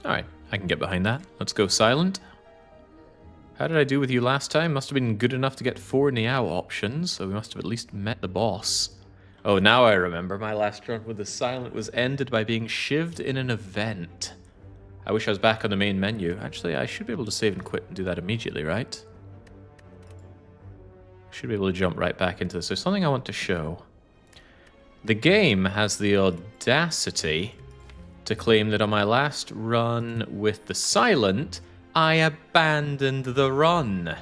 Alright, I can get behind that. Let's go silent. How did I do with you last time? Must have been good enough to get 4 Niao options, so we must have at least met the boss. Oh, now I remember. My last run with the silent was ended by being shivved in an event. I wish I was back on the main menu. Actually, I should be able to save and quit and do that immediately, right? Should be able to jump right back into this. There's something I want to show. The game has the audacity to claim that on my last run with the silent, I abandoned the run.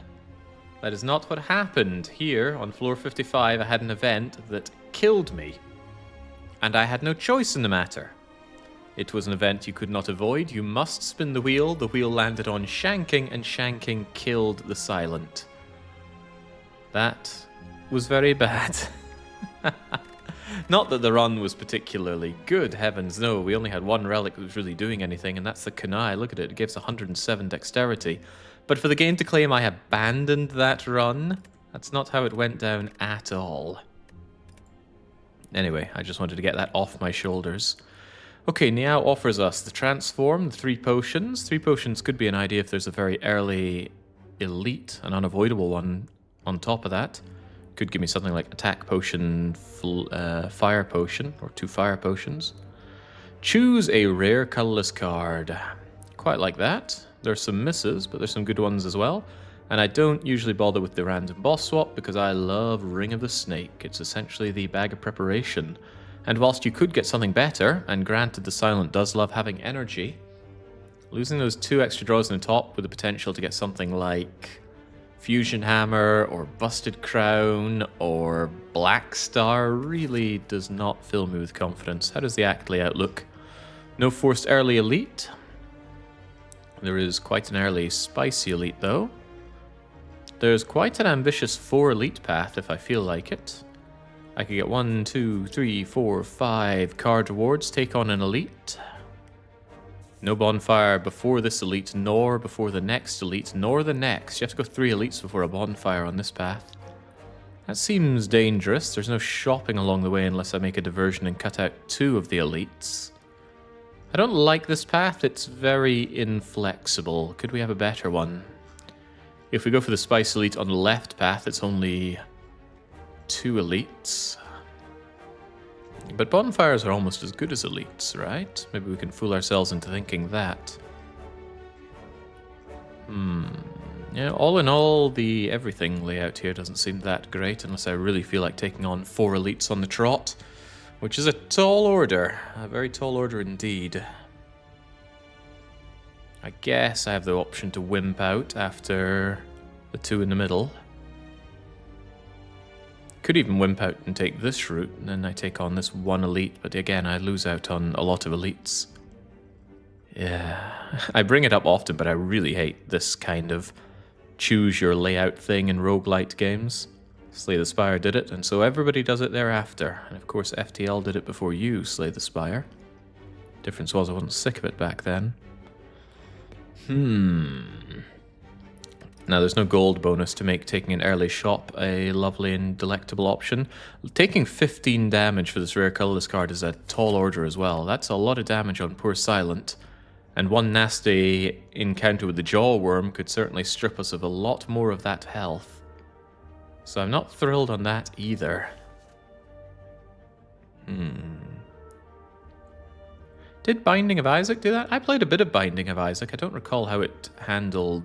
That is not what happened. Here, on floor 55, I had an event that killed me. And I had no choice in the matter. It was an event you could not avoid. You must spin the wheel landed on shanking, and shanking killed the silent. That was very bad. Not that the run was particularly good, heavens no. We only had one relic that was really doing anything, and that's the kunai. Look at it, it gives 107 dexterity. But for the game to claim I abandoned that run, that's not how it went down at all. Anyway, I just wanted to get that off my shoulders. Okay, Niao offers us the transform, the 3 potions. 3 potions could be an idea if there's a very early elite, an unavoidable one on top of that. Could give me something like attack potion, fire potion, or 2 fire potions. Choose a rare colorless card. Quite like that. There's some misses, but there's some good ones as well. And I don't usually bother with the random boss swap because I love Ring of the Snake. It's essentially the bag of preparation. And whilst you could get something better, and granted the silent does love having energy, losing those 2 extra draws in the top with the potential to get something like Fusion Hammer, or Busted Crown, or Black Star really does not fill me with confidence. How does the act layout look? No forced early elite. There is quite an early spicy elite though. There's quite an ambitious 4 elite path if I feel like it. I could get 1, 2, 3, 4, 5 card rewards, take on an elite. No bonfire before this elite, nor before the next elite, nor the next. You have to go 3 elites before a bonfire on this path. That seems dangerous. There's no shopping along the way unless I make a diversion and cut out 2 of the elites. I don't like this path. It's very inflexible. Could we have a better one? If we go for the Spice Elite on the left path, it's only 2 elites. But bonfires are almost as good as elites, right? Maybe we can fool ourselves into thinking that. Yeah, all in all, the everything layout here doesn't seem that great unless I really feel like taking on 4 elites on the trot, which is a tall order. A very tall order indeed. I guess I have the option to wimp out after the 2 in the middle. Could even wimp out and take this route, and then I take on this 1 elite, but again, I lose out on a lot of elites. Yeah, I bring it up often, but I really hate this kind of choose your layout thing in roguelite games. Slay the Spire did it, and so everybody does it thereafter. And of course, FTL did it before you, Slay the Spire. Difference was I wasn't sick of it back then. Now, there's no gold bonus to make taking an early shop a lovely and delectable option. Taking 15 damage for this rare colorless card is a tall order as well. That's a lot of damage on poor Silent. And one nasty encounter with the Jaw Worm could certainly strip us of a lot more of that health. So I'm not thrilled on that either. Did Binding of Isaac do that? I played a bit of Binding of Isaac. I don't recall how it handled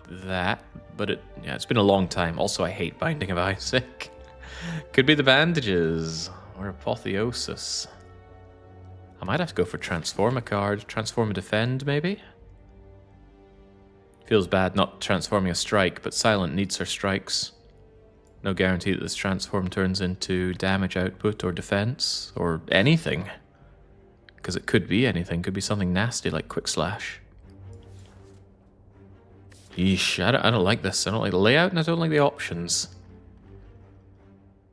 that, but it's been a long time. Also, I hate Binding of Isaac. Could be the bandages or Apotheosis. I might have to go for Transform a card. Transform a Defend, maybe? Feels bad not transforming a strike, but Silent needs her strikes. No guarantee that this transform turns into damage output or defense or anything. Because it could be anything. Could be something nasty like Quick Slash. Yeesh, I don't like this. I don't like the layout and I don't like the options.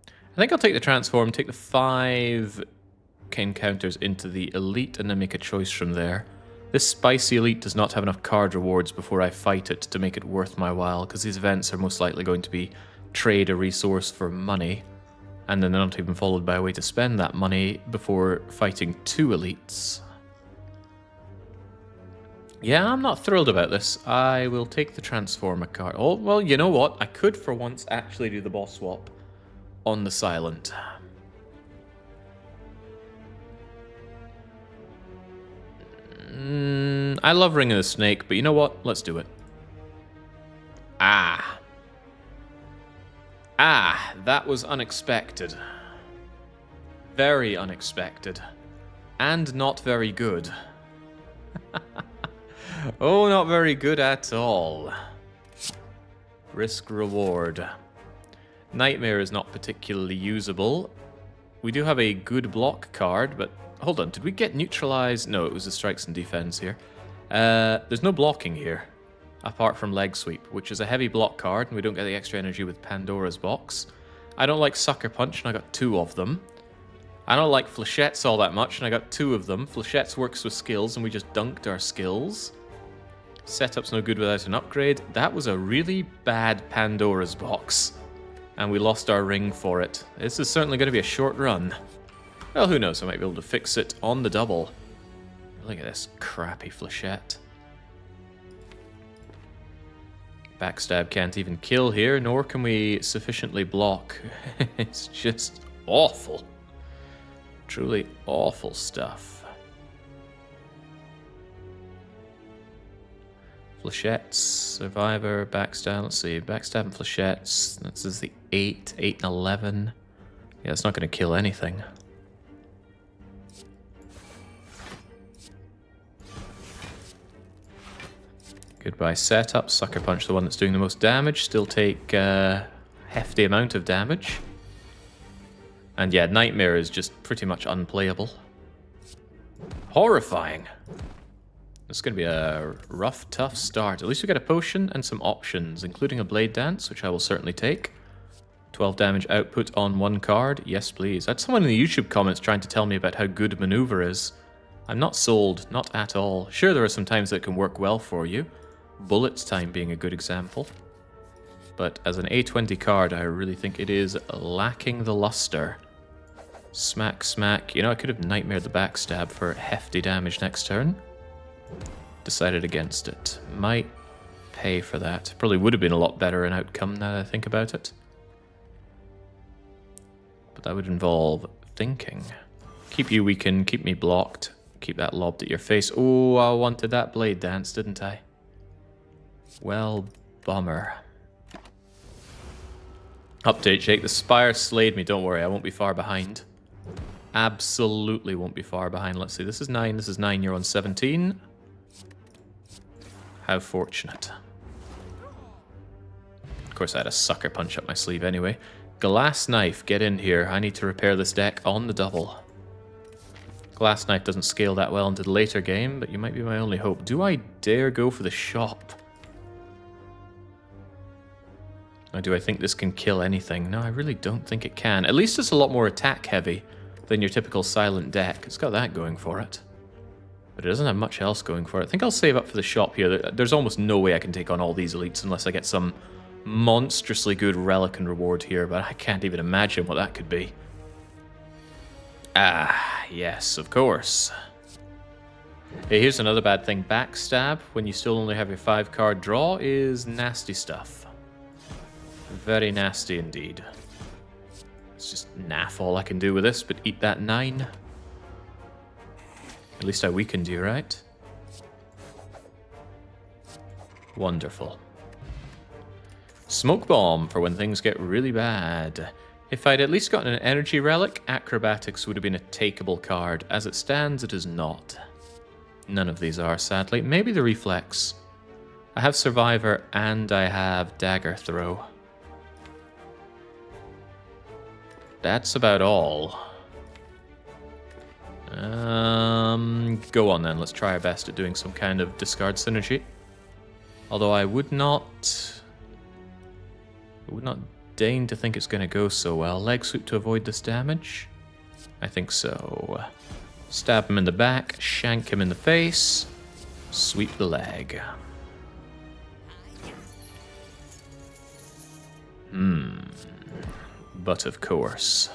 I think I'll take the transform, take the 5 encounters into the elite, and then make a choice from there. This spicy elite does not have enough card rewards before I fight it to make it worth my while, because these events are most likely going to be trade a resource for money, and then they're not even followed by a way to spend that money before fighting 2 elites. Yeah, I'm not thrilled about this. I will take the Transformer card. Oh, well, you know what? I could for once actually do the boss swap on the Silent. I love Ring of the Snake, but you know what? Let's do it. Ah. Ah, that was unexpected. Very unexpected. And not very good. Oh, not very good at all. Risk reward. Nightmare is not particularly usable. We do have a good block card, but hold on, did we get neutralized? No, it was the strikes and defense here. There's no blocking here, apart from leg sweep, which is a heavy block card, and we don't get the extra energy with Pandora's box. I don't like Sucker Punch, and I got 2 of them. I don't like Flechettes all that much, and I got 2 of them. Flechettes works with skills, and we just dunked our skills. Setup's no good without an upgrade. That was a really bad Pandora's box, and we lost our ring for it. This is certainly going to be a short run. Well, who knows, I might be able to fix it on the double. Look at this crappy Flechette. Backstab can't even kill here, nor can we sufficiently block. It's just awful. Truly awful stuff. Flechettes, Survivor, Backstab, let's see, Backstab and Flechettes, this is the 8, 8 and 11. Yeah, it's not going to kill anything. Goodbye setup, Sucker Punch, the one that's doing the most damage, still take a hefty amount of damage. And yeah, Nightmare is just pretty much unplayable. Horrifying. It's going to be a rough, tough start. At least we get a potion and some options, including a Blade Dance, which I will certainly take. 12 damage output on 1 card. Yes, please. I had someone in the YouTube comments trying to tell me about how good Maneuver is. I'm not sold, not at all. Sure, there are some times that it can work well for you. Bullet Time being a good example. But as an A20 card, I really think it is lacking the luster. Smack, smack. You know, I could have Nightmared the Backstab for hefty damage next turn. Decided against it. Might pay for that. Probably would have been a lot better an outcome now that I think about it. But that would involve thinking. Keep you weakened, keep me blocked, keep that lobbed at your face. Oh, I wanted that Blade Dance, didn't I? Well, bummer. Update, Jake. The Spire slayed me. Don't worry, I won't be far behind. Absolutely won't be far behind. Let's see, this is 9, this is 9, you're on 17. How fortunate. Of course, I had a Sucker Punch up my sleeve anyway. Glass Knife, get in here. I need to repair this deck on the double. Glass Knife doesn't scale that well into the later game, but you might be my only hope. Do I dare go for the shop? Or do I think this can kill anything? No, I really don't think it can. At least it's a lot more attack heavy than your typical silent deck. It's got that going for it. But it doesn't have much else going for it. I think I'll save up for the shop here. There's almost no way I can take on all these elites unless I get some monstrously good relic and reward here, but I can't even imagine what that could be. Ah, yes, of course. Hey, here's another bad thing. Backstab, when you still only have your 5-card draw, is nasty stuff. Very nasty indeed. It's just naff all I can do with this, but eat that 9. At least I weakened you, right? Wonderful. Smoke Bomb for when things get really bad. If I'd at least gotten an energy relic, Acrobatics would have been a takeable card. As it stands, it is not. None of these are, sadly. Maybe the Reflex. I have Survivor and I have Dagger Throw. That's about all. Go on then, let's try our best at doing some kind of discard synergy. Although I would not deign to think it's going to go so well. Leg sweep to avoid this damage? I think so. Stab him in the back, shank him in the face, sweep the leg. But of course.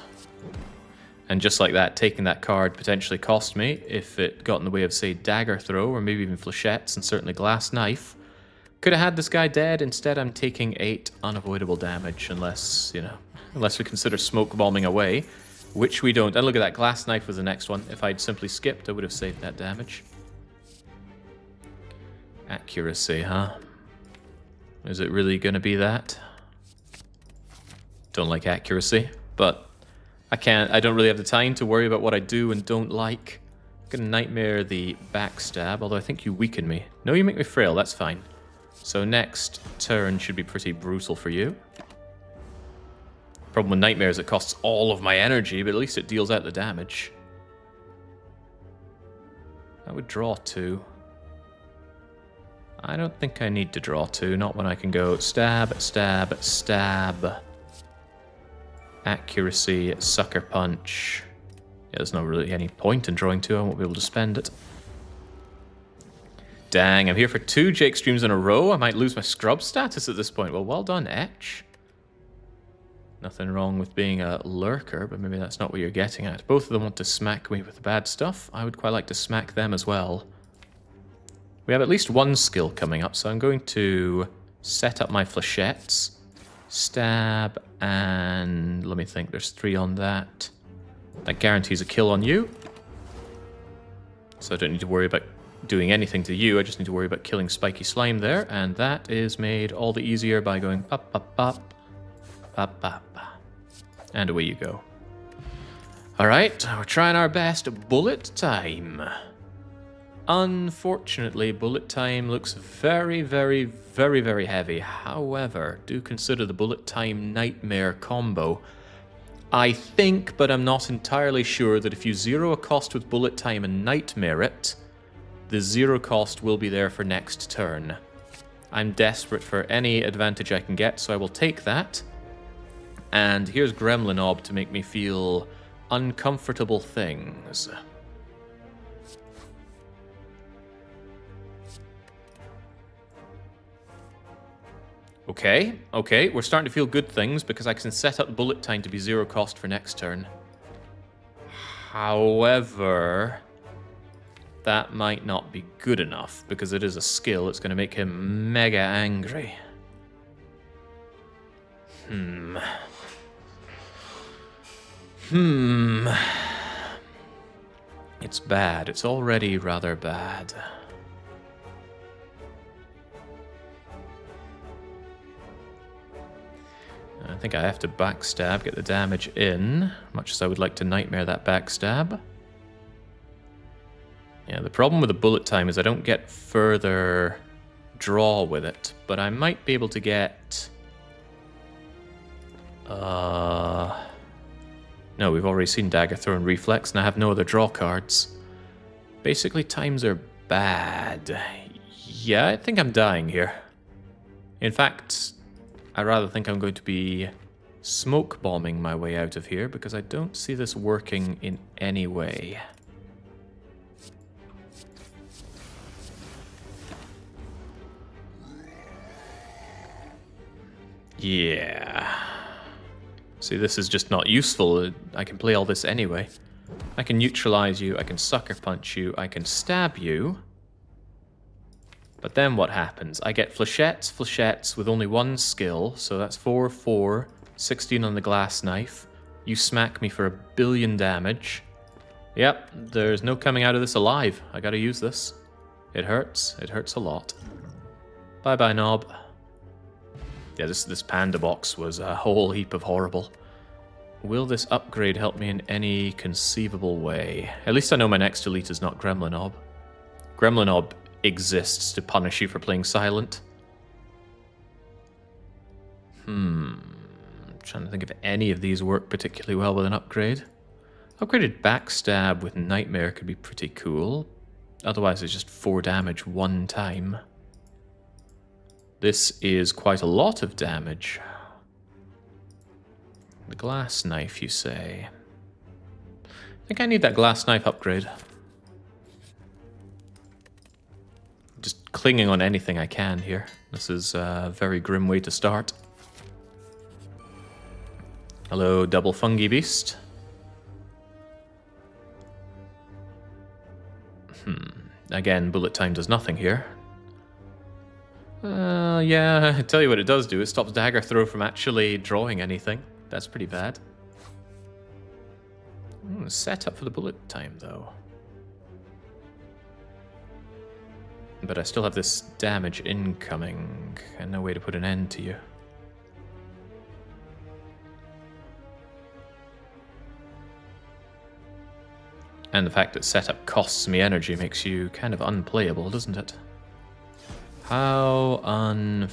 And just like that, taking that card potentially cost me if it got in the way of, say, Dagger Throw, or maybe even Flechettes, and certainly Glass Knife. Could have had this guy dead. Instead, I'm taking 8 unavoidable damage, unless, unless we consider smoke bombing away, which we don't. And look at that, Glass Knife was the next one. If I'd simply skipped, I would have saved that damage. Accuracy, huh? Is it really going to be that? Don't like accuracy, but I don't really have the time to worry about what I do and don't like. I'm gonna Nightmare the Backstab, although I think you weaken me. No, you make me frail, that's fine. So next turn should be pretty brutal for you. Problem with Nightmare is it costs all of my energy, but at least it deals out the damage. I would draw 2. I don't think I need to draw 2, not when I can go stab, stab, stab. Accuracy, Sucker Punch. Yeah, there's not really any point in drawing 2, I won't be able to spend it. Dang, I'm here for 2 Jake streams in a row. I might lose my scrub status at this point. Well, well done, Etch. Nothing wrong with being a lurker, but maybe that's not what you're getting at. Both of them want to smack me with the bad stuff. I would quite like to smack them as well. We have at least 1 skill coming up, so I'm going to set up my Flechettes. Stab, and let me think, there's 3 on that. That guarantees a kill on you. So I don't need to worry about doing anything to you, I just need to worry about killing Spiky Slime there, and that is made all the easier by going pop, pop, pop, pop, pop, pop. And away you go. Alright, we're trying our best. Bullet time. Unfortunately, bullet time looks very, very, very, very heavy. However, do consider the bullet time nightmare combo. I think, but I'm not entirely sure, that if you zero a cost with bullet time and nightmare it, the 0 cost will be there for next turn. I'm desperate for any advantage I can get, so I will take that. And here's Gremlin Ob to make me feel uncomfortable things. Okay, we're starting to feel good things because I can set up bullet time to be 0 cost for next turn. However, that might not be good enough because it is a skill. It's going to make him mega angry. It's bad. It's already rather bad. I think I have to backstab, get the damage in, much as I would like to nightmare that backstab. Yeah, the problem with the bullet time is I don't get further draw with it, but I might be able to get... No, we've already seen Dagger Throw and Reflex, and I have no other draw cards. Basically, times are bad. Yeah, I think I'm dying here. In fact, I rather think I'm going to be smoke bombing my way out of here, because I don't see this working in any way. Yeah. See, this is just not useful. I can play all this anyway. I can neutralize you, I can sucker punch you, I can stab you. But then what happens? I get flechettes with only 1 skill, so that's 4, 4, 16 on the glass knife. You smack me for 1 billion damage. Yep, there's no coming out of this alive. I gotta use this. It hurts a lot. Bye-bye, Knob. Yeah, this panda box was a whole heap of horrible. Will this upgrade help me in any conceivable way? At least I know my next elite is not Gremlin Ob. Gremlin Ob exists to punish you for playing silent. I'm trying to think if any of these work particularly well with an upgrade. Upgraded backstab with nightmare could be pretty cool. Otherwise it's just 4 damage 1 time. This is quite a lot of damage. The glass knife, you say? I think I need that glass knife upgrade. Just clinging on anything I can here. This is a very grim way to start. Hello, double fungi beast. Again, bullet time does nothing here. Yeah, I tell you what it does do. It stops dagger throw from actually drawing anything. That's pretty bad. Set up for the bullet time, though. But I still have this damage incoming, and no way to put an end to you. And the fact that setup costs me energy makes you kind of unplayable, doesn't it? How unfortunate.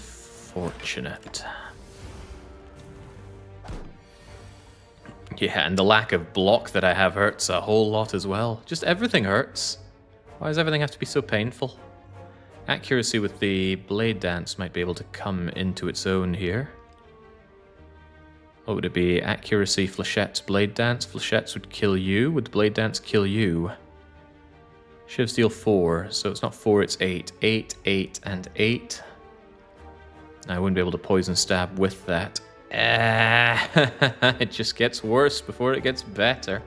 Yeah, and the lack of block that I have hurts a whole lot as well. Just everything hurts. Why does everything have to be so painful? Accuracy with the blade dance might be able to come into its own here. What would it be? Accuracy, flechettes, blade dance. Flechettes would kill you. Would blade dance kill you? Shivs deal 4, so it's not 4, it's 8. 8, 8, and 8. I wouldn't be able to poison stab with that. It just gets worse before it gets better.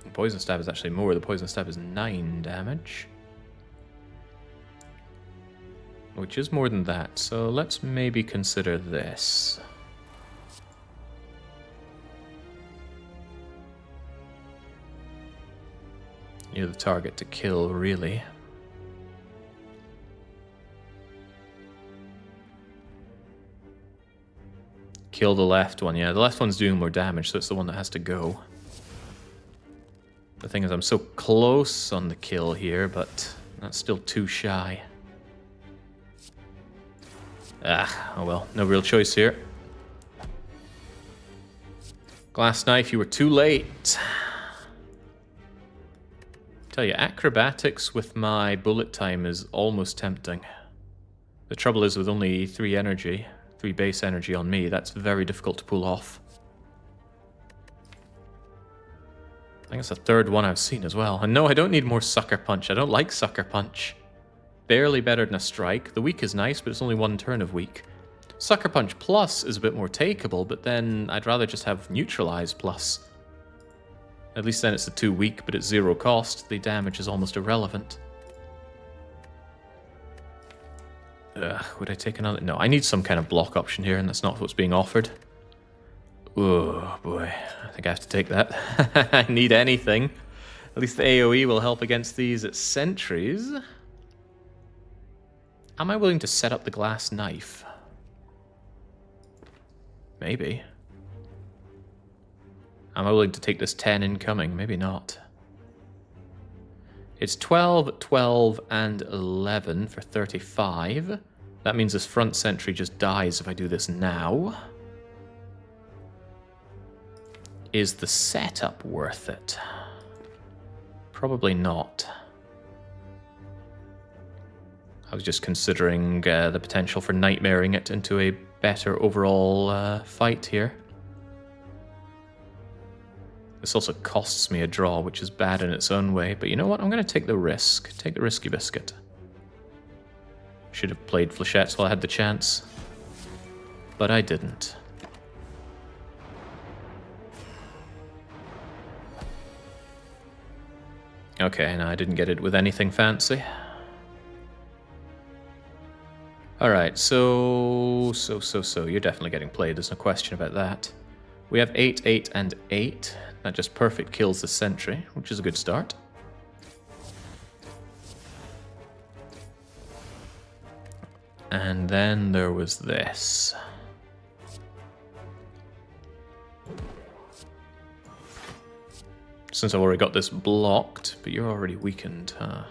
The poison stab is actually more. The poison stab is 9 damage. Which is more than that, so let's maybe consider this. You're the target to kill, really. Kill the left one. Yeah, the left one's doing more damage, so it's the one that has to go. The thing is, I'm so close on the kill here, but that's still too shy. Oh well, no real choice here. Glass knife, you were too late. Tell you, acrobatics with my bullet time is almost tempting. The trouble is with only 3 base energy on me, that's very difficult to pull off. I think it's the 3rd one I've seen as well. And no, I don't need more Sucker Punch. I don't like Sucker Punch. Barely better than a strike. The weak is nice, but it's only 1 turn of weak. Sucker Punch Plus is a bit more takeable, but then I'd rather just have Neutralize Plus. At least then it's a 2 weak, but it's 0 cost. The damage is almost irrelevant. Would I take another? No, I need some kind of block option here, and that's not what's being offered. Oh boy, I think I have to take that. I need anything. At least the AoE will help against these sentries. Am I willing to set up the glass knife? Maybe. Am I willing to take this 10 incoming? Maybe not. It's 12, 12, and 11 for 35. That means this front sentry just dies if I do this now. Is the setup worth it? Probably not. I was just considering the potential for nightmaring it into a better overall fight here. This also costs me a draw, which is bad in its own way. But you know what? I'm going to take the risk. Take the risky biscuit. Should have played flechettes while I had the chance. But I didn't. Okay, no, I didn't get it with anything fancy. Alright, so you're definitely getting played, there's no question about that. We have 8, 8, and 8. That just perfect kills the sentry, which is a good start. And then there was this. Since I've already got this blocked, but you're already weakened, huh?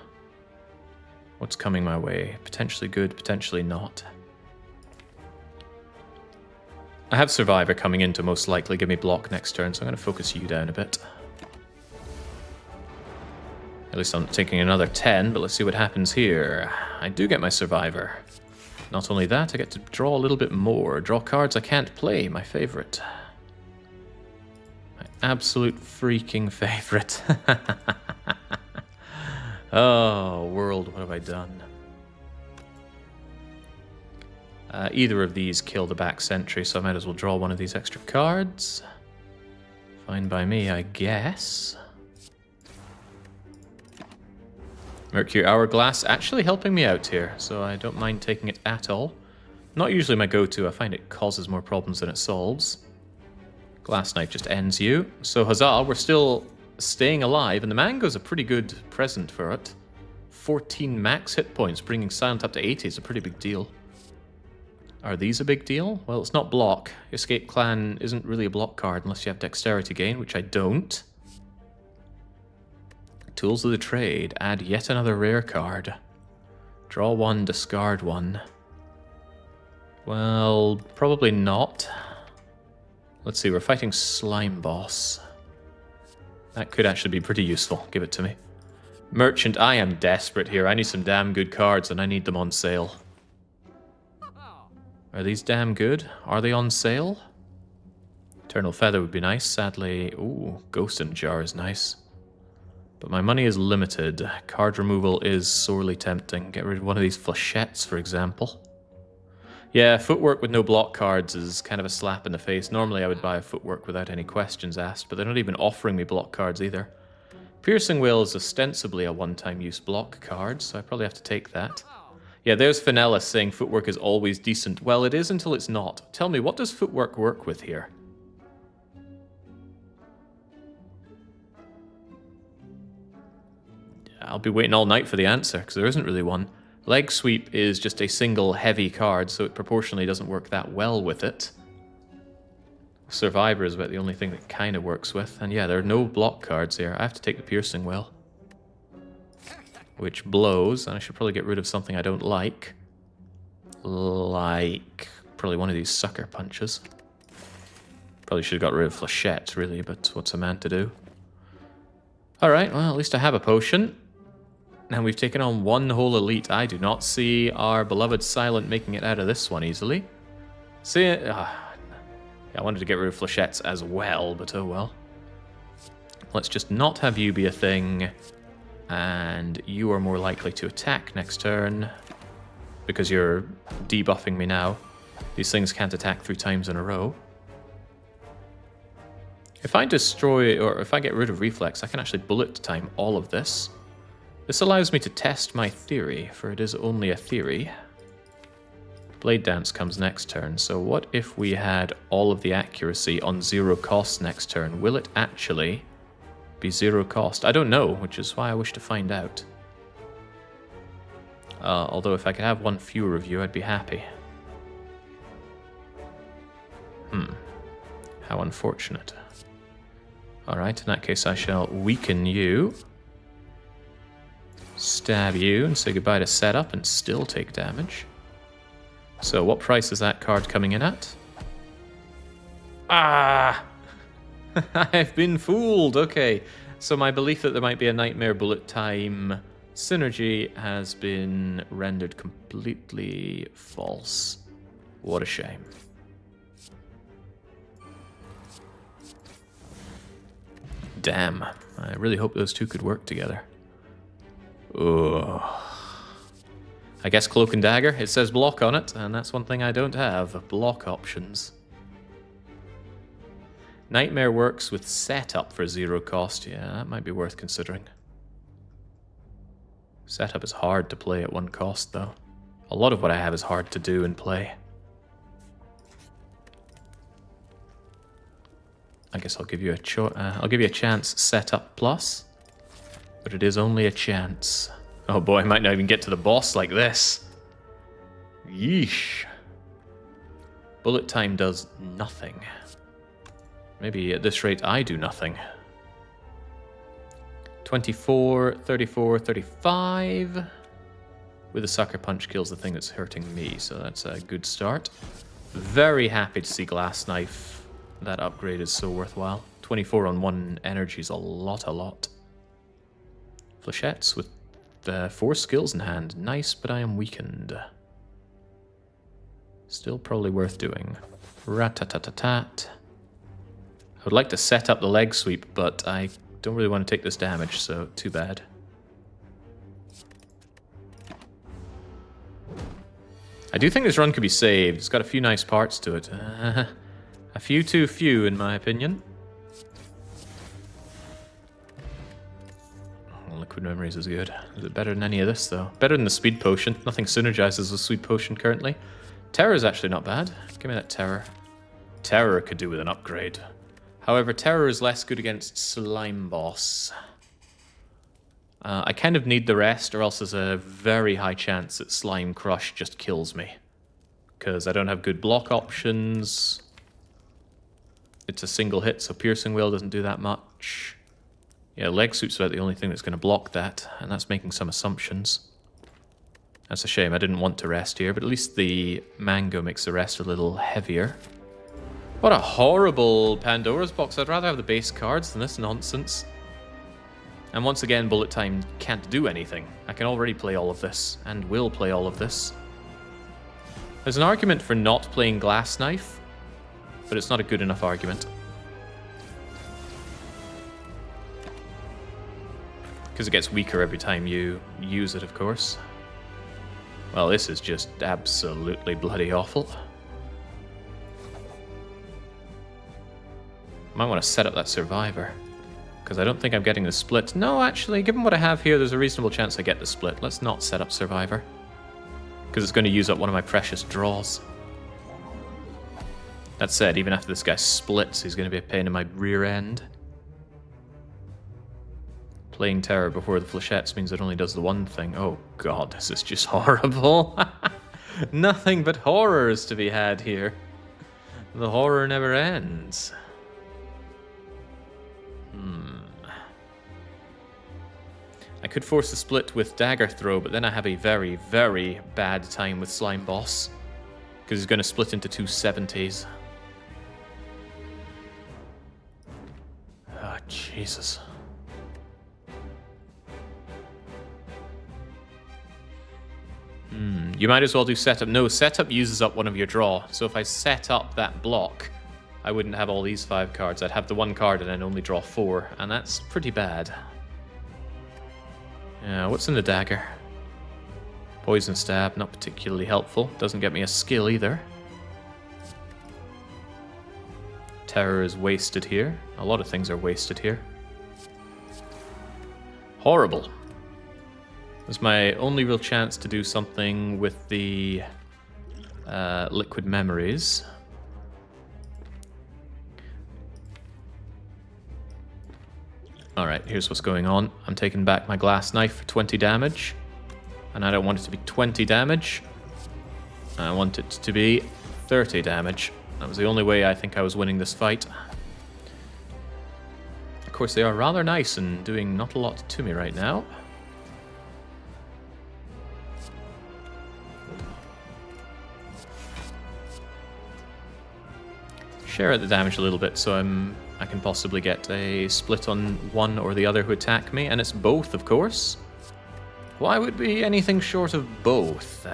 What's coming my way? Potentially good, potentially not. I have Survivor coming in to most likely give me block next turn, so I'm going to focus you down a bit. At least I'm taking another 10, but let's see what happens here. I do get my Survivor. Not only that, I get to draw a little bit more. Draw cards I can't play, my favorite. My absolute freaking favorite. Oh, world, what have I done? Either of these kill the back sentry, so I might as well draw one of these extra cards. Fine by me, I guess. Mercury Hourglass actually helping me out here, so I don't mind taking it at all. Not usually my go-to, I find it causes more problems than it solves. Glass Knight just ends you. So huzzah, we're still staying alive, and the mango's a pretty good present for it. 14 max hit points, bringing Silent up to 80 is a pretty big deal. Are these a big deal? Well, it's not block. Escape Clan isn't really a block card unless you have Dexterity Gain, which I don't. Tools of the Trade. Add yet another rare card. Draw one, discard one. Well, probably not. Let's see, we're fighting Slime Boss. That could actually be pretty useful. Give it to me. Merchant, I am desperate here. I need some damn good cards, and I need them on sale. Are these damn good? Are they on sale? Eternal Feather would be nice. Sadly, ooh, Ghost in a Jar is nice. But my money is limited. Card removal is sorely tempting. Get rid of one of these flechettes, for example. Yeah, Footwork with no block cards is kind of a slap in the face. Normally I would buy a Footwork without any questions asked, but they're not even offering me block cards either. Piercing Will is ostensibly a one-time use block card, so I probably have to take that. Yeah, there's Finella saying Footwork is always decent. Well, it is until it's not. Tell me, what does Footwork work with here? I'll be waiting all night for the answer, because there isn't really one. Leg Sweep is just a single heavy card, so it proportionally doesn't work that well with it. Survivor is about the only thing that kind of works with. And yeah, there are no block cards here. I have to take the Piercing Will. Which blows, and I should probably get rid of something I don't like. Like, probably one of these Sucker Punches. Probably should have got rid of Flechette, really, but what's a man to do? Alright, well, at least I have a potion. Now we've taken on one whole elite. I do not see our beloved Silent making it out of this one easily. See, yeah, I wanted to get rid of Flechettes as well, but oh well. Let's just not have you be a thing. And you are more likely to attack next turn because you're debuffing me now. These things can't attack 3 times in a row. If I destroy, or if I get rid of Reflex, I can actually bullet time all of this. This allows me to test my theory, for it is only a theory. Blade Dance comes next turn, so what if we had all of the accuracy on 0 cost next turn? Will it actually be 0 cost? I don't know, which is why I wish to find out. Although if I could have one fewer of you, I'd be happy. How unfortunate. Alright, in that case I shall weaken you. Stab you and say goodbye to setup and still take damage. So what price is that card coming in at? Ah! I've been fooled. Okay, so my belief that there might be a Nightmare Bullet Time synergy has been rendered completely false. What a shame. Damn, I really hope those two could work together. Ugh. I guess Cloak and Dagger, it says block on it, and that's one thing I don't have, block options. Nightmare works with setup for 0 cost. Yeah, that might be worth considering. Setup is hard to play at 1 cost, though. A lot of what I have is hard to do and play. I guess I'll give you a chance. Setup plus, but it is only a chance. Oh boy, I might not even get to the boss like this. Yeesh. Bullet time does nothing. Maybe at this rate I do nothing. 24, 34, 35. With a Sucker Punch kills the thing that's hurting me, so that's a good start. Very happy to see Glass Knife. That upgrade is so worthwhile. 24 on 1 energy is a lot. Flechettes with 4 skills in hand. Nice, but I am weakened. Still probably worth doing. Rat-tat-tat-tat. I would like to set up the leg sweep, but I don't really want to take this damage, so too bad. I do think this run could be saved. It's got a few nice parts to it. A few too few, in my opinion. Liquid Memories is good. Is it better than any of this, though? Better than the Speed Potion. Nothing synergizes with Speed Potion currently. Terror is actually not bad. Give me that Terror. Terror could do with an upgrade. However, Terror is less good against Slime Boss. I kind of need the rest, or else there's a very high chance that Slime Crush just kills me. Because I don't have good block options. It's a single hit, so Piercing Whale doesn't do that much. Yeah, Leg Sweep's about the only thing that's going to block that, and that's making some assumptions. That's a shame, I didn't want to rest here, but at least the Mango makes the rest a little heavier. What a horrible Pandora's box. I'd rather have the base cards than this nonsense. And once again, Bullet Time can't do anything. I can already play all of this, and will play all of this. There's an argument for not playing Glass Knife, but it's not a good enough argument. Because it gets weaker every time you use it, of course. Well, this is just absolutely bloody awful. Might want to set up that Survivor. Because I don't think I'm getting the split. No, actually, given what I have here, there's a reasonable chance I get the split. Let's not set up Survivor. Because it's going to use up one of my precious draws. That said, even after this guy splits, he's going to be a pain in my rear end. Playing Terror before the Flechettes means it only does the one thing. Oh god, this is just horrible. Nothing but horrors to be had here. The horror never ends. I could force a split with Dagger Throw, but then I have a very, very bad time with Slime Boss. Because he's going to split into two 70s. Oh, Jesus. You might as well do setup. No, setup uses up one of your draw. So if I set up that block, I wouldn't have all these 5 cards. I'd have the 1 card and then only draw 4. And that's pretty bad. Yeah, what's in the dagger? Poison Stab, not particularly helpful. Doesn't get me a skill either. Terror is wasted here. A lot of things are wasted here. Horrible. It's my only real chance to do something with the Liquid Memories. Alright, here's what's going on. I'm taking back my Glass Knife for 20 damage. And I don't want it to be 20 damage. I want it to be 30 damage. That was the only way I think I was winning this fight. Of course, they are rather nice and doing not a lot to me right now. Share out the damage a little bit so I can possibly get a split on one or the other who attack me, and it's both, of course. Why would be anything short of both?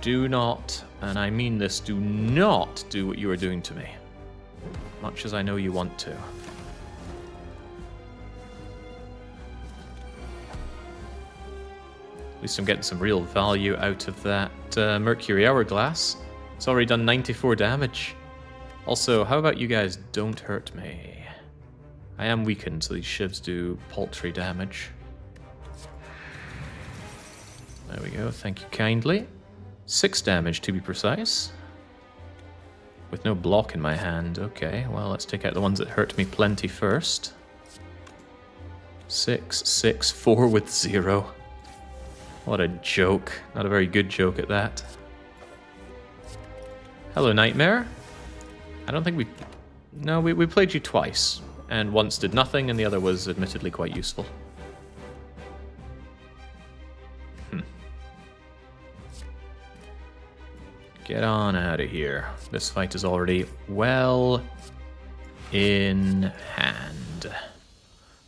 Do not, and I mean this, do not do what you are doing to me. Much as I know you want to. At least I'm getting some real value out of that Mercury Hourglass. It's already done 94 damage. Also, how about you guys don't hurt me? I am weakened, so these shivs do paltry damage. There we go, thank you kindly. 6 damage to be precise. With no block in my hand. Okay, well, let's take out the ones that hurt me plenty first. 6, 6, 4 with 0. What a joke. Not a very good joke at that. Hello, Nightmare. I don't think we... No, we played you twice. And once did nothing, and the other was admittedly quite useful. Get on out of here. This fight is already well in hand.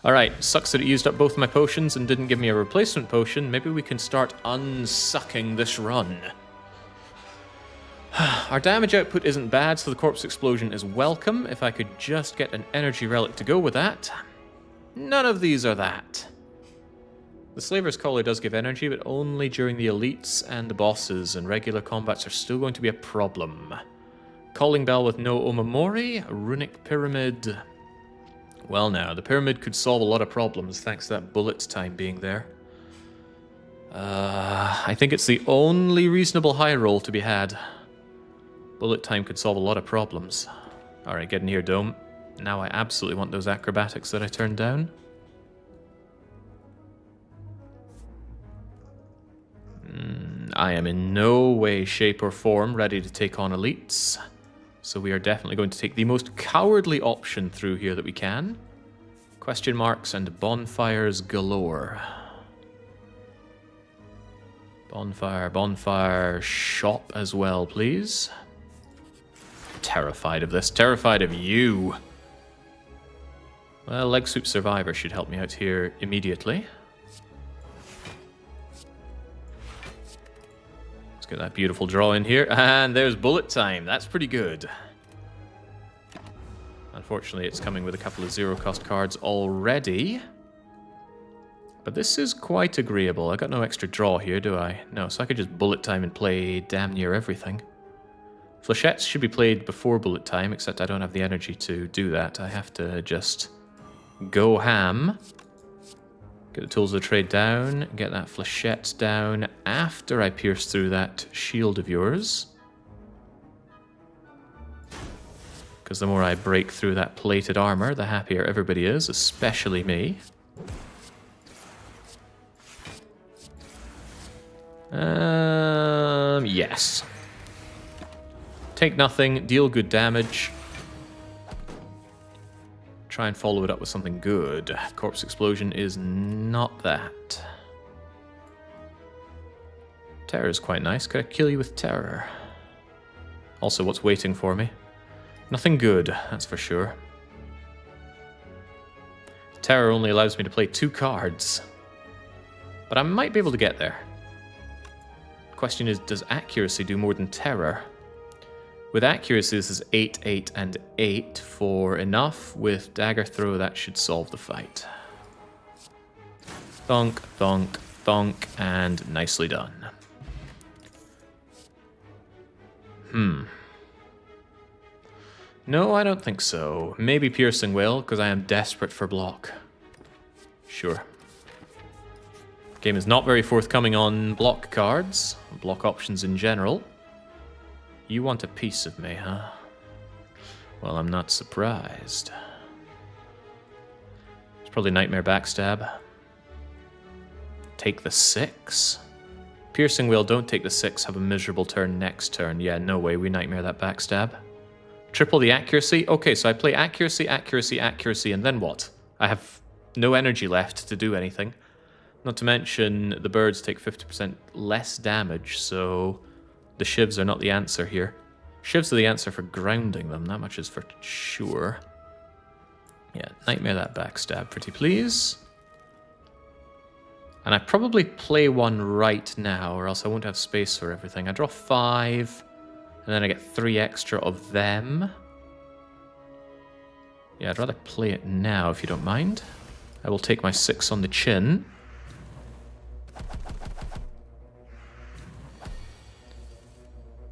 Alright, sucks that it used up both my potions and didn't give me a replacement potion. Maybe we can start unsucking this run. Our damage output isn't bad, so the Corpse Explosion is welcome. If I could just get an Energy Relic to go with that. None of these are that. The Slaver's Collar does give energy, but only during the elites and the bosses, and regular combats are still going to be a problem. Calling Bell with no Omamori, Runic Pyramid Well now, the pyramid could solve a lot of problems thanks to that bullet time being there. I think it's the only reasonable high roll to be had. Bullet time could solve a lot of problems. Alright, get in here, Dome. Now I absolutely want those acrobatics that I turned down. I am in no way, shape, or form ready to take on elites. So we are definitely going to take the most cowardly option through here that we can. Question marks and bonfires galore. Bonfire, shop as well, please. Terrified of this, terrified of you. Well, Leg Sweep Survivor should help me out here immediately. Let's get that beautiful draw in here. And there's bullet time. That's pretty good. Unfortunately, it's coming with a couple of zero-cost cards already. But this is quite agreeable. I got no extra draw here, do I? No, so I could just bullet time and play damn near everything. Flechettes should be played before bullet time, except I don't have the energy to do that. I have to just go ham. Get the tools of the trade down. Get that flechette down after I pierce through that shield of yours. Because the more I break through that plated armor, the happier everybody is, especially me. Yes. Take nothing, deal good damage. Try and follow it up with something good. Corpse Explosion is not that. Terror is quite nice. Could I kill you with terror? Also, what's waiting for me? Nothing good, that's for sure. Terror only allows me to play 2 cards. But I might be able to get there. Question is, does accuracy do more than terror? With accuracy, this is 8, 8, and 8 for enough. With dagger throw, that should solve the fight. Thonk, thonk, thonk, and nicely done. No, I don't think so. Maybe piercing will, because I am desperate for block. Sure. Game is not very forthcoming on block cards, block options in general. You want a piece of me, huh? Well, I'm not surprised. It's probably Nightmare Backstab. Take the 6? Piercing Will, don't take the 6, have a miserable turn next turn. Yeah, no way, we Nightmare that Backstab. Triple the accuracy? Okay, so I play accuracy, accuracy, accuracy, and then what? I have no energy left to do anything. Not to mention, the birds take 50% less damage, so the shivs are not the answer here. Shivs are the answer for grounding them, that much is for sure. Yeah, Nightmare that Backstab, pretty please. And I probably play one right now, or else I won't have space for everything. I draw 5, and then I get 3 extra of them. Yeah, I'd rather play it now, if you don't mind. I will take my 6 on the chin.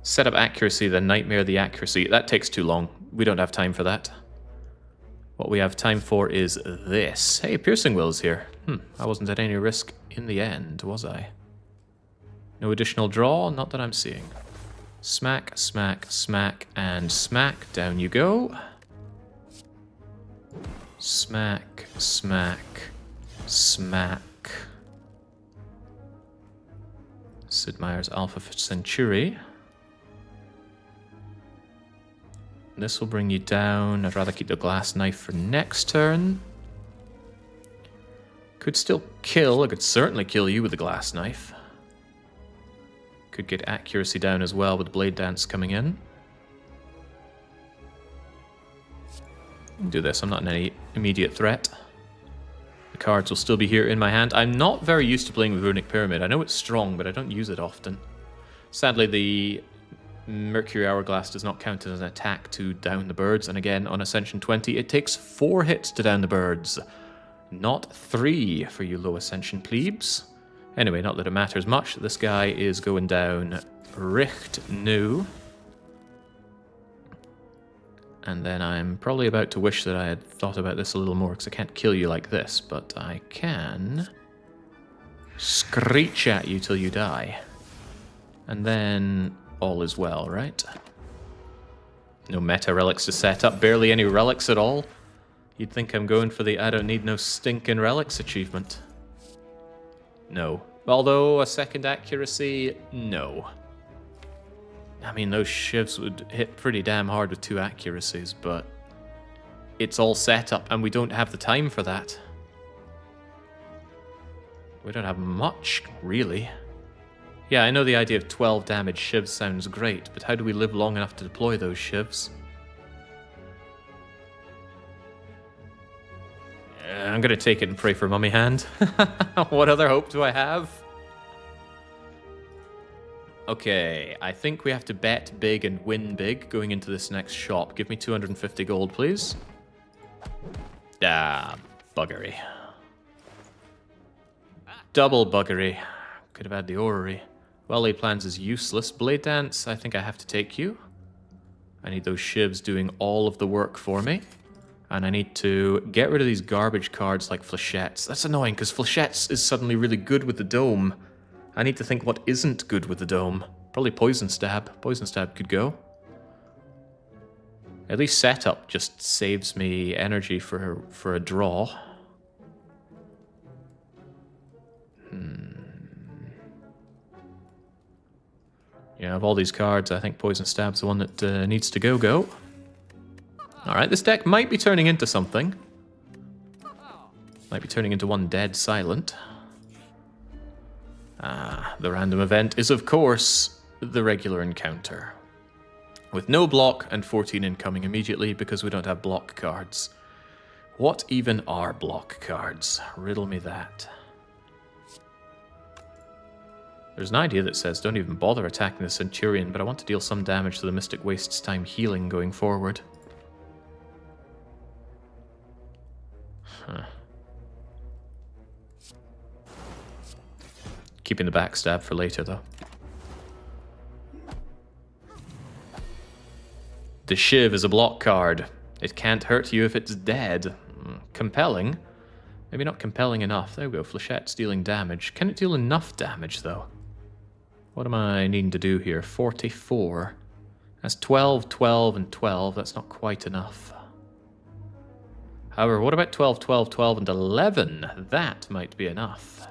Set up accuracy, then Nightmare the accuracy. That takes too long. We don't have time for that. What we have time for is this. Hey, Piercing Will's here. I wasn't at any risk in the end, was I? No additional draw? Not that I'm seeing. Smack, smack, smack, and smack. Down you go. Smack, smack, smack. Sid Meier's Alpha Centauri. This will bring you down. I'd rather keep the glass knife for next turn. Could still kill. I could certainly kill you with the glass knife. Could get accuracy down as well with Blade Dance coming in. Do this. I'm not in any immediate threat. The cards will still be here in my hand. I'm not very used to playing with Runic Pyramid. I know it's strong, but I don't use it often. Sadly, the Mercury Hourglass does not count as an attack to down the birds, and again, on Ascension 20, it takes 4 hits to down the birds, not 3 for you low Ascension plebes. Anyway, not that it matters much, this guy is going down Richt Nu. And then I'm probably about to wish that I had thought about this a little more, because I can't kill you like this, but I can screech at you till you die. And then all is well, right? No meta relics to set up, barely any relics at all. You'd think I'm going for the I don't need no stinking relics achievement. No. Although a second accuracy, no. I mean, those shivs would hit pretty damn hard with 2 accuracies, but it's all set up and we don't have the time for that. We don't have much, really. Yeah, I know the idea of 12 damage shivs sounds great, but how do we live long enough to deploy those shivs? I'm gonna take it and pray for Mummy Hand. What other hope do I have? Okay, I think we have to bet big and win big going into this next shop. Give me 250 gold, please. Ah, buggery. Double buggery. Could have had the orrery. Well-laid plans is useless. Blade Dance, I think I have to take you. I need those shivs doing all of the work for me. And I need to get rid of these garbage cards like Flechettes. That's annoying, because Flechettes is suddenly really good with the dome. I need to think what isn't good with the dome. Probably Poison Stab. Poison Stab could go. At least setup just saves me energy for a draw. Yeah, of all these cards, I think Poison Stab's the one that needs to go. Alright, this deck might be turning into something. Might be turning into one dead silent. The random event is, of course, the regular encounter. With no block and 14 incoming immediately because we don't have block cards. What even are block cards? Riddle me that. There's an idea that says don't even bother attacking the Centurion, but I want to deal some damage so the Mystic wastes time healing going forward. Huh. Keeping the backstab for later, though. The Shiv is a block card. It can't hurt you if it's dead. Compelling. Maybe not compelling enough. There we go. Flechette's dealing damage. Can it deal enough damage, though? What am I needing to do here? 44. That's 12, 12, and 12. That's not quite enough. However, what about 12, 12, 12, and 11? That might be enough.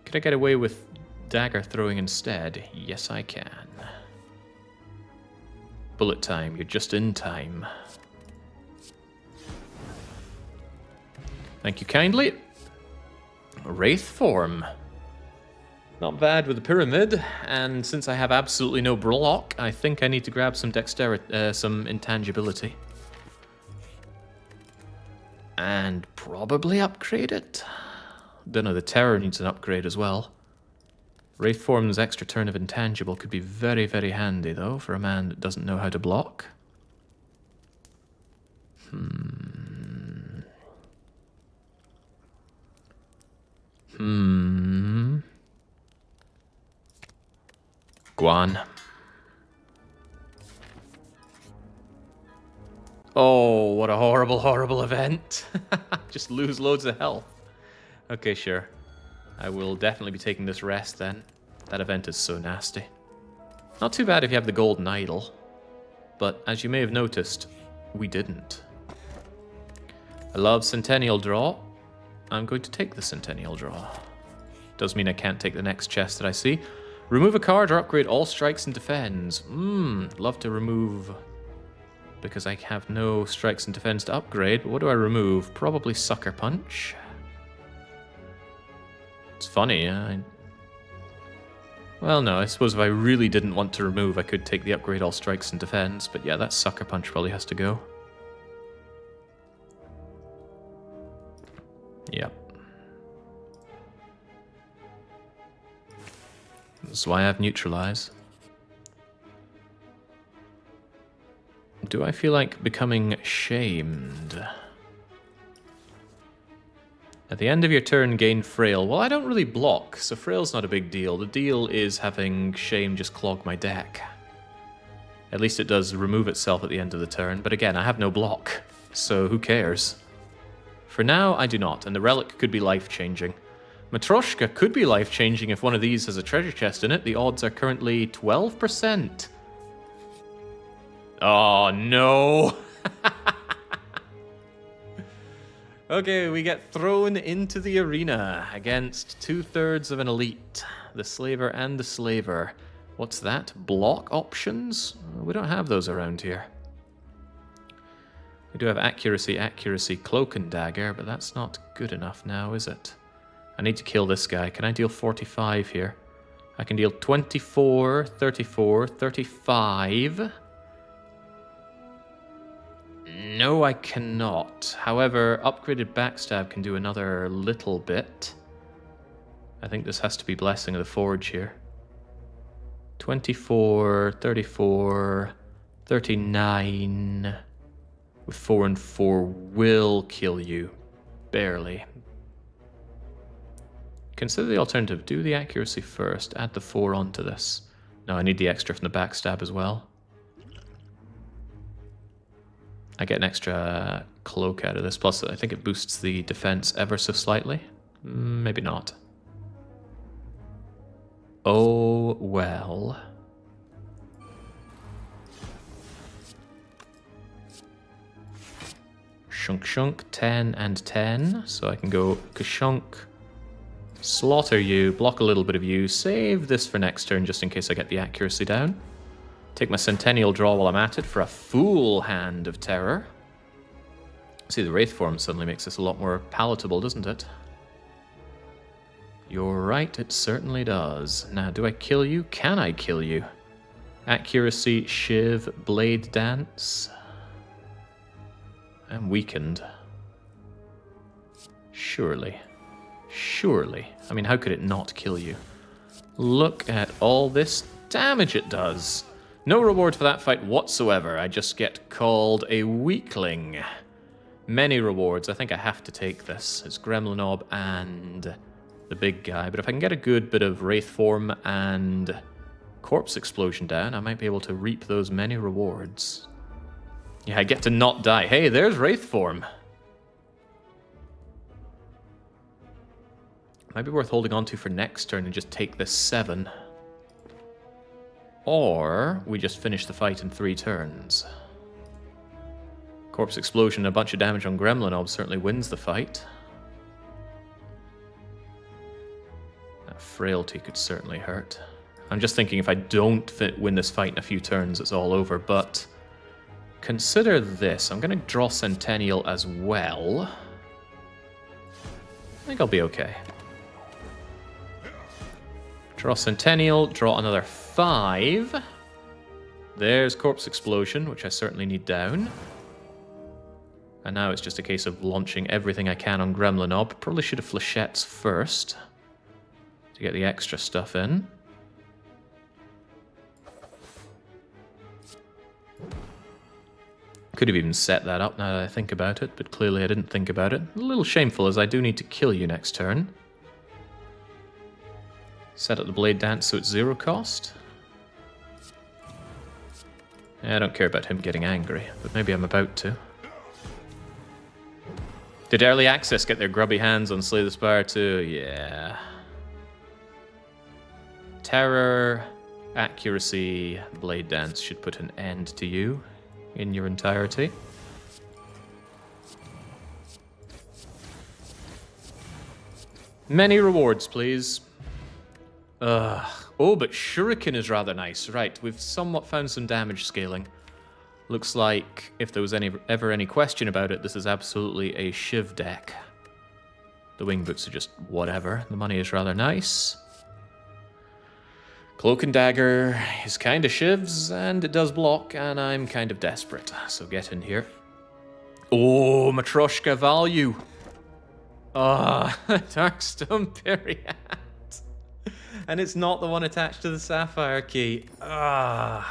Could I get away with dagger throwing instead? Yes, I can. Bullet time. You're just in time. Thank you kindly. Wraith form. Not bad with the pyramid, and since I have absolutely no block, I think I need to grab some dexterity, some intangibility. And probably upgrade it. Don't know, the terror needs an upgrade as well. Wraith form's extra turn of intangible could be very, very handy, though, for a man that doesn't know how to block. Guan. Oh, what a horrible, horrible event. Just lose loads of health. Okay, sure. I will definitely be taking this rest then. That event is so nasty. Not too bad if you have the golden idol. But as you may have noticed, we didn't. I love Centennial Draw. I'm going to take the Centennial Draw. Does mean I can't take the next chest that I see. Remove a card or upgrade all strikes and defends. Love to remove... because I have no strikes and defense to upgrade. But what do I remove? Probably Sucker Punch. It's funny, well, no, I suppose if I really didn't want to remove, I could take the upgrade all strikes and defense. But yeah, that Sucker Punch probably has to go. Yep. That's why I have Neutralize. Do I feel like becoming shamed? At the end of your turn, gain Frail. Well, I don't really block, so Frail's not a big deal. The deal is having Shame just clog my deck. At least it does remove itself at the end of the turn, but again, I have no block, so who cares? For now, I do not, and the relic could be life-changing. Matryoshka could be life-changing if one of these has a treasure chest in it. The odds are currently 12%. Oh, no! Okay, we get thrown into the arena against 2/3 of an elite. The Slaver and the Slaver. What's that? Block options? We don't have those around here. We do have accuracy, cloak and dagger, but that's not good enough now, is it? I need to kill this guy. Can I deal 45 here? I can deal 24, 34, 35. No, I cannot. However, upgraded backstab can do another little bit. I think this has to be Blessing of the Forge here. 24, 34, 39. With 4 and 4 will kill you. Barely. Consider the alternative. Do the accuracy first. Add the 4 onto this. No, I need the extra from the backstab as well. I get an extra cloak out of this. Plus, I think it boosts the defense ever so slightly. Maybe not. Oh, well. Shunk, shunk, 10 and 10. So I can go kashunk, slaughter you, block a little bit of you, save this for next turn just in case I get the accuracy down. Take my Centennial draw while I'm at it for a full hand of terror. See, the Wraith form suddenly makes this a lot more palatable, doesn't it? You're right, it certainly does. Now, do I kill you? Can I kill you? Accuracy, Shiv, Blade Dance. I'm weakened. Surely. Surely. I mean, how could it not kill you? Look at all this damage it does. No reward for that fight whatsoever. I just get called a weakling. Many rewards. I think I have to take this. It's Gremlinob and the big guy. But if I can get a good bit of Wraith form and Corpse Explosion down, I might be able to reap those many rewards. Yeah, I get to not die. Hey, there's Wraith form. Might be worth holding on to for next turn and just take this 7. Or we just finish the fight in 3 turns. Corpse Explosion and a bunch of damage on Gremlinob certainly wins the fight. That Frailty could certainly hurt. I'm just thinking if I don't win this fight in a few turns, it's all over. But consider this. I'm going to draw Centennial as well. I think I'll be okay. Draw Centennial, draw another 5. There's Corpse Explosion, which I certainly need down. And now it's just a case of launching everything I can on Gremlinob. Probably should have Flechettes first to get the extra stuff in. Could have even set that up now that I think about it, but clearly I didn't think about it. A little shameful as I do need to kill you next turn. Set up the Blade Dance so it's 0 cost. I don't care about him getting angry, but maybe I'm about to. Did Early Access get their grubby hands on Slay the Spire too? Yeah. Terror, accuracy, Blade Dance should put an end to you in your entirety. Many rewards, please. Oh, but Shuriken is rather nice. Right, we've somewhat found some damage scaling. Looks like if there was ever any question about it, this is absolutely a Shiv deck. The wing boots are just whatever. The money is rather nice. Cloak and Dagger is kind of Shivs, and it does block, and I'm kind of desperate. So get in here. Oh, Matryoshka value. Darkstone Periat. And it's not the one attached to the Sapphire Key. I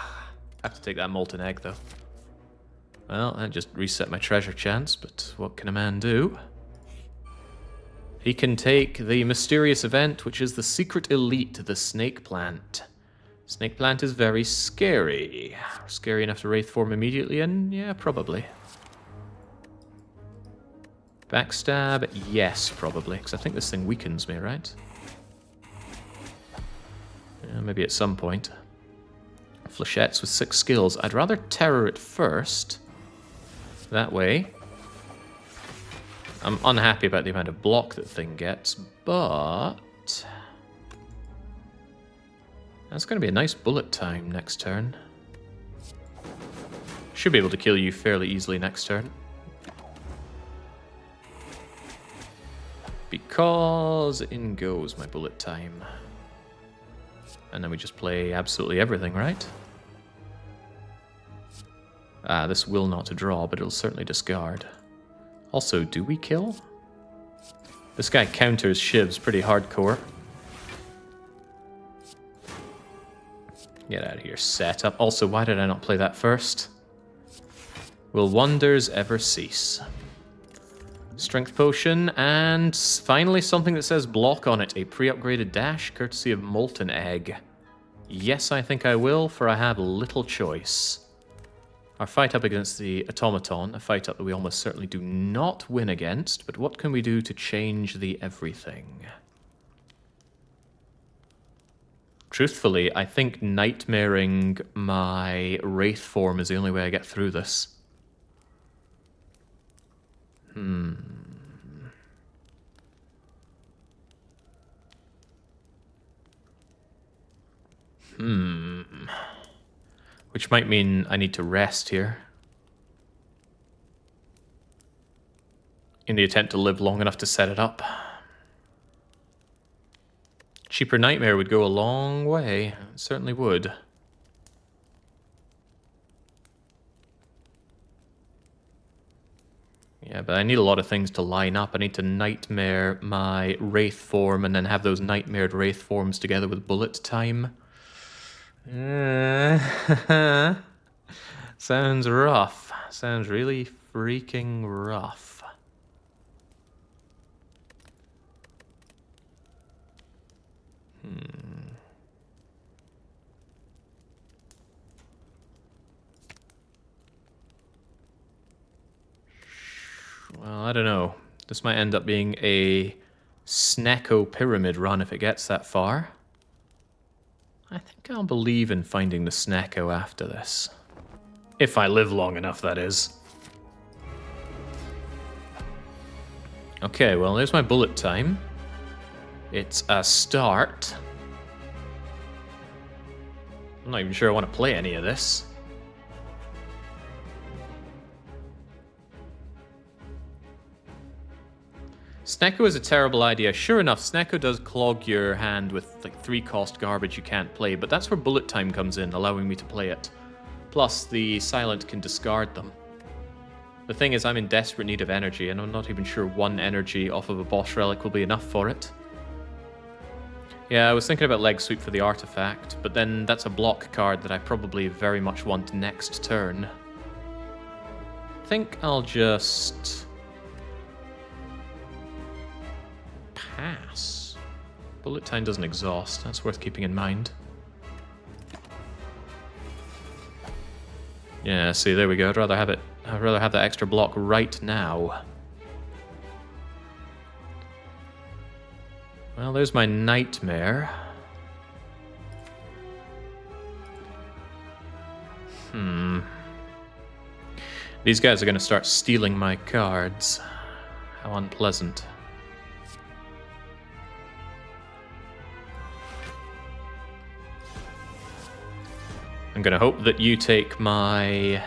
have to take that Molten Egg, though. Well, that just reset my treasure chance, but what can a man do? He can take the mysterious event, which is the secret elite, the snake plant. Snake plant is very scary. Scary enough to wraith form immediately, and yeah, probably. Backstab, yes, probably, because I think this thing weakens me, right? Yeah, maybe at some point. Flechettes with 6 skills. I'd rather terror it first. That way. I'm unhappy about the amount of block that thing gets, but that's going to be a nice bullet time next turn. Should be able to kill you fairly easily next turn. Because in goes my bullet time. And then we just play absolutely everything, right? Ah, this will not draw, but it'll certainly discard. Also, do we kill? This guy counters shivs pretty hardcore. Get out of here, setup. Also, why did I not play that first? Will wonders ever cease? Strength potion, and finally something that says block on it. A pre-upgraded dash, courtesy of Molten Egg. Yes, I think I will, for I have little choice. Our fight up against the Automaton, a fight up that we almost certainly do not win against, but what can we do to change the everything? Truthfully, I think nightmaring my wraith form is the only way I get through this. Which might mean I need to rest here. In the attempt to live long enough to set it up. Cheaper Nightmare would go a long way. It certainly would. Yeah, but I need a lot of things to line up. I need to Nightmare my Wraith form and then have those Nightmared Wraith forms together with bullet time. Sounds rough. Sounds really freaking rough. Well, I don't know. This might end up being a Snecko pyramid run if it gets that far. I think I'll believe in finding the Snecko after this. If I live long enough, that is. Okay, well, there's my bullet time. It's a start. I'm not even sure I want to play any of this. Snecko is a terrible idea. Sure enough, Snecko does clog your hand with like 3-cost garbage you can't play, but that's where bullet time comes in, allowing me to play it. Plus, the Silent can discard them. The thing is, I'm in desperate need of energy, and I'm not even sure 1 energy off of a boss relic will be enough for it. Yeah, I was thinking about leg sweep for the artifact, but then that's a block card that I probably very much want next turn. I think I'll just pass. Bullet time doesn't exhaust. That's worth keeping in mind. Yeah, see, there we go. I'd rather have that extra block right now. Well, there's my nightmare. These guys are going to start stealing my cards. How unpleasant. I'm going to hope that you take my,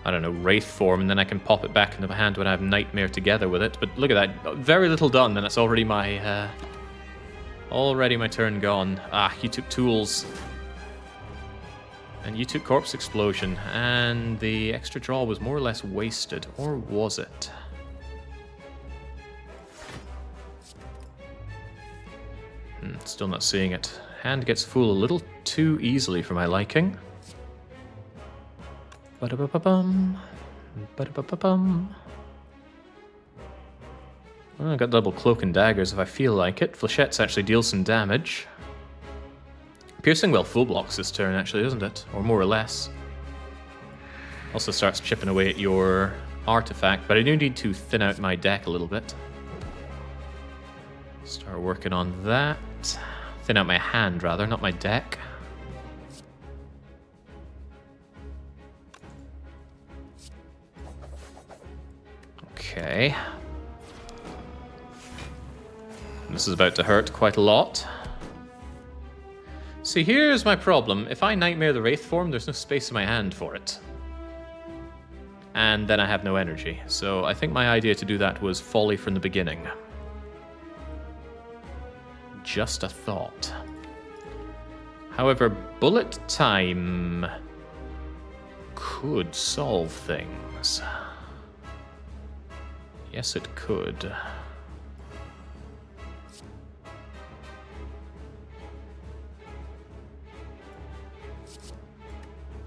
I don't know, Wraith form, and then I can pop it back into my hand when I have Nightmare together with it. But look at that. Very little done, and it's already my turn gone. Ah, you took Tools. And you took Corpse Explosion, and the extra draw was more or less wasted. Or was it? Still not seeing it. Hand gets full a little too easily for my liking. Ba-da-ba-ba-bum. Ba-da-ba-ba-bum. Well, I've got double cloak and daggers if I feel like it. Flechettes actually deal some damage. Piercing well full blocks this turn, actually, doesn't it? Or more or less. Also starts chipping away at your artifact, but I do need to thin out my deck a little bit. Start working on that. Thin out my hand, rather, not my deck. Okay. This is about to hurt quite a lot. See, here's my problem. If I Nightmare the Wraith form, there's no space in my hand for it. And then I have no energy. So I think my idea to do that was folly from the beginning. Just a thought. However, bullet time could solve things. Yes, it could.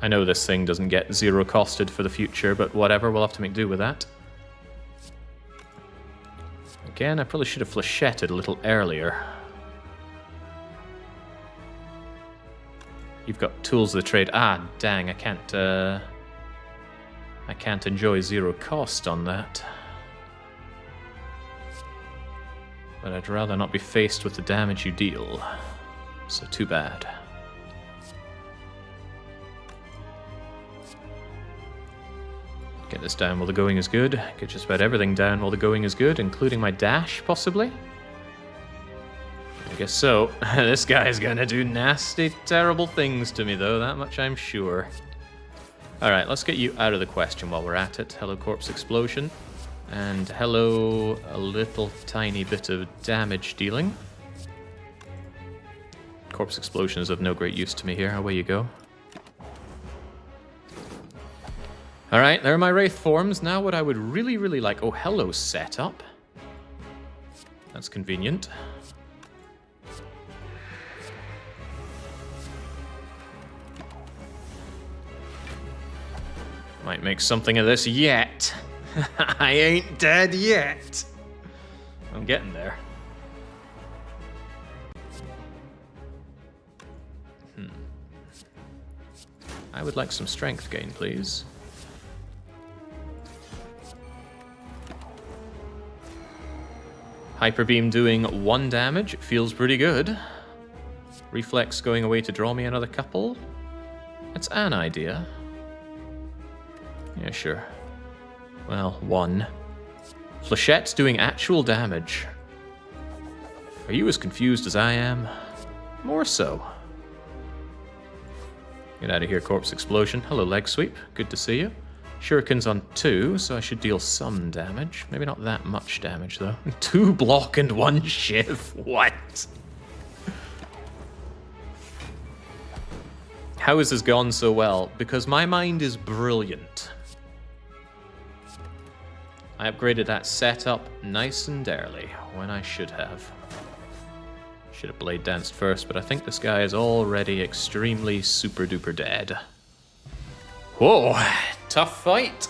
I know this thing doesn't get zero costed for the future, but whatever, we'll have to make do with that. Again, I probably should have flechetted a little earlier. You've got tools of the trade. Ah, dang, I can't enjoy zero cost on that. But I'd rather not be faced with the damage you deal. So too bad. Get this down while the going is good. Get just about everything down while the going is good, including my dash, possibly. I guess so. This guy's gonna do nasty, terrible things to me, though. That much I'm sure. Alright, let's get you out of the question while we're at it. Hello, Corpse Explosion. And hello, a little tiny bit of damage dealing. Corpse Explosion is of no great use to me here. Away you go. Alright, there are my Wraith forms. Now what I would really, really like... Oh, hello, setup. That's convenient. Might make something of this yet. I ain't dead yet. I'm getting there. I would like some strength gain, please. Hyper Beam doing 1 damage. Feels pretty good. Reflex going away to draw me another couple. It's an idea. Yeah, sure. Well, 1. Flechette's doing actual damage. Are you as confused as I am? More so. Get out of here, Corpse Explosion. Hello, Leg Sweep. Good to see you. Shuriken's on 2, so I should deal some damage. Maybe not that much damage, though. 2 block and 1 shiv. What? How has this gone so well? Because my mind is brilliant. I upgraded that setup nice and early, when I should have. Should have Blade Danced first, but I think this guy is already extremely super duper dead. Whoa, tough fight.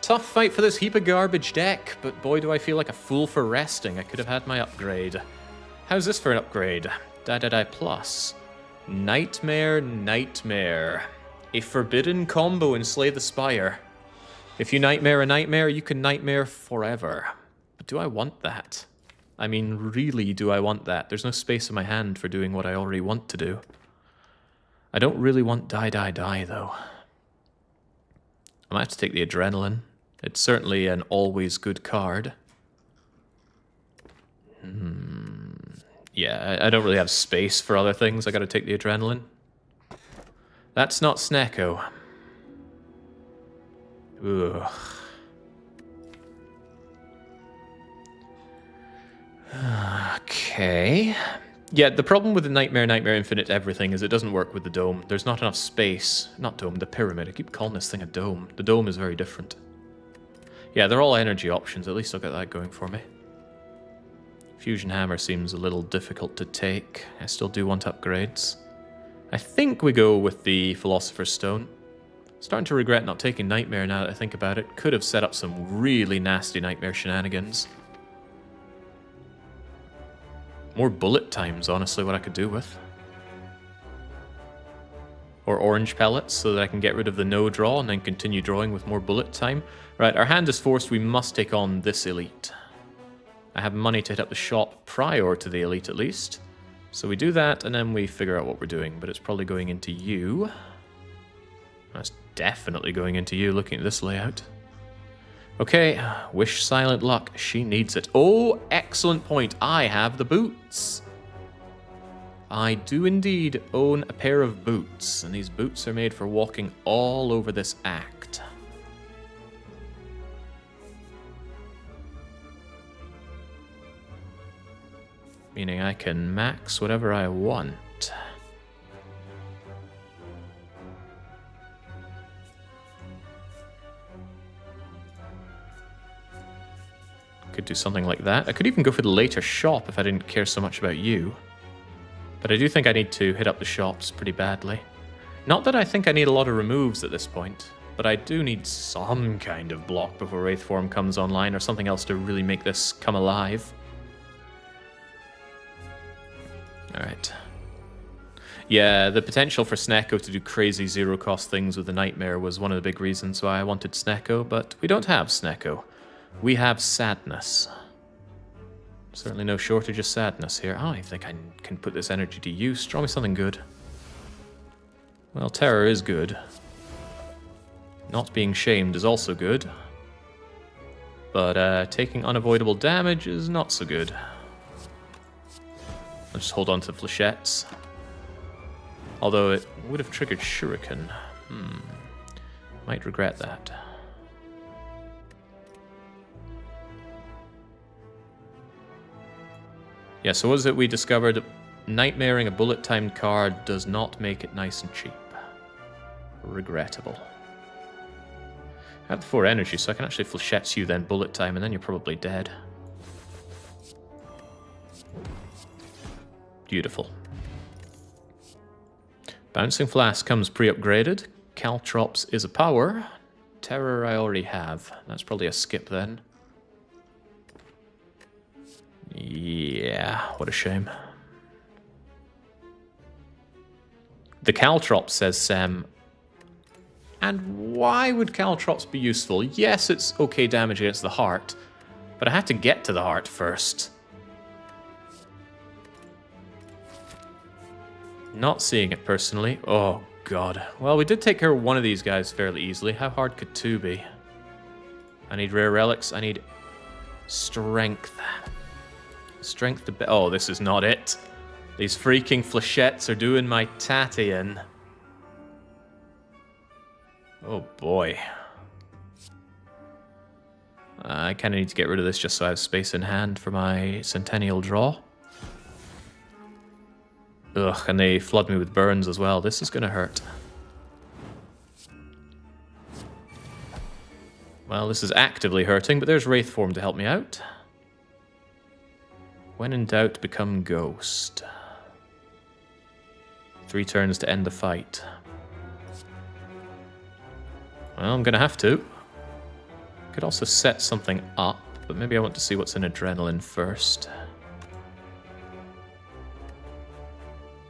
Tough fight for this heap of garbage deck, but boy do I feel like a fool for resting. I could have had my upgrade. How's this for an upgrade? Die plus. Nightmare, Nightmare. A forbidden combo in Slay the Spire. If you nightmare a nightmare, you can nightmare forever. But do I want that? I mean, really, do I want that? There's no space in my hand for doing what I already want to do. I don't really want die, though. I might have to take the Adrenaline. It's certainly an always good card. Yeah, I don't really have space for other things. I gotta take the Adrenaline. That's not Snecko. Ugh. Okay. Yeah, the problem with the Nightmare Infinite everything is it doesn't work with the dome. There's not enough space. Not dome, the pyramid. I keep calling this thing a dome. The dome is very different. Yeah, they're all energy options. At least I'll get that going for me. Fusion Hammer seems a little difficult to take. I still do want upgrades. I think we go with the Philosopher's Stone. Starting to regret not taking Nightmare now that I think about it. Could have set up some really nasty Nightmare shenanigans. More bullet time's honestly what I could do with. Or orange pellets so that I can get rid of the no draw and then continue drawing with more bullet time. Right, our hand is forced. We must take on this elite. I have money to hit up the shop prior to the elite at least. So we do that and then we figure out what we're doing. But it's probably going into you. That's definitely going into you looking at this layout. Okay, wish Silent luck. She needs it. Oh, excellent point. I have the boots. I do indeed own a pair of boots, and these boots are made for walking all over this act. Meaning I can max whatever I want. Could do something like that. I could even go for the later shop if I didn't care so much about you. But I do think I need to hit up the shops pretty badly. Not that I think I need a lot of removes at this point, but I do need some kind of block before Wraith Form comes online or something else to really make this come alive. Alright. Yeah, the potential for Snecko to do crazy zero-cost things with the Nightmare was one of the big reasons why I wanted Snecko, but we don't have Snecko. We have Sadness. Certainly no shortage of sadness here. Oh, I think I can put this energy to use. Draw me something good. Well, terror is good. Not being shamed is also good. But taking unavoidable damage is not so good. I'll just hold on to flechettes. Although it would have triggered Shuriken. Might regret that. Yeah, so what is it we discovered? Nightmaring a bullet-timed card does not make it nice and cheap. Regrettable. I have the 4 energy, so I can actually flechettes you, then bullet time, and then you're probably dead. Beautiful. Bouncing Flask comes pre-upgraded. Caltrops is a power. Terror I already have. That's probably a skip then. Yeah, what a shame. The Caltrops, says Sam. And why would Caltrops be useful? Yes, it's okay damage against the heart, but I have to get to the heart first. Not seeing it personally. Oh, God. Well, we did take care of one of these guys fairly easily. How hard could 2 be? I need rare relics. I need strength. Strength to... Oh, this is not it. These freaking flechettes are doing my tatty in. Oh, boy. I kind of need to get rid of this just so I have space in hand for my Centennial draw. Ugh, and they flood me with burns as well. This is going to hurt. Well, this is actively hurting, but there's Wraith Form to help me out. When in doubt, become Ghost. 3 turns to end the fight. Well, I'm going to have to. Could also set something up, but maybe I want to see what's in Adrenaline first.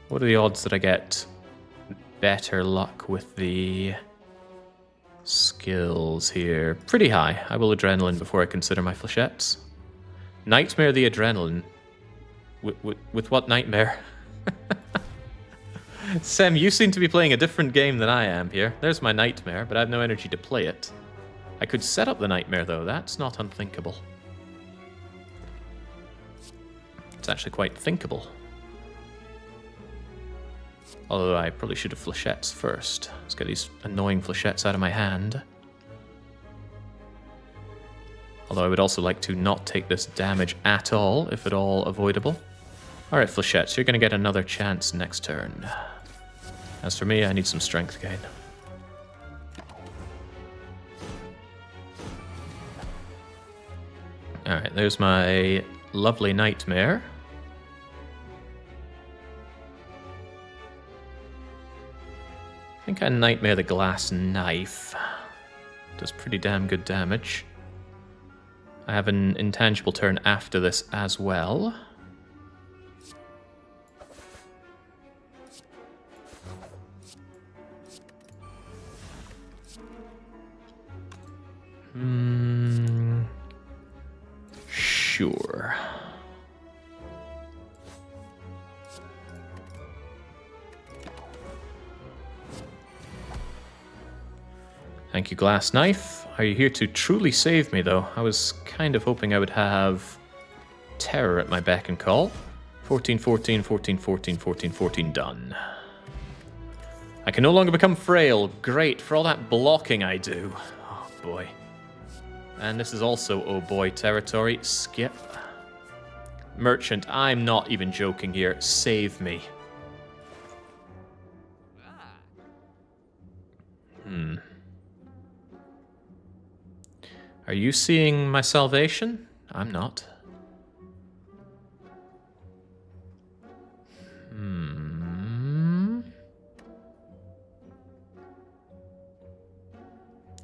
What are the odds that I get better luck with the skills here? Pretty high. I will Adrenaline before I consider my flechettes. Nightmare the Adrenaline. With what Nightmare? Sam, you seem to be playing a different game than I am here. There's my Nightmare, but I have no energy to play it. I could set up the Nightmare, though. That's not unthinkable. It's actually quite thinkable. Although I probably should have flechettes first. Let's get these annoying flechettes out of my hand. Although I would also like to not take this damage at all, if at all avoidable. Alright, flechettes, you're going to get another chance next turn. As for me, I need some strength gain. Alright, there's my lovely Nightmare. I think I Nightmare the Glass Knife. Does pretty damn good damage. I have an intangible turn after this as well. Sure. Thank you, Glass Knife. Are you here to truly save me, though? I was kind of hoping I would have Terror at my beck and call. 14, 14, 14, 14, 14, 14, done. I can no longer become frail. Great, for all that blocking I do. Oh, boy. And this is also oh boy territory. Skip. Merchant, I'm not even joking here. Save me. Are you seeing my salvation? I'm not.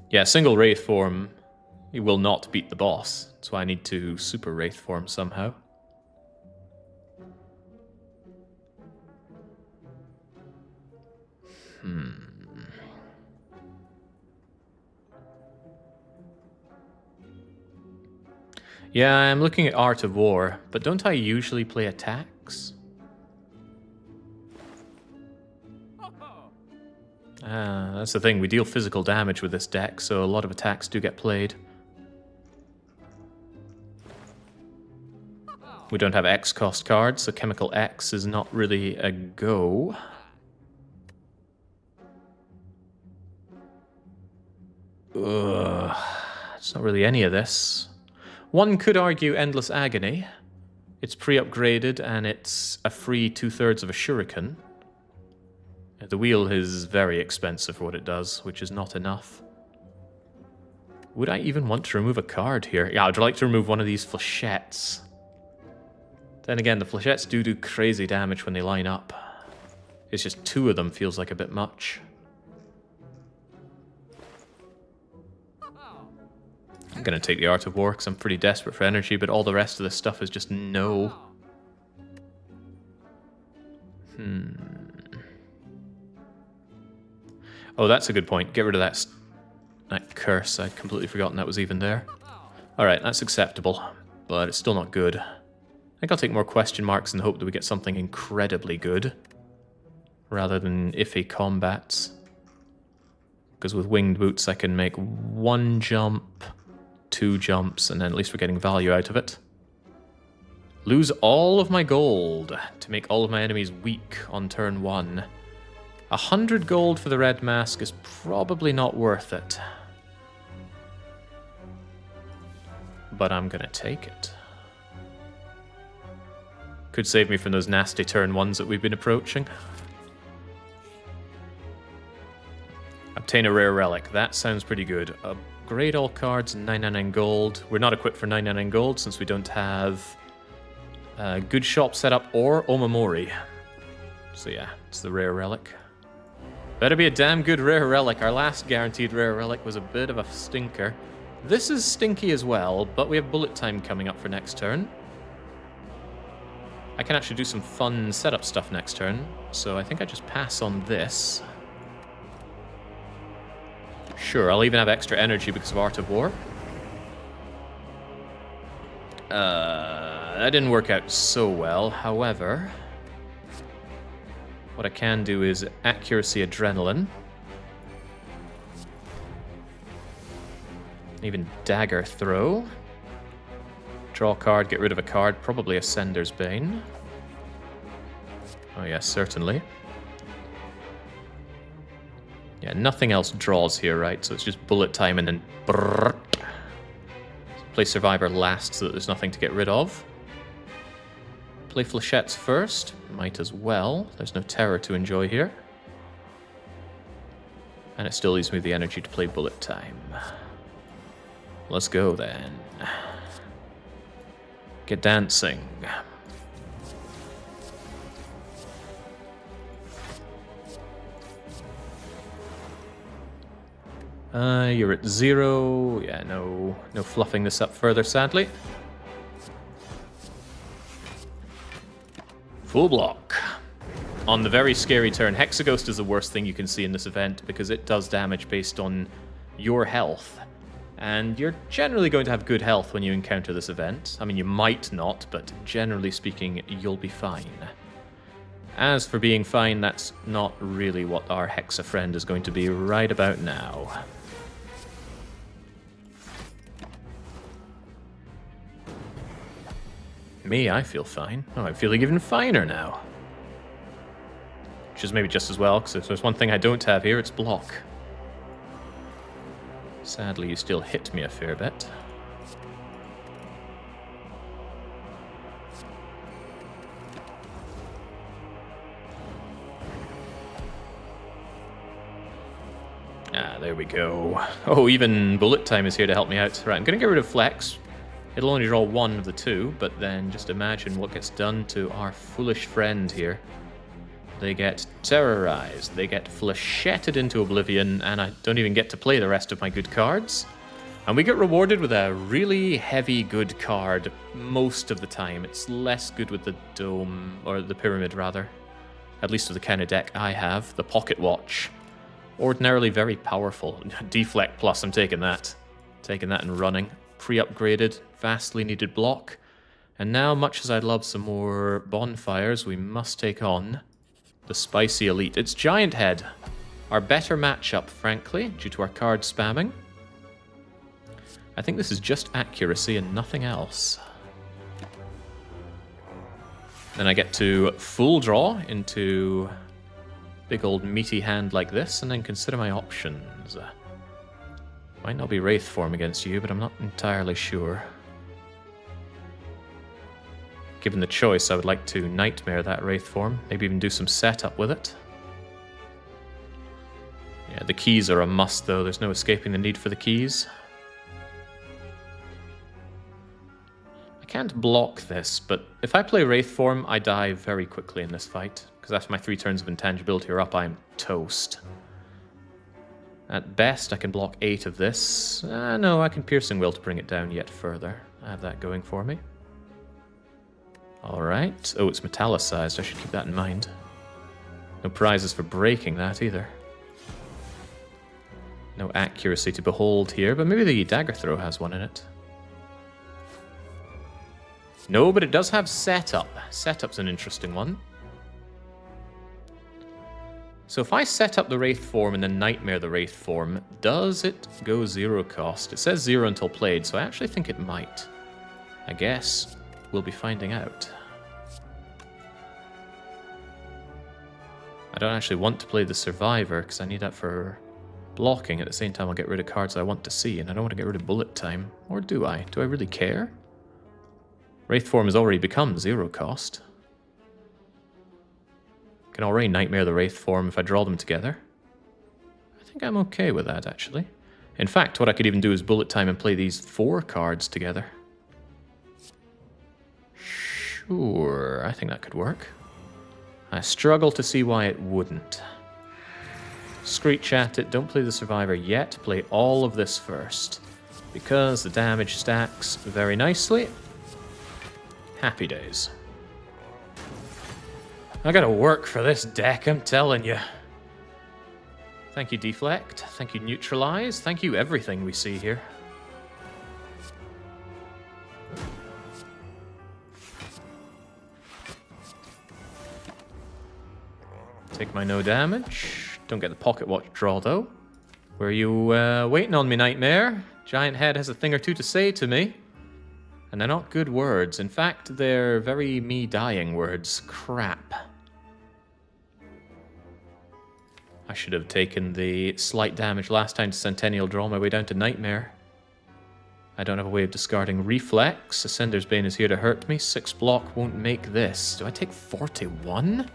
Yeah, single Wraith form, he will not beat the boss. That's why I need to super Wraith form somehow. Yeah, I'm looking at Art of War, but don't I usually play attacks? That's the thing, we deal physical damage with this deck, so a lot of attacks do get played. We don't have X cost cards, so Chemical X is not really a go. Ugh, it's not really any of this. One could argue Endless Agony. It's pre-upgraded and it's a free 2/3 of a shuriken. The wheel is very expensive for what it does, which is not enough. Would I even want to remove a card here? Yeah, I'd like to remove one of these flechettes. Then again, the flechettes do crazy damage when they line up. It's just 2 of them feels like a bit much. I'm gonna take the Art of War because I'm pretty desperate for energy, but all the rest of this stuff is just no. Oh, that's a good point. Get rid of that curse. I'd completely forgotten that was even there. Alright, that's acceptable, but it's still not good. I think I'll take more question marks and hope that we get something incredibly good, rather than iffy combats. Because with Winged Boots I can make 1 jump, 2 jumps, and then at least we're getting value out of it. Lose all of my gold to make all of my enemies weak on turn 1. 100 gold for the red mask is probably not worth it. But I'm gonna take it. Could save me from those nasty turn 1s that we've been approaching. Obtain a rare relic. That sounds pretty good. Upgrade all cards, 999 gold. We're not equipped for 999 gold since we don't have a good shop setup or Omamori. So yeah, it's the rare relic. Better be a damn good rare relic. Our last guaranteed rare relic was a bit of a stinker. This is stinky as well, but we have bullet time coming up for next turn. I can actually do some fun setup stuff next turn, so I think I just pass on this. Sure, I'll even have extra energy because of Art of War. That didn't work out so well, however... What I can do is Accuracy Adrenaline. Even Dagger Throw. Draw a card, get rid of a card, probably Ascender's Bane. Oh yes, certainly. Yeah, nothing else draws here, right? So it's just bullet time and then brrr. Play Survivor last so that there's nothing to get rid of. Play Flechettes first. Might as well. There's no terror to enjoy here. And it still leaves me the energy to play Bullet Time. Let's go then. Get dancing. You're at 0. Yeah, no fluffing this up further, sadly. Full block. on the very scary turn, Hexaghost is the worst thing you can see in this event because it does damage based on your health. And you're generally going to have good health when you encounter this event. I mean, you might not, but generally speaking, you'll be fine. As for being fine, that's not really what our Hexa friend is going to be right about now. Me, I feel fine. Oh, I'm feeling even finer now. Which is maybe just as well, because if there's one thing I don't have here, it's block. Sadly, you still hit me a fair bit. Ah, there we go. Oh, even bullet time is here to help me out. Right, I'm going to get rid of Flex. It'll only draw one of the two, but then just imagine what gets done to our foolish friend here. They get terrorized, they get flechetted into oblivion, and I don't even get to play the rest of my good cards. And we get rewarded with a really heavy good card most of the time. It's less good with the dome, or the pyramid rather. At least with the kind of deck I have, the Pocket Watch. Ordinarily very powerful. Deflect plus, I'm taking that. Taking that and running. Pre-upgraded, vastly needed block. And now, much as I'd love some more bonfires, we must take on the Spicy Elite. It's Giant Head. Our better matchup, frankly, due to our card spamming. I think this is just accuracy and nothing else. Then I get to full draw into big old meaty hand like this, and then consider my options. Might not be Wraith form against you, but I'm not entirely sure. Given the choice, I would like to Nightmare that Wraith form, maybe even do some setup with it. Yeah, the keys are a must though, there's no escaping the need for the keys. I can't block this, but if I play Wraith form, I die very quickly in this fight, because after my 3 turns of intangibility are up, I'm toast. At best, I can block 8 of this. No, I can Piercing Will to bring it down yet further. I have that going for me. Alright. Oh, it's metallicized. I should keep that in mind. No prizes for breaking that either. No accuracy to behold here, but maybe the Dagger Throw has one in it. No, but it does have Setup. Setup's an interesting one. So if I set up the Wraith form and then Nightmare the Wraith form, does it go 0 cost? It says 0 until played, so I actually think it might. I guess we'll be finding out. I don't actually want to play the Survivor, because I need that for blocking. At the same time, I'll get rid of cards I want to see, and I don't want to get rid of bullet time. Or do I? Do I really care? Wraith form has already become 0 cost. Can already Nightmare the Wraith form if I draw them together. I think I'm okay with that, actually. In fact, what I could even do is bullet time and play these 4 cards together. Sure, I think that could work. I struggle to see why it wouldn't. Screech at it, don't play the Survivor yet, play all of this first. Because the damage stacks very nicely. Happy days. I gotta work for this deck, I'm telling you. Thank you, Deflect. Thank you, Neutralize. Thank you, everything we see here. Take my no damage. Don't get the Pocket Watch draw, though. Were you waiting on me, Nightmare? Giant Head has a thing or two to say to me. And they're not good words. In fact, they're very me-dying words. Crap. I should have taken the slight damage last time to Centennial draw my way down to Nightmare. I don't have a way of discarding Reflex. Ascender's Bane is here to hurt me. 6 block won't make this. Do I take 41?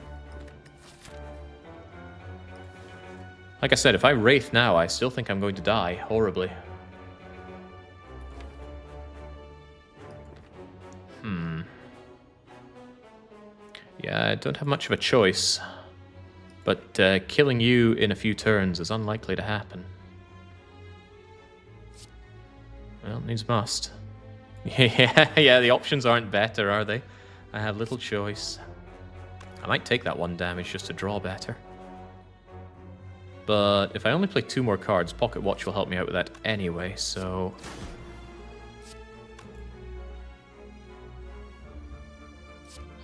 Like I said, if I Wraith now, I still think I'm going to die horribly. Yeah, I don't have much of a choice. But killing you in a few turns is unlikely to happen. Well, needs must. Yeah, the options aren't better, are they? I have little choice. I might take that 1 damage just to draw better. But if I only play 2 more cards, Pocket Watch will help me out with that anyway, so...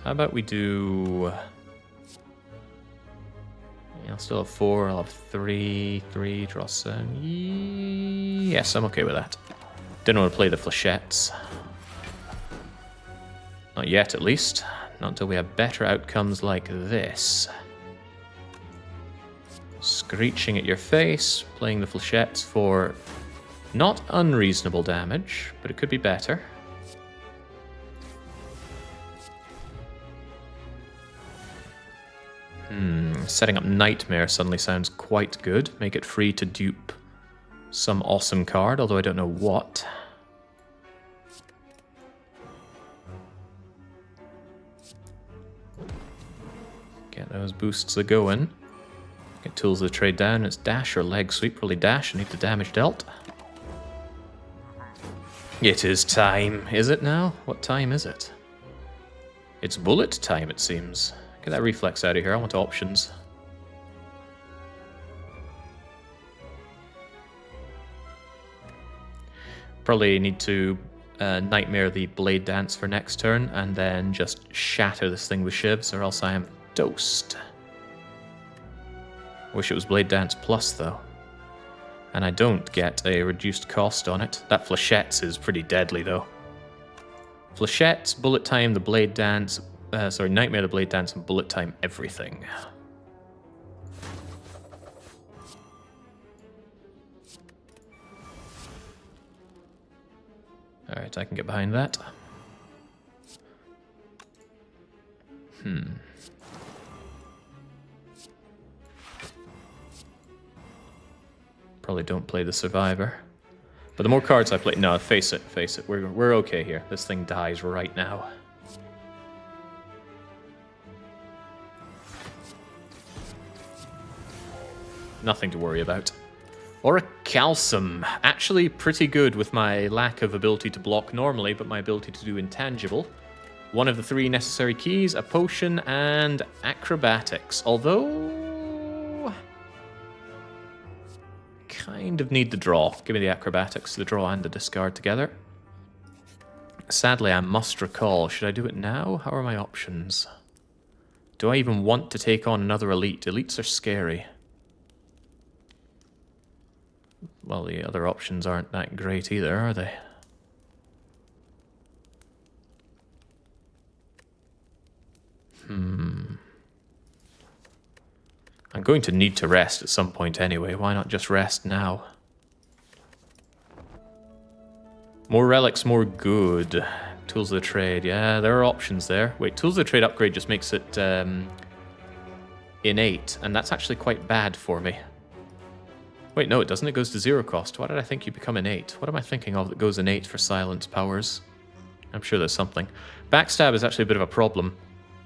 How about we do... Yeah, I'll still have 4, I'll have 3, draw 7... Yes, I'm okay with that. Didn't want to play the flechettes. Not yet, at least. Not until we have better outcomes like this. Screeching at your face, playing the flechettes for not unreasonable damage, but it could be better. Setting up Nightmare suddenly sounds quite good. Make it free to dupe some awesome card, although I don't know what. Get those boosts a-going. Get tools of the trade down. It's dash or leg sweep. Probably dash. I need the damage dealt. It is time. Is it now? What time is it? It's bullet time, it seems. Get that reflex out of here. I want options. Probably need to Nightmare the Blade Dance for next turn and then just shatter this thing with shivs, or else I am toast. Wish it was Blade Dance Plus, though. And I don't get a reduced cost on it. That Flechettes is pretty deadly, though. Flechettes, Bullet Time, the Blade Dance... Nightmare, the Blade Dance, and Bullet Time everything. Alright, I can get behind that. Probably don't play the Survivor. But the more cards I play... No, face it. We're okay here. This thing dies right now. Nothing to worry about. Or a Calcum. Actually pretty good with my lack of ability to block normally, but my ability to do intangible. One of the 3 necessary keys, a potion, and acrobatics. Although... kind of need the draw. Give me the acrobatics, the draw and the discard together. Sadly, I must recall. Should I do it now? How are my options? Do I even want to take on another elite? Elites are scary. Well, the other options aren't that great either, are they? I'm going to need to rest at some point anyway. Why not just rest now? More relics, more good. Tools of the trade. Yeah, there are options there. Wait, tools of the trade upgrade just makes it innate, and that's actually quite bad for me. Wait, no, it doesn't. It goes to 0 cost. Why did I think you become innate? What am I thinking of that goes innate for silence powers? I'm sure there's something. Backstab is actually a bit of a problem.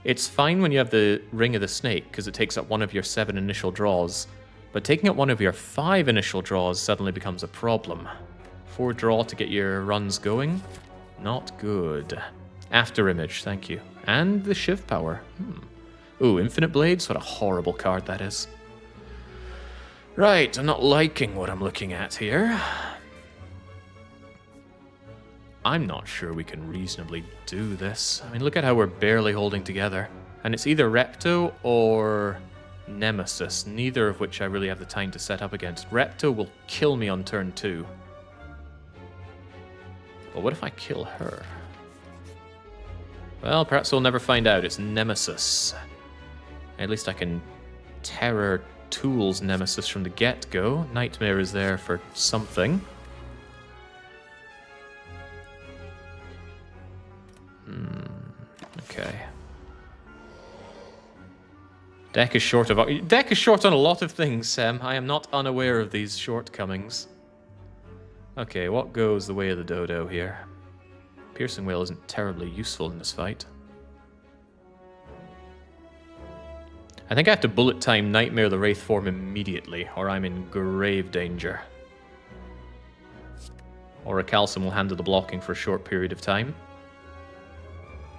It's fine when you have the Ring of the Snake, because it takes up one of your 7 initial draws. But taking up one of your 5 initial draws suddenly becomes a problem. 4 draw to get your runs going? Not good. After Image, thank you. And the Shiv power. Ooh, Infinite Blades? What a horrible card that is. Right, I'm not liking what I'm looking at here. I'm not sure we can reasonably do this. I mean, look at how we're barely holding together. And it's either Repto or Nemesis, neither of which I really have the time to set up against. Repto will kill me on turn 2. But what if I kill her? Well, perhaps we'll never find out. It's Nemesis. At least I can Terror Tools Nemesis from the get-go. Nightmare is there for something. Okay. Deck is short on a lot of things, Sam. I am not unaware of these shortcomings. Okay, what goes the way of the dodo here? Piercing Wail isn't terribly useful in this fight. I think I have to bullet time Nightmare the Wraith form immediately, or I'm in grave danger. Or a Calcum will handle the blocking for a short period of time.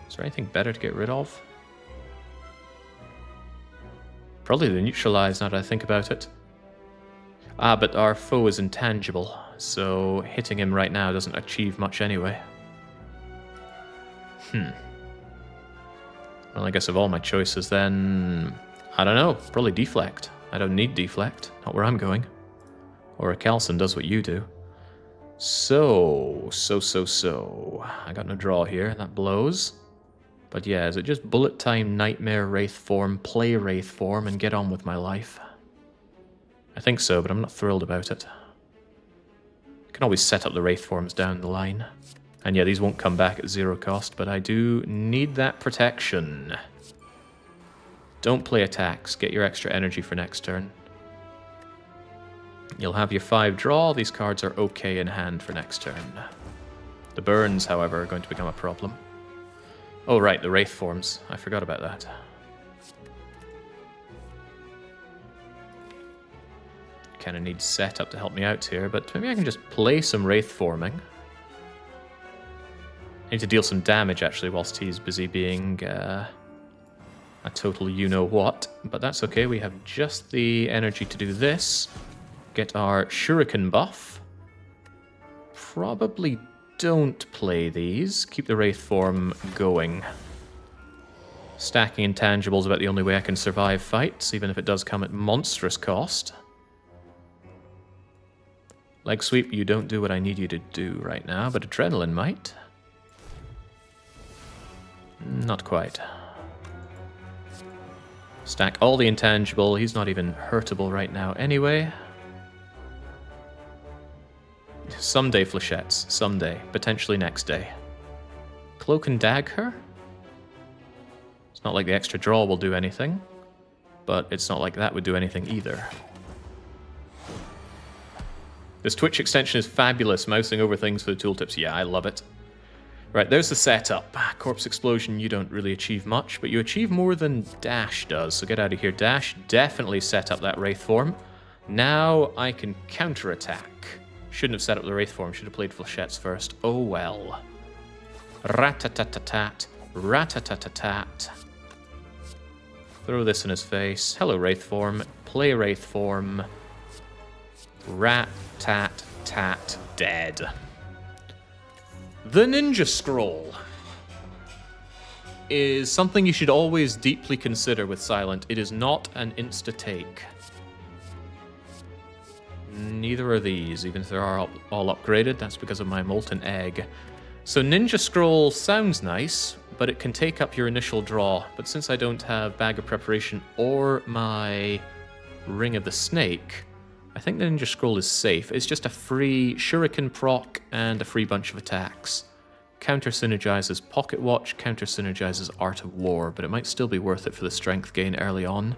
Is there anything better to get rid of? Probably the neutralize now that I think about it. Ah, but our foe is intangible, so hitting him right now doesn't achieve much anyway. Well, I guess of all my choices then... I don't know, probably deflect. I don't need deflect, not where I'm going. Or a Calcin does what you do. So... I got no draw here, that blows. But yeah, is it just bullet time, nightmare, wraith form, play wraith form, and get on with my life? I think so, but I'm not thrilled about it. I can always set up the wraith forms down the line. And yeah, these won't come back at 0 cost, but I do need that protection. Don't play attacks. Get your extra energy for next turn. You'll have your 5 draw. These cards are okay in hand for next turn. The burns, however, are going to become a problem. Oh right, the wraith forms. I forgot about that. Kind of need setup to help me out here, but maybe I can just play some wraith forming. I need to deal some damage, actually, whilst he's busy being a total you-know-what. But that's okay, we have just the energy to do this. Get our shuriken buff. Probably don't play these. Keep the wraith form going. Stacking intangibles is about the only way I can survive fights, even if it does come at monstrous cost. Leg sweep, you don't do what I need you to do right now, but adrenaline might. Not quite. Stack all the intangible. He's not even hurtable right now anyway. Someday, flechettes. Someday. Potentially next day. Cloak and dagger? It's not like the extra draw will do anything. But it's not like that would do anything either. This Twitch extension is fabulous. Mousing over things for the tooltips. Yeah, I love it. Right, there's the setup. Corpse Explosion, you don't really achieve much, but you achieve more than Dash does, so get out of here. Dash, definitely set up that Wraith form. Now I can counterattack. Shouldn't have set up the Wraith form, should have played Flechettes first. Oh well. Rat-tat-tat-tat, rat-tat-tat-tat. Throw this in his face. Hello, Wraith form. Play Wraith form. Rat-tat-tat, dead. The Ninja Scroll is something you should always deeply consider with Silent. It is not an insta-take. Neither are these, even if they are all upgraded. That's because of my Molten Egg. So Ninja Scroll sounds nice, but it can take up your initial draw. But since I don't have Bag of Preparation or my Ring of the Snake, I think the Ninja Scroll is safe. It's just a free Shuriken proc and a free bunch of attacks. Counter-synergizes Pocket Watch, counter-synergizes Art of War, but it might still be worth it for the strength gain early on.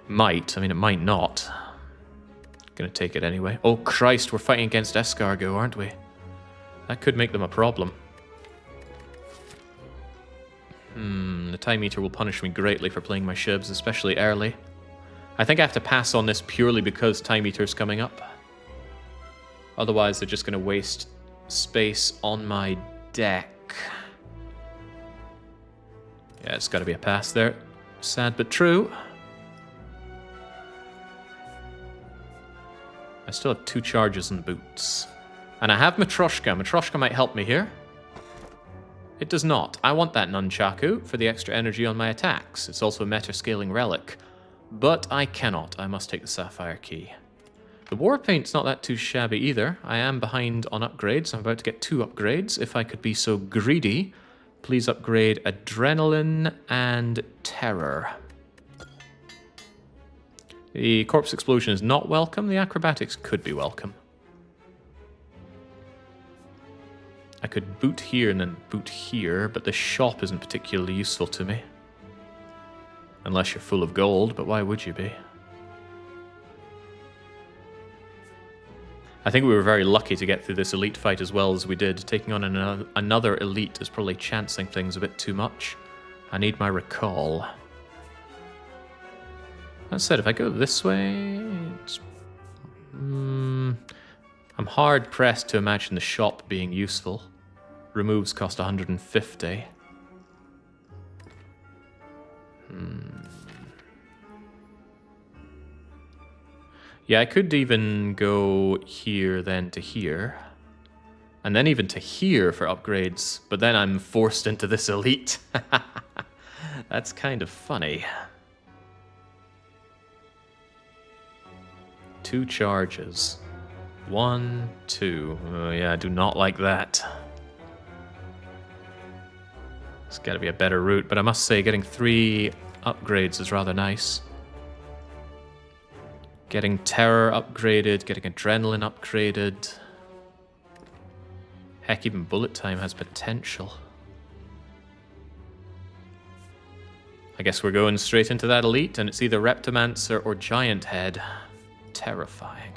Might. I mean, it might not. Gonna take it anyway. Oh Christ, we're fighting against Escargot, aren't we? That could make them a problem. The Time Eater will punish me greatly for playing my shibs, especially early. I think I have to pass on this purely because Time Eater's coming up. Otherwise, they're just going to waste space on my deck. Yeah, it's got to be a pass there. Sad but true. I still have 2 charges and boots. And I have Matryoshka. Matryoshka might help me here. It does not. I want that Nunchaku for the extra energy on my attacks. It's also a meta-scaling relic. But I cannot. I must take the Sapphire Key. The War Paint's not that too shabby either. I am behind on upgrades. I'm about to get 2 upgrades. If I could be so greedy, please upgrade Adrenaline and Terror. The Corpse Explosion is not welcome. The Acrobatics could be welcome. I could boot here and then boot here, but the shop isn't particularly useful to me. Unless you're full of gold, but why would you be? I think we were very lucky to get through this elite fight as well as we did. Taking on another elite is probably chancing things a bit too much. I need my recall. That said, if I go this way... I'm hard-pressed to imagine the shop being useful. Removes cost 150. Yeah, I could even go here, then to here. And then even to here for upgrades. But then I'm forced into this elite. That's kind of funny. 2 charges. 1, 2. Oh yeah, I do not like that. There's got to be a better route, but I must say getting 3 upgrades is rather nice. Getting Terror upgraded, getting Adrenaline upgraded. Heck, even Bullet Time has potential. I guess we're going straight into that elite, and it's either Reptomancer or Giant Head. Terrifying.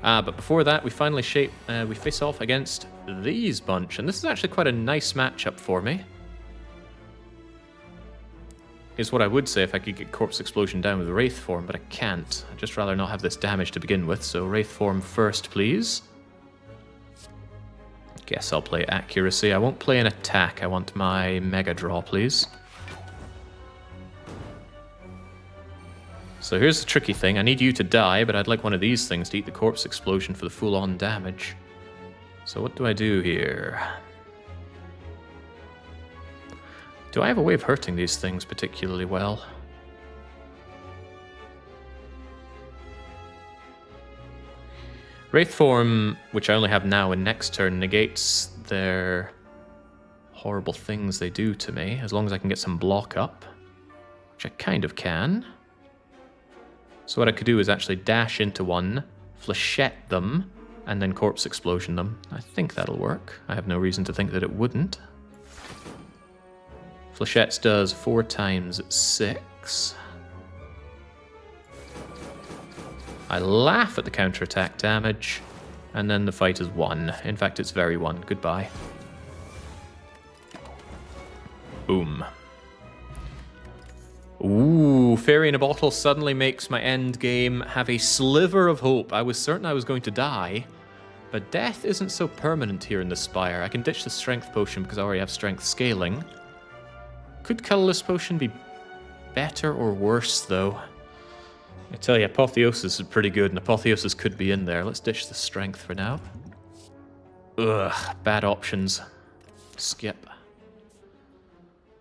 But before that, we finally we face off against these bunch, and this is actually quite a nice matchup for me. Is what I would say if I could get Corpse Explosion down with Wraith form, but I can't. I'd just rather not have this damage to begin with, so Wraith form first, please. Guess I'll play Accuracy. I won't play an attack. I want my Mega Draw, please. So here's the tricky thing. I need you to die, but I'd like one of these things to eat the Corpse Explosion for the full-on damage. So what do I do here? Do I have a way of hurting these things particularly well? Wraith form, which I only have now and next turn, negates their horrible things they do to me, as long as I can get some block up, which I kind of can. So what I could do is actually dash into one, flechette them, and then Corpse Explosion them. I think that'll work. I have no reason to think that it wouldn't. Flechettes does 4 times 6. I laugh at the counterattack damage, and then the fight is won. In fact, it's very won. Goodbye. Boom. Ooh, Fairy in a Bottle suddenly makes my end game have a sliver of hope. I was certain I was going to die, but death isn't so permanent here in the Spire. I can ditch the Strength Potion because I already have Strength Scaling. Could Colorless Potion be better or worse, though? I tell you, Apotheosis is pretty good, and Apotheosis could be in there. Let's ditch the Strength for now. Ugh, bad options. Skip.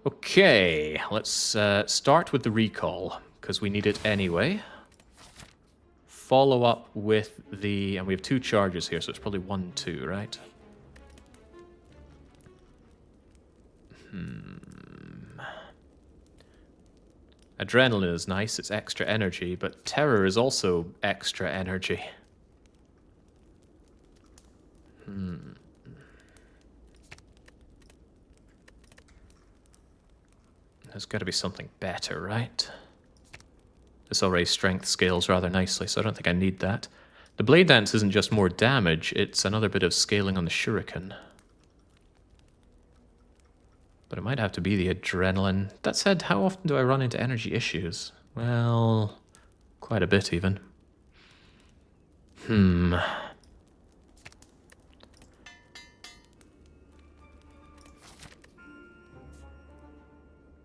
Okay, let's start with the Recall, because we need it anyway. Follow up with the... and we have 2 charges here, so it's probably 1, 2, right? Adrenaline is nice, it's extra energy, but Terror is also extra energy. There's got to be something better, right? This already strength scales rather nicely, so I don't think I need that. The Blade Dance isn't just more damage, it's another bit of scaling on the Shuriken. But it might have to be the Adrenaline. That said, how often do I run into energy issues? Well, quite a bit even.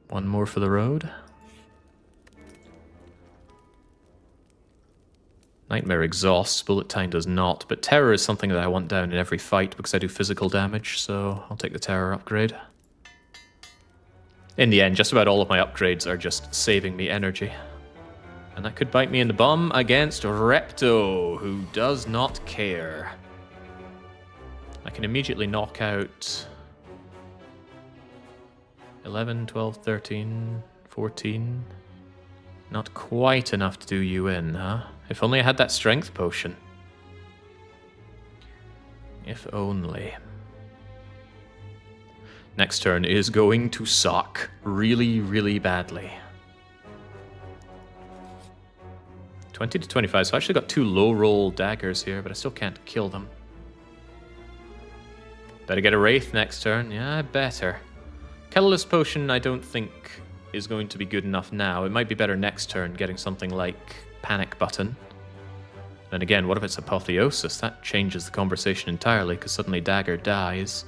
One more for the road. Nightmare exhausts, Bullet Time does not, but Terror is something that I want down in every fight because I do physical damage, so I'll take the Terror upgrade. In the end, just about all of my upgrades are just saving me energy. And that could bite me in the bum against Repto, who does not care. I can immediately knock out 11, 12, 13, 14. Not quite enough to do you in, huh? If only I had that strength potion. If only. Next turn is going to suck really, really badly. 20 to 25, so I actually got 2 low roll daggers here, but I still can't kill them. Better get a Wraith next turn. Yeah, better. Colorless Potion I don't think is going to be good enough now. It might be better next turn getting something like Panic Button. Then again, what if it's Apotheosis? That changes the conversation entirely because suddenly Dagger dies.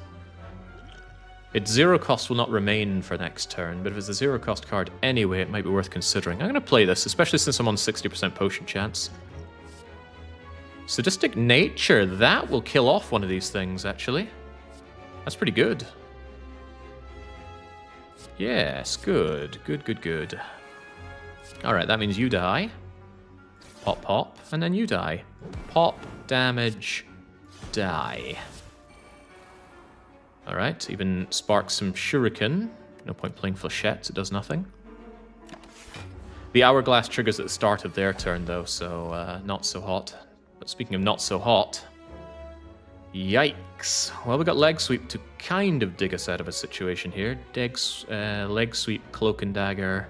Its 0 cost will not remain for next turn, but if it's a 0 cost card anyway, it might be worth considering. I'm going to play this, especially since I'm on 60% potion chance. Sadistic Nature, that will kill off one of these things, actually. That's pretty good. Yes, good. Good. Alright, that means you die. Pop, pop, and then you die. Pop, damage, die. Alright, even sparks some shuriken. No point playing flechettes, it does nothing. The hourglass triggers at the start of their turn, though, so not so hot. But speaking of not so hot... Yikes. Well, we got leg sweep to kind of dig us out of a situation here. Leg sweep, cloak and dagger.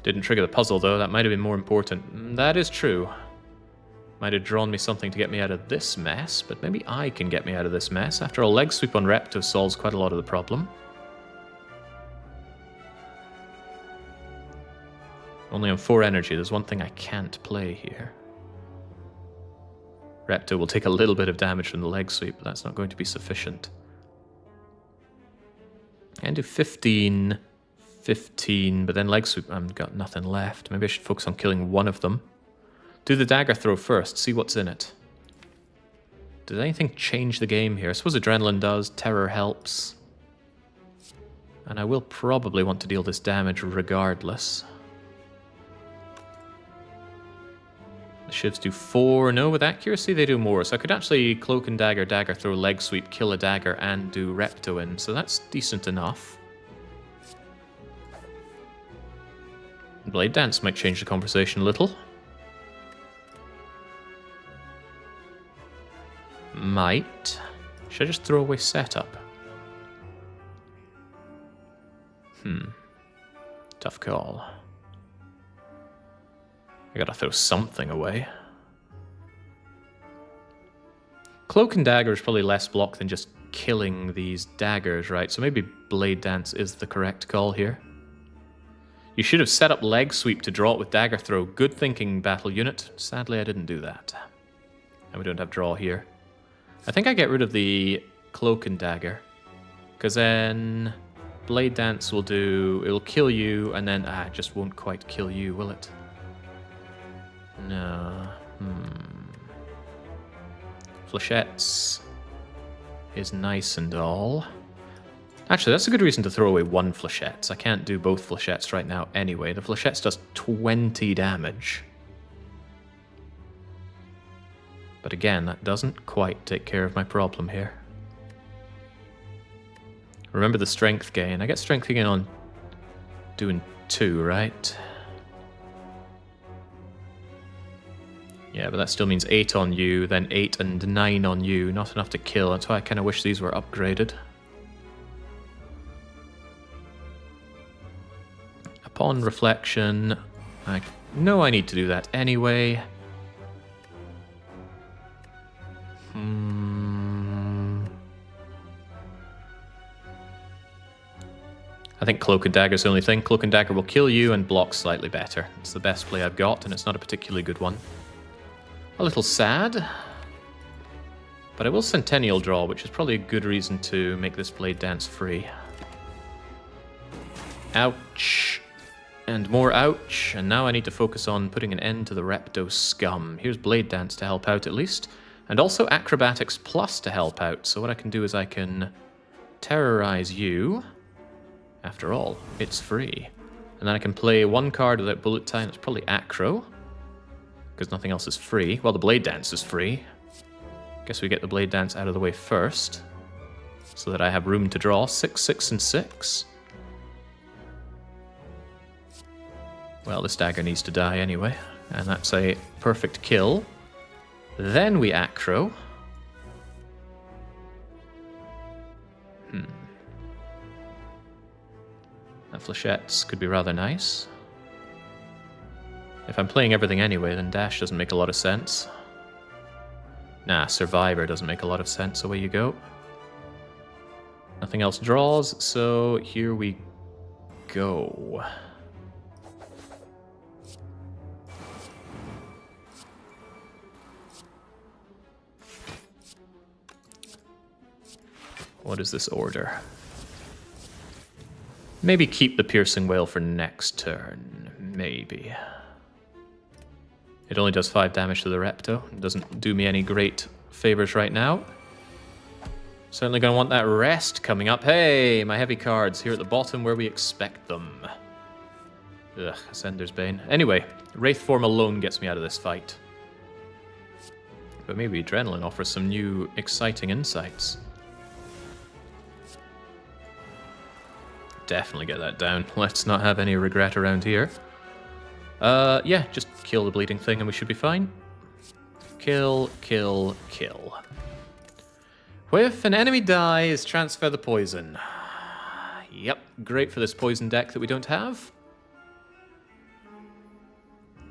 Didn't trigger the puzzle, though. That might have been more important. That is true. Might have drawn me something to get me out of this mess, but maybe I can get me out of this mess. After all, leg sweep on Repto solves quite a lot of the problem. Only on 4 energy. There's one thing I can't play here. Repto will take a little bit of damage from the leg sweep, but that's not going to be sufficient. And do 15, but then leg sweep, I've got nothing left. Maybe I should focus on killing one of them. Do the dagger throw first, see what's in it. Does anything change the game here? I suppose adrenaline does, terror helps. And I will probably want to deal this damage regardless. The shivs do 4. No, with accuracy they do more. So I could actually cloak and dagger, dagger throw, leg sweep, kill a dagger, and do Repto in. So that's decent enough. Blade Dance might change the conversation a little. Might. Should I just throw away setup? Tough call. I gotta throw something away. Cloak and dagger is probably less block than just killing these daggers, right? So maybe Blade Dance is the correct call here. You should have set up leg sweep to draw it with dagger throw. Good thinking, battle unit. Sadly, I didn't do that. And we don't have draw here. I think I get rid of the cloak and dagger. Because then Blade Dance will do... It'll kill you, and then... it just won't quite kill you, will it? No. Flechettes is nice and all. Actually, that's a good reason to throw away one flechettes. I can't do both flechettes right now anyway. The flechettes does 20 damage. But again, that doesn't quite take care of my problem here. Remember the strength gain. I get strength gain on doing 2, right? Yeah, but that still means 8 on you, then 8 and 9 on you. Not enough to kill. That's why I kind of wish these were upgraded. Upon reflection, I know I need to do that anyway. I think Cloak and Dagger is the only thing. Cloak and Dagger will kill you and block slightly better. It's the best play I've got, and it's not a particularly good one. A little sad. But I will Centennial draw, which is probably a good reason to make this Blade Dance free. Ouch. And more ouch. And now I need to focus on putting an end to the Repto scum. Here's Blade Dance to help out at least. And also Acrobatics Plus to help out. So what I can do is I can terrorize you. After all, it's free. And then I can play one card without bullet time. It's probably Acro. Because nothing else is free. Well, the Blade Dance is free. Guess we get the Blade Dance out of the way first. So that I have room to draw. 6, 6, and 6. Well, this dagger needs to die anyway. And that's a perfect kill. Then we Acro. That Flechettes could be rather nice. If I'm playing everything anyway, then Dash doesn't make a lot of sense. Nah, Survivor doesn't make a lot of sense. Away you go. Nothing else draws, so here we go. What is this order? Maybe keep the Piercing Wail for next turn. Maybe. It only does 5 damage to the Repto. It doesn't do me any great favors right now. Certainly going to want that rest coming up. Hey, my heavy cards here at the bottom where we expect them. Ugh, Ascender's Bane. Anyway, Wraith form alone gets me out of this fight. But maybe Adrenaline offers some new, exciting insights. Definitely get that down. Let's not have any regret around here. Yeah, just kill the bleeding thing and we should be fine. Kill, kill, kill. If an enemy dies, transfer the poison. Yep, great for this poison deck that we don't have.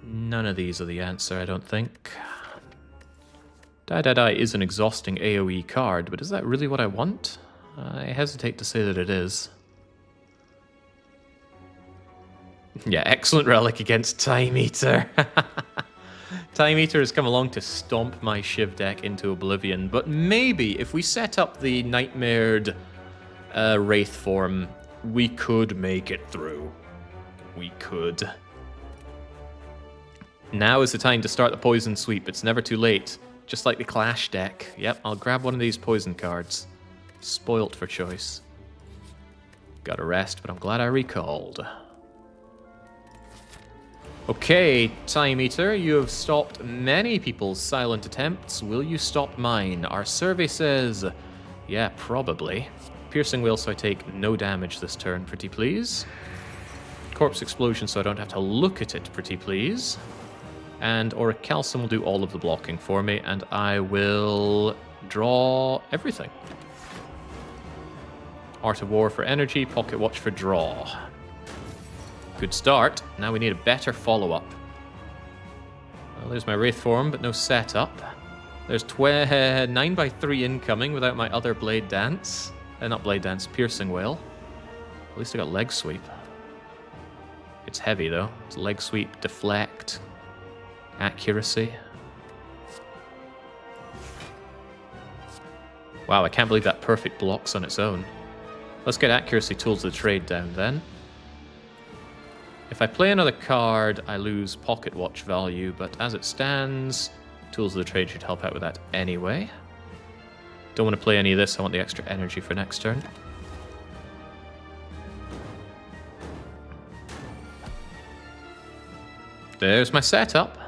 None of these are the answer, I don't think. Die Die Die is an exhausting AoE card, but is that really what I want? I hesitate to say that it is. Yeah, excellent relic against Time Eater. Time Eater has come along to stomp my Shiv deck into oblivion, but maybe if we set up the nightmared Wraith form, we could make it through. We could. Now is the time to start the poison sweep. It's never too late. Just like the Clash deck. Yep, I'll grab one of these poison cards. Spoilt for choice. Got a rest, but I'm glad I recalled. Okay, Time Eater, you have stopped many people's silent attempts. Will you stop mine? Our survey says, yeah, probably. Piercing Wail, so I take no damage this turn, pretty please. Corpse Explosion, so I don't have to look at it, pretty please. And Auric Calcium will do all of the blocking for me, and I will draw everything. Art of War for energy, Pocket Watch for draw. Good start. Now we need a better follow-up. Well, there's my Wraith form, but no setup. There's 9x3 incoming without my other Blade Dance. Not Blade Dance, Piercing Wail. At least I got Leg Sweep. It's heavy, though. It's Leg Sweep, Deflect, Accuracy. Wow, I can't believe that perfect blocks on its own. Let's get Accuracy Tools of the Trade down, then. If I play another card, I lose Pocket Watch value, but as it stands, Tools of the Trade should help out with that anyway. Don't want to play any of this, I want the extra energy for next turn. There's my setup.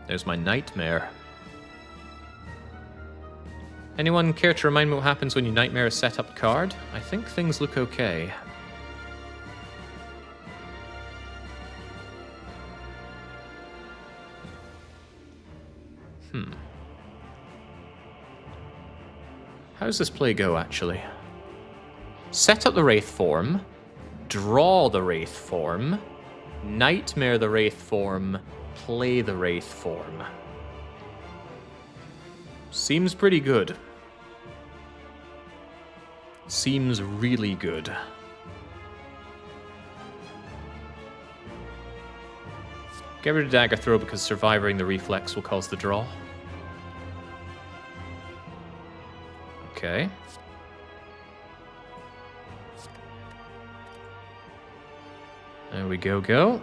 There's my Nightmare. Anyone care to remind me what happens when you Nightmare a setup card? I think things look okay. How does this play go, actually? Set up the Wraith form, draw the Wraith form, Nightmare the Wraith form, play the Wraith form. Seems pretty good. Seems really good. Get rid of Dagger Throw because surviving the reflex will cause the draw. Okay. There we go.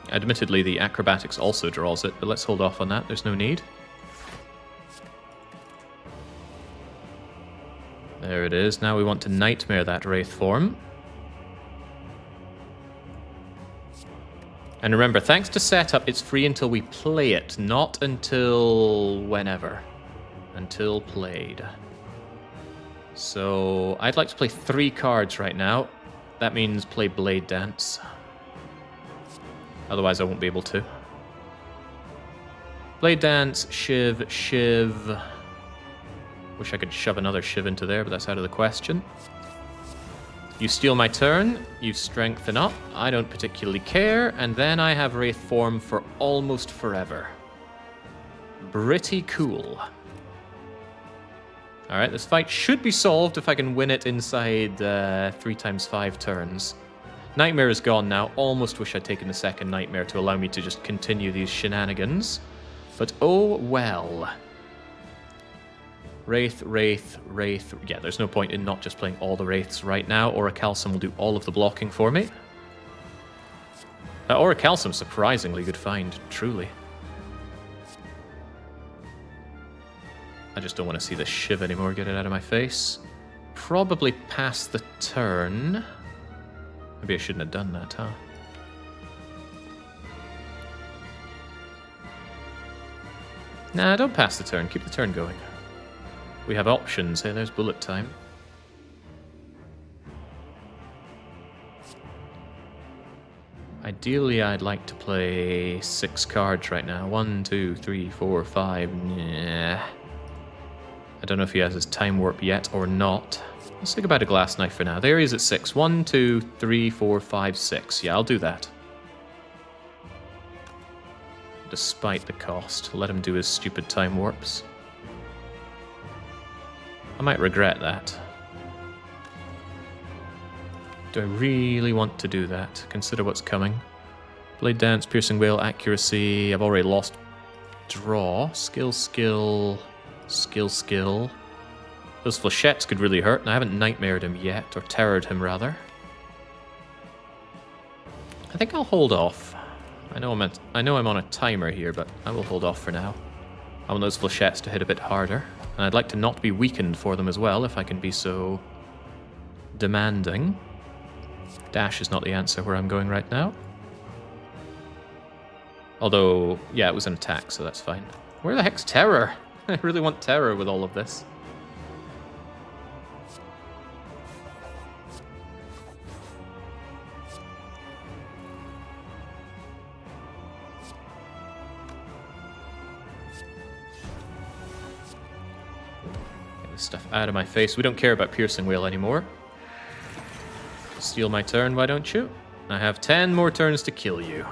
Admittedly, the Acrobatics also draws it, but let's hold off on that. There's no need. There it is. Now we want to Nightmare that Wraith form. And remember, thanks to setup, it's free until we play it, not until whenever. Until played. So I'd like to play 3 cards right now. That means play Blade Dance. Otherwise I won't be able to. Blade Dance, Shiv. Wish I could shove another Shiv into there, but that's out of the question. You steal my turn, you strengthen up, I don't particularly care, and then I have Wraith form for almost forever. Pretty cool. Alright, this fight should be solved if I can win it inside 3 times 5 turns. Nightmare is gone now. Almost wish I'd taken the second Nightmare to allow me to just continue these shenanigans. But oh well. Wraith, Wraith, Wraith. Yeah, there's no point in not just playing all the Wraiths right now. Orichalcum will do all of the blocking for me. Orichalcum, surprisingly good find, truly. I just don't want to see this Shiv anymore. Get it out of my face. Probably pass the turn. Maybe I shouldn't have done that, huh? Nah, don't pass the turn. Keep the turn going. We have options. Hey, there's bullet time. Ideally, I'd like to play 6 cards right now. 1, 2, 3, 4, 5. Nah. I don't know if he has his time warp yet or not. Let's think about a glass knife for now. There he is at 6. 1, 2, 3, 4, 5, 6. Yeah, I'll do that. Despite the cost. Let him do his stupid time warps. I might regret that. Do I really want to do that? Consider what's coming. Blade Dance, Piercing Wail, Accuracy. I've already lost Draw. Skill, Skill, Skill, Skill. Those flechettes could really hurt, and I haven't nightmared him yet, or terrored him rather. I think I'll hold off. I know I'm on a timer here, but I will hold off for now. I want those flechettes to hit a bit harder, and I'd like to not be weakened for them as well, if I can be so demanding. Dash is not the answer where I'm going right now. Although, yeah, it was an attack, so that's fine. Where the heck's Terror? I really want Terror with all of this. Get this stuff out of my face. We don't care about Piercing Wail anymore. Steal my turn, why don't you? I have 10 more turns to kill you,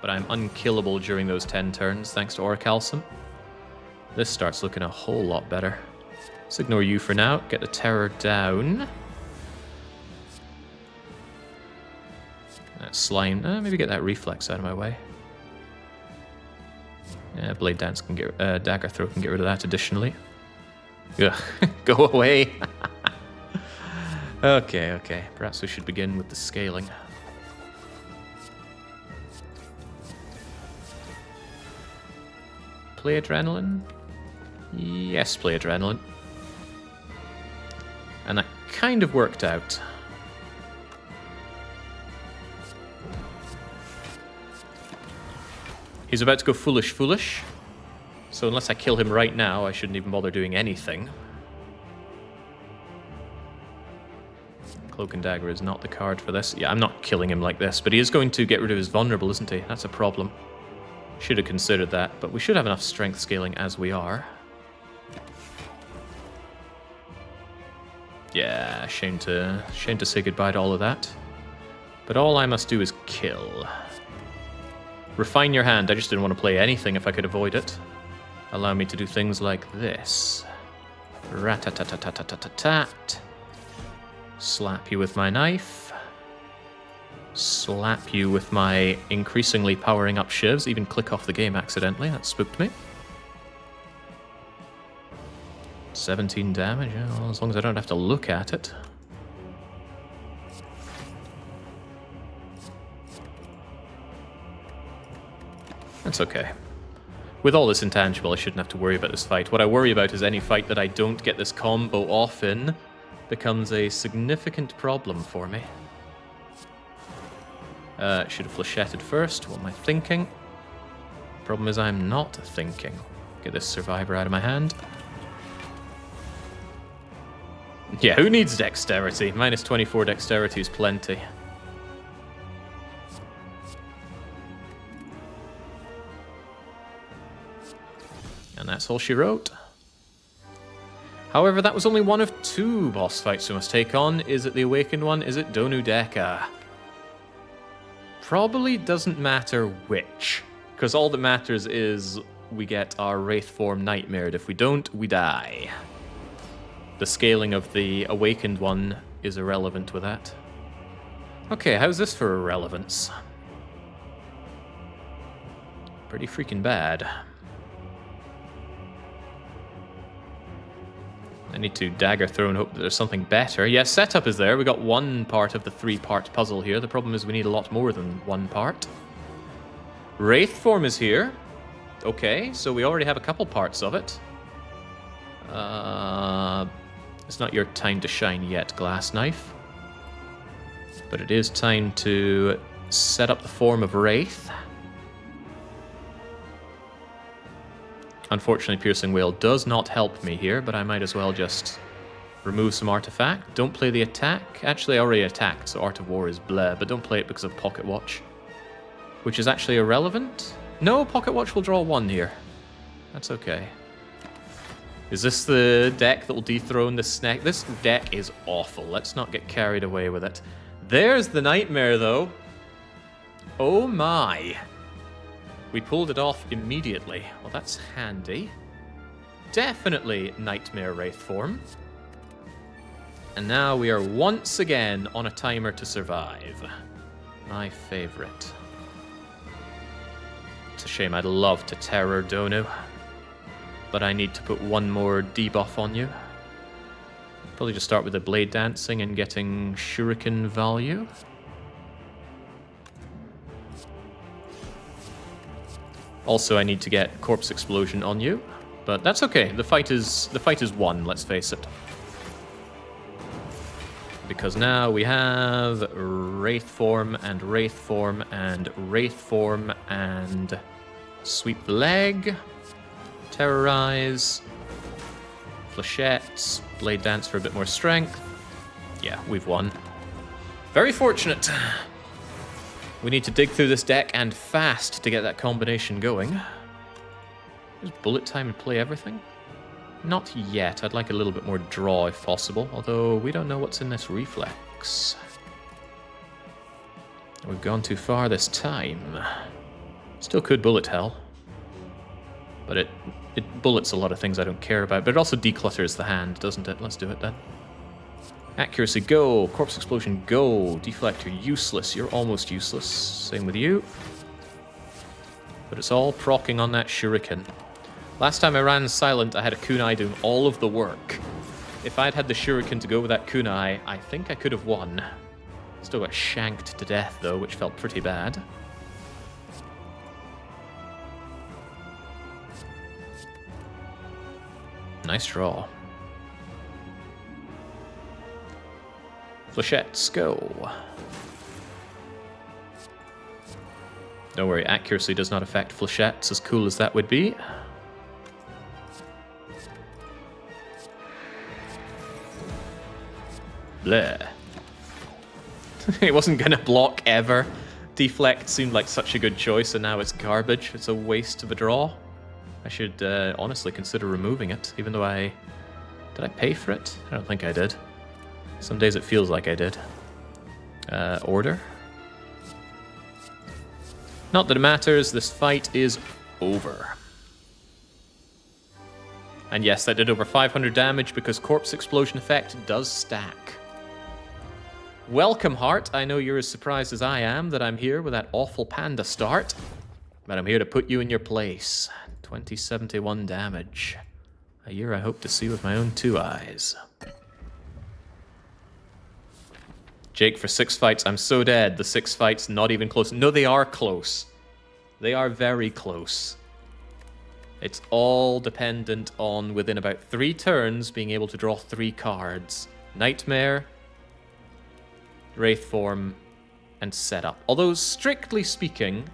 but I'm unkillable during those 10 turns thanks to Orichalcum. This starts looking a whole lot better. Let's ignore you for now. Get the Terror down. That slime. Maybe get that Reflex out of my way. Yeah, Blade Dance can get... Dagger Throw can get rid of that additionally. Ugh, go away. Okay. Perhaps we should begin with the scaling. Play Adrenaline? Yes, play Adrenaline. And that kind of worked out. He's about to go foolish. So unless I kill him right now, I shouldn't even bother doing anything. Cloak and Dagger is not the card for this. Yeah, I'm not killing him like this, but he is going to get rid of his vulnerable, isn't he? That's a problem. Should have considered that, but we should have enough strength scaling as we are. Yeah, shame to say goodbye to all of that. But all I must do is kill. Refine your hand. I just didn't want to play anything if I could avoid it. Allow me to do things like this. Rat-tat-tat-tat-tat-tat-tat. Slap you with my knife. Slap you with my increasingly powering up shivs. Even click off the game accidentally. That spooked me. 17 damage. Well, as long as I don't have to look at it. That's okay. With all this intangible, I shouldn't have to worry about this fight. What I worry about is any fight that I don't get this combo off in becomes a significant problem for me. Should have flechetted first. What am I thinking? Problem is I'm not thinking. Get this Survivor out of my hand. Yeah, who needs dexterity? Minus 24 dexterity is plenty. And that's all she wrote. However, that was only one of 2 boss fights we must take on. Is it the Awakened one? Is it Donu Deka? Probably doesn't matter which, because all that matters is we get our Wraith form nightmared. If we don't, we die. The scaling of the Awakened one is irrelevant with that. Okay, how's this for irrelevance? Pretty freaking bad. I need to dagger throw and hope that there's something better. Yes, setup is there. We got one part of the 3-part puzzle here. The problem is we need a lot more than one part. Wraith form is here. Okay, so we already have a couple parts of it. It's not your time to shine yet, Glass Knife. But it is time to set up the form of Wraith. Unfortunately, Piercing Wail does not help me here, but I might as well just remove some artifact. Don't play the attack. Actually, I already attacked, so Art of War is bleh, but don't play it because of Pocket Watch, which is actually irrelevant. No, Pocket Watch will draw 1 here. That's okay. Is this the deck that will dethrone the snake? This deck is awful. Let's not get carried away with it. There's the Nightmare, though. Oh my. We pulled it off immediately. Well, that's handy. Definitely Nightmare Wraith form. And now we are once again on a timer to survive. My favorite. It's a shame. I'd love to Terror Donu, but I need to put one more debuff on you. Probably just start with the Blade Dancing and getting Shuriken value. Also, I need to get Corpse Explosion on you, but that's okay. The fight is won, let's face it. Because now we have Wraith form and Wraith form and Wraith form and Sweep the Leg, Terrorize, Flechettes, Blade Dance for a bit more strength. Yeah, we've won. Very fortunate. We need to dig through this deck and fast to get that combination going. Is bullet time and play everything? Not yet. I'd like a little bit more draw if possible, although we don't know what's in this reflex. We've gone too far this time. Still could bullet hell, but it bullets a lot of things I don't care about, but it also declutters the hand, doesn't it? Let's do it then. Accuracy, go. Corpse Explosion, go. Deflect, you're useless. You're almost useless. Same with you. But it's all proccing on that Shuriken. Last time I ran Silent, I had a Kunai doing all of the work. If I'd had the Shuriken to go with that Kunai, I think I could have won. Still got shanked to death, though, which felt pretty bad. Nice draw. Flechettes, go. Don't worry, accuracy does not affect Flechettes, as cool as that would be. Bleh. It wasn't gonna block ever. Deflect seemed like such a good choice, and now it's garbage. It's a waste of a draw. I should honestly consider removing it, even though I... Did I pay for it? I don't think I did. Some days it feels like I did. Order. Not that it matters, this fight is over. And yes, that did over 500 damage because Corpse Explosion effect does stack. Welcome, Heart. I know you're as surprised as I am that I'm here with that awful panda start. But I'm here to put you in your place. 2071 damage. A year I hope to see with my own 2 eyes. Jake, for 6 fights, I'm so dead. The 6 fights, not even close. No, they are close. They are very close. It's all dependent on, within about 3 turns, being able to draw 3 cards. Nightmare, Wraith form, and setup. Although, strictly speaking,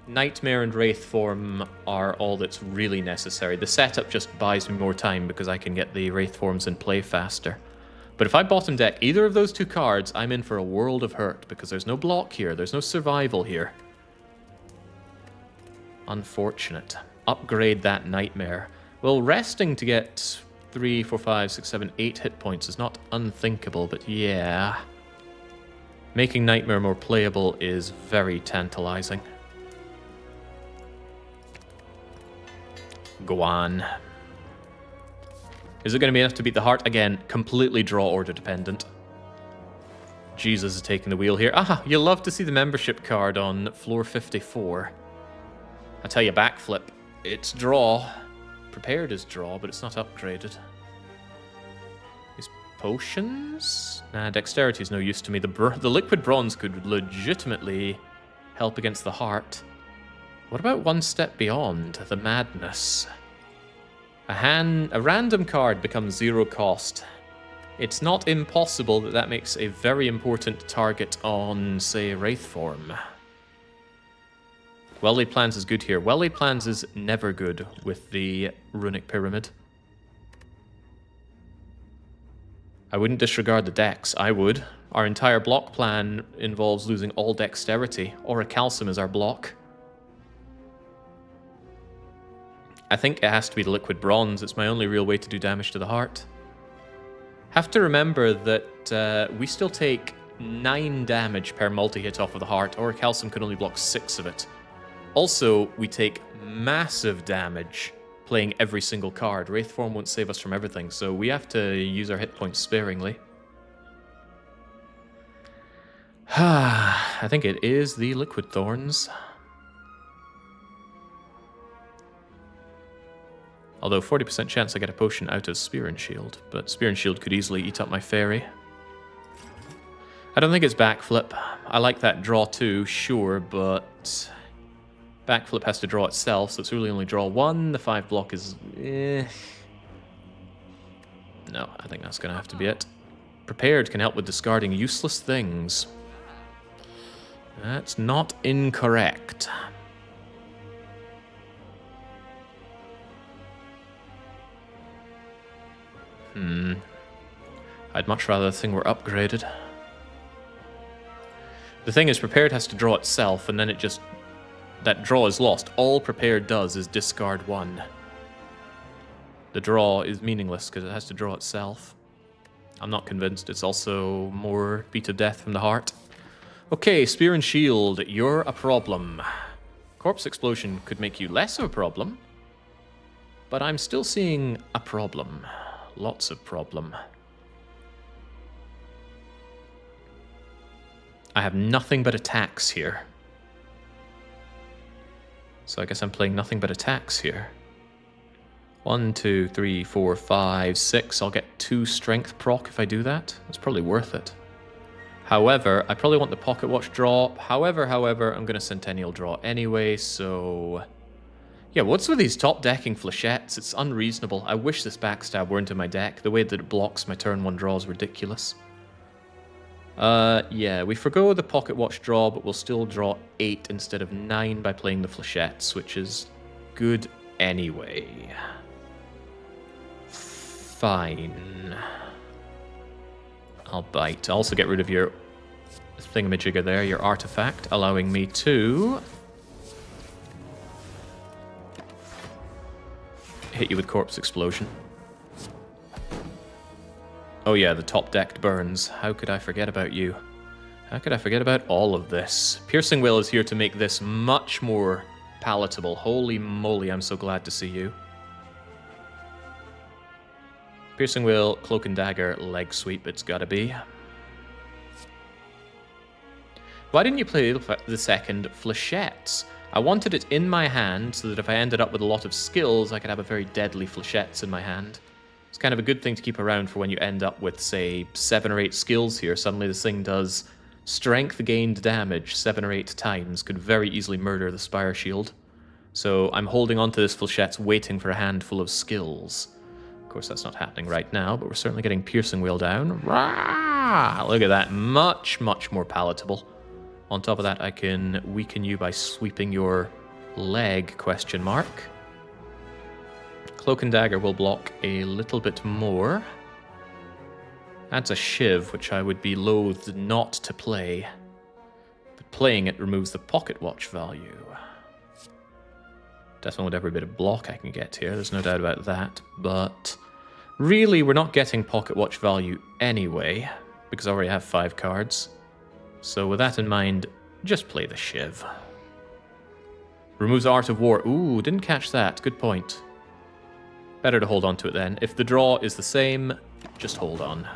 Nightmare and Wraith form are all that's really necessary. The setup just buys me more time because I can get the Wraith forms in play faster. But if I bottom deck either of those 2 cards, I'm in for a world of hurt because there's no block here, there's no survival here. Unfortunate. Upgrade that Nightmare. Well, resting to get 3, 4, 5, 6, 7, 8 hit points is not unthinkable, but yeah. Making Nightmare more playable is very tantalizing. Go on. Is it going to be enough to beat the Heart? Again, completely draw order dependent. Jesus is taking the wheel here. Ah, you'll love to see the membership card on floor 54. I tell you, backflip. It's draw. Prepared is draw, but it's not upgraded. Potions? Nah, dexterity is no use to me. The liquid bronze could legitimately help against the heart. What about one step beyond? The madness. A random card becomes 0 cost. It's not impossible that that makes a very important target on, say, Wraith form. Well-laid plans is good here. Well-laid plans is never good with the runic pyramid. I wouldn't disregard the dex. I would. Our entire block plan involves losing all dexterity. Or a calcium is our block. I think it has to be the liquid bronze. It's my only real way to do damage to the heart. Have to remember that we still take 9 damage per multi-hit off of the heart, or a calcium can only block 6 of it. Also, we take massive damage playing every single card. Wraith form won't save us from everything, so we have to use our hit points sparingly. I think it is the liquid thorns. Although 40% chance I get a potion out of Spear and Shield, but Spear and Shield could easily eat up my fairy. I don't think it's backflip. I like that draw too, sure, but backflip has to draw itself, so it's really only draw 1. The 5 block is No, I think that's going to have to be it. Prepared can help with discarding useless things. That's not incorrect. I'd much rather the thing were upgraded. The thing is, prepared has to draw itself, and then it just... that draw is lost. All prepared does is discard 1. The draw is meaningless because it has to draw itself. I'm not convinced. It's also more beat of death from the heart. Okay, Spear and Shield, you're a problem. Corpse Explosion could make you less of a problem, but I'm still seeing a problem. Lots of problem. I have nothing but attacks here. So I guess I'm playing nothing but attacks here. 1, 2, 3, 4, 5, 6. I'll get 2 strength proc if I do that. It's probably worth it. However, I probably want the Pocket Watch drop. However, I'm going to Centennial draw anyway, so... yeah, what's with these top decking flechettes? It's unreasonable. I wish this backstab weren't in my deck. The way that it blocks my turn 1 draw is ridiculous. Yeah, we forgo the Pocket Watch draw, but we'll still draw 8 instead of 9 by playing the flechettes, which is good anyway. Fine. I'll bite. I'll also get rid of your thingamajigger there, your artifact, allowing me to hit you with Corpse Explosion. Oh yeah, the top decked burns. How could I forget about you? How could I forget about all of this? Piercing Will is here to make this much more palatable. Holy moly, I'm so glad to see you. Piercing Will, Cloak and Dagger, leg sweep, it's gotta be. Why didn't you play the second flechettes? I wanted it in my hand so that if I ended up with a lot of skills, I could have a very deadly flechettes in my hand. It's kind of a good thing to keep around for when you end up with, say, 7 or 8 skills here. Suddenly this thing does strength gained damage 7 or 8 times. Could very easily murder the Spire Shield. So I'm holding on to this flechettes, waiting for a handful of skills. Of course, that's not happening right now, but we're certainly getting Piercing Wheel down. Rah! Look at that. Much, much more palatable. On top of that, I can weaken you by sweeping your leg, question mark. Cloak and Dagger will block a little bit more. Adds a Shiv, which I would be loath not to play. But playing it removes the Pocket Watch value. Definitely with every bit of block I can get here, there's no doubt about that. But really, we're not getting Pocket Watch value anyway, because I already have 5 cards. So with that in mind, just play the Shiv. Removes Art of War. Ooh, didn't catch that. Good point. Better to hold on to it then. If the draw is the same, just hold on.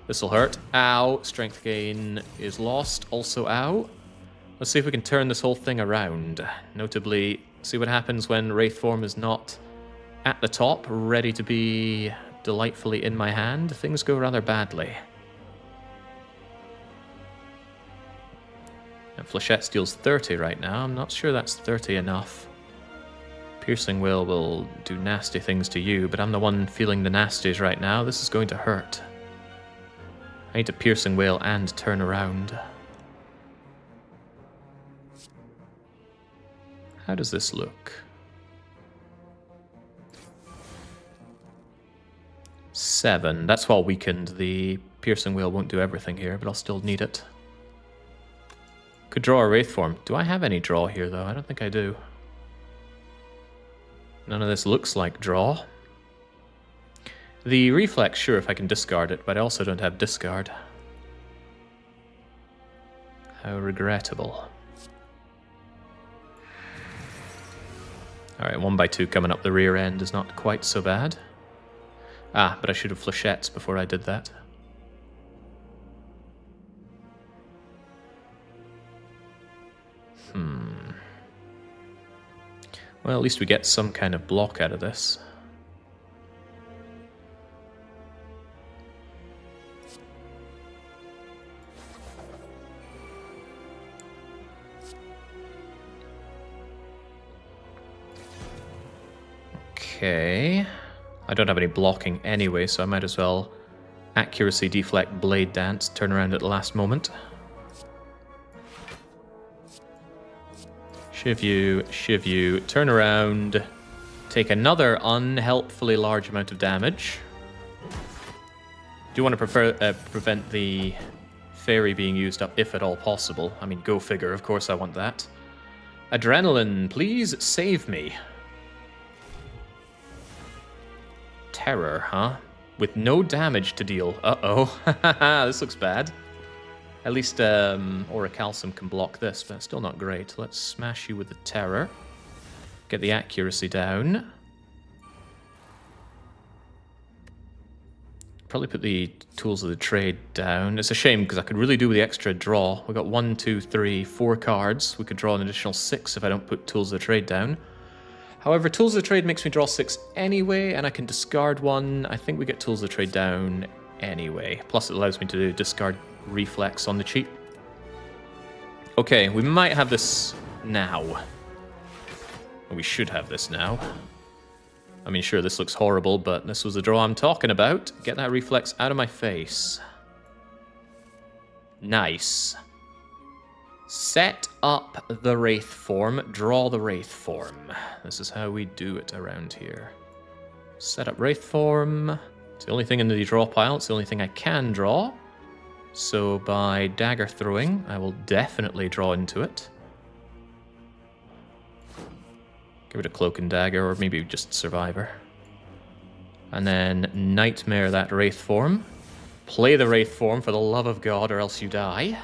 This'll hurt. Ow. Strength gain is lost. Also ow. Let's see if we can turn this whole thing around. Notably, see what happens when Wraith form is not at the top, ready to be delightfully in my hand, things go rather badly. And Flechette deals 30 right now. I'm not sure that's 30 enough. Piercing will do nasty things to you, but I'm the one feeling the nasties right now. This is going to hurt. I need to Piercing Wail and turn around. How does this look? 7. That's well weakened. The Piercing Wail won't do everything here, but I'll still need it. Could draw a Wraith form. Do I have any draw here, though? I don't think I do. None of this looks like draw. The Reflex, sure, if I can discard it, but I also don't have discard. How regrettable. Alright, 1x2 coming up the rear end is not quite so bad. Ah, but I should have Flechettes before I did that. Well, at least we get some kind of block out of this. Okay. I don't have any blocking anyway, so I might as well accuracy deflect blade dance, turn around at the last moment. Shiv you, turn around, take another unhelpfully large amount of damage. Do you want to prevent the fairy being used up, if at all possible? I mean, go figure, of course I want that. Adrenaline, please save me. Terror, huh? With no damage to deal. Uh-oh. This looks bad. At least Orichalcum can block this, but it's still not great. Let's smash you with the Terror. Get the accuracy down. Probably put the Tools of the Trade down. It's a shame, because I could really do with the extra draw. We've got 1, 2, 3, 4 cards. We could draw an additional 6 if I don't put Tools of the Trade down. However, Tools of the Trade makes me draw 6 anyway, and I can discard 1. I think we get Tools of the Trade down anyway. Plus it allows me to do discard Reflex on the cheap. Okay, we might have this now. Or we should have this now. I mean, sure, this looks horrible, but this was the draw I'm talking about. Get that Reflex out of my face. Nice. Set up the Wraith form, draw the Wraith form. This is how we do it around here. Set up Wraith form. It's the only thing in the draw pile. It's the only thing I can draw. So by dagger throwing, I will definitely draw into it. Give it a Cloak and Dagger, or maybe just Survivor. And then Nightmare that Wraith form. Play the Wraith form for the love of God, or else you die.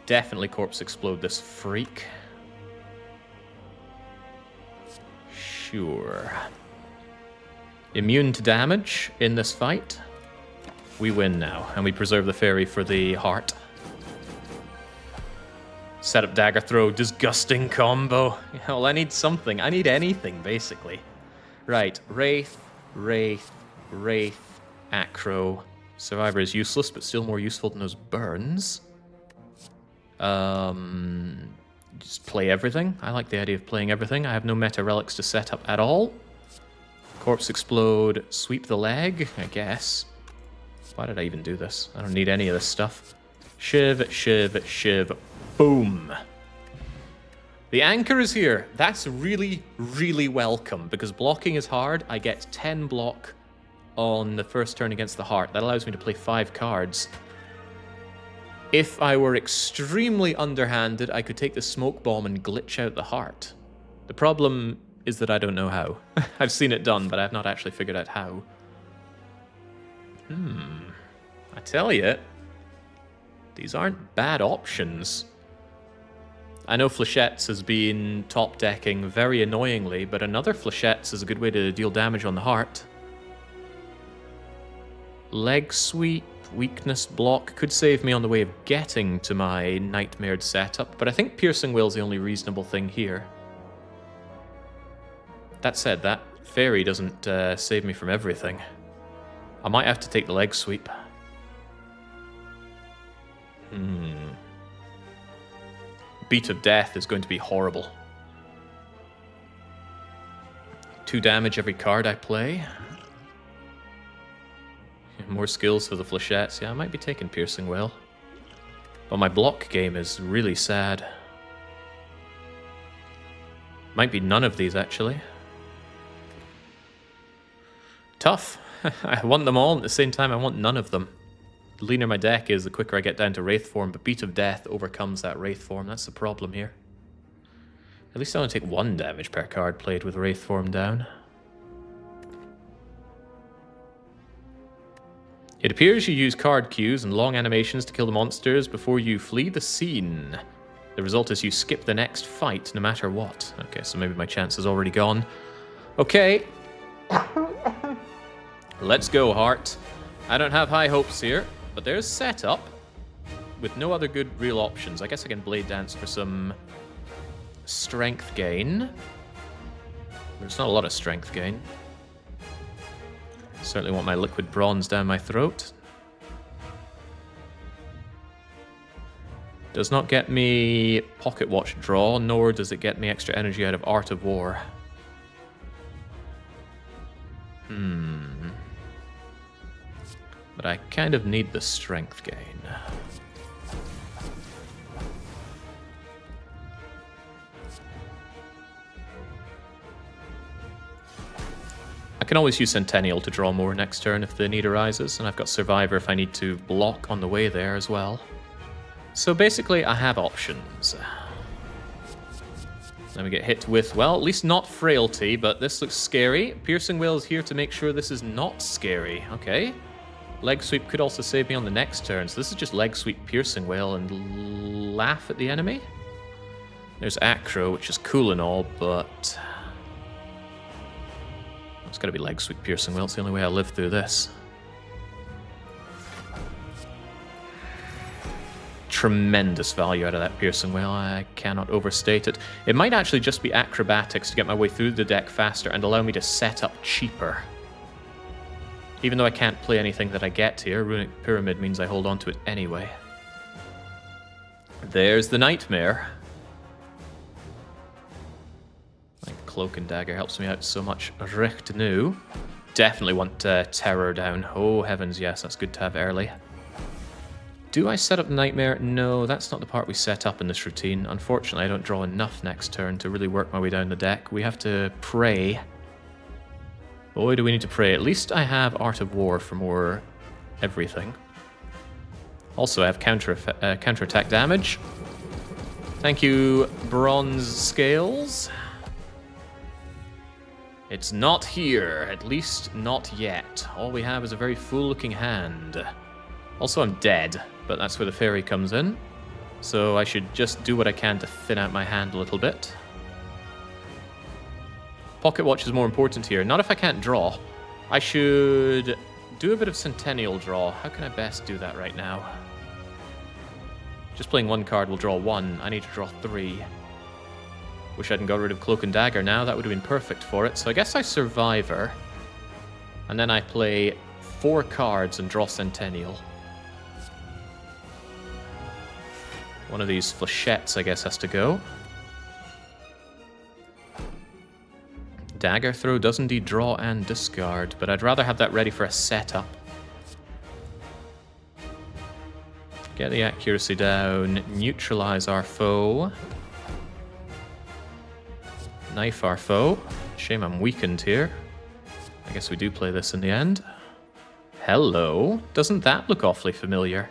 Definitely Corpse Explode this freak. Sure. Immune to damage in this fight. We win now, and we preserve the fairy for the heart. Set up dagger throw, disgusting combo. Well, I need something. I need anything, basically. Right, Wraith, Wraith, Wraith, Acro. Survivor is useless, but still more useful than those burns. Just play everything. I like the idea of playing everything. I have no meta relics to set up at all. Corpse Explode, sweep the leg, I guess. Why did I even do this? I don't need any of this stuff. Shiv, shiv, shiv. Boom. The anchor is here. That's really, really welcome, because blocking is hard. I get 10 block on the first turn against the heart. That allows me to play 5 cards. If I were extremely underhanded, I could take the smoke bomb and glitch out the heart. The problem is that I don't know how. I've seen it done, but I've not actually figured out how. I tell you, these aren't bad options. I know Flechettes has been top decking very annoyingly, but another Flechettes is a good way to deal damage on the heart. Leg sweep, weakness block could save me on the way of getting to my nightmared setup, but I think Piercing Wail's the only reasonable thing here. That said, that Fairy doesn't save me from everything. I might have to take the leg sweep. Beat of Death is going to be horrible. 2 damage every card I play. More skills for the flechettes. Yeah, I might be taking Piercing Wail. But my block game is really sad. Might be none of these, actually. Tough. I want them all, and at the same time I want none of them. The leaner my deck is, the quicker I get down to Wraith form, but Beat of Death overcomes that Wraith form. That's the problem here. At least I only take 1 damage per card played with Wraith form down. It appears you use card queues and long animations to kill the monsters before you flee the scene. The result is you skip the next fight no matter what. Okay, so maybe my chance is already gone. Okay. Let's go, Heart. I don't have high hopes here, but there's setup with no other good real options. I guess I can Blade Dance for some strength gain. There's not a lot of strength gain. Certainly want my liquid bronze down my throat. Does not get me Pocket Watch draw, nor does it get me extra energy out of Art of War. But I kind of need the strength gain. I can always use Centennial to draw more next turn if the need arises, and I've got Survivor if I need to block on the way there as well. So basically, I have options. Then we get hit with, well, at least not Frailty, but this looks scary. Piercing Wail is here to make sure this is not scary. Okay. Leg Sweep could also save me on the next turn, so this is just Leg Sweep, Piercing Wail, and laugh at the enemy. There's Acro, which is cool and all, but it's got to be Leg Sweep, Piercing Wail. It's the only way I live through this. Tremendous value out of that Piercing Wail. I cannot overstate it. It might actually just be Acrobatics to get my way through the deck faster and allow me to set up cheaper. Even though I can't play anything that I get here, Runic Pyramid means I hold on to it anyway. There's the Nightmare. Like Cloak and Dagger helps me out so much. Recht nu. Definitely want Terror down. Oh heavens, yes, that's good to have early. Do I set up the Nightmare? No, that's not the part we set up in this routine. Unfortunately, I don't draw enough next turn to really work my way down the deck. We have to pray. Boy, do we need to pray. At least I have Art of War for more everything. Also, I have counterattack damage. Thank you, Bronze Scales. It's not here, at least not yet. All we have is a very fool-looking hand. Also, I'm dead, but that's where the fairy comes in. So I should just do what I can to thin out my hand a little bit. Pocket Watch is more important here. Not if I can't draw. I should do a bit of Centennial draw. How can I best do that right now? Just playing 1 card will draw 1. I need to draw 3. Wish I hadn't got rid of Cloak and Dagger now. That would have been perfect for it. So I guess I Survivor. And then I play 4 cards and draw Centennial. One of these flechettes, I guess, has to go. Dagger Throw does indeed draw and discard, but I'd rather have that ready for a setup. Get the accuracy down, neutralize our foe. Knife our foe. Shame I'm weakened here. I guess we do play this in the end. Hello. Doesn't that look awfully familiar?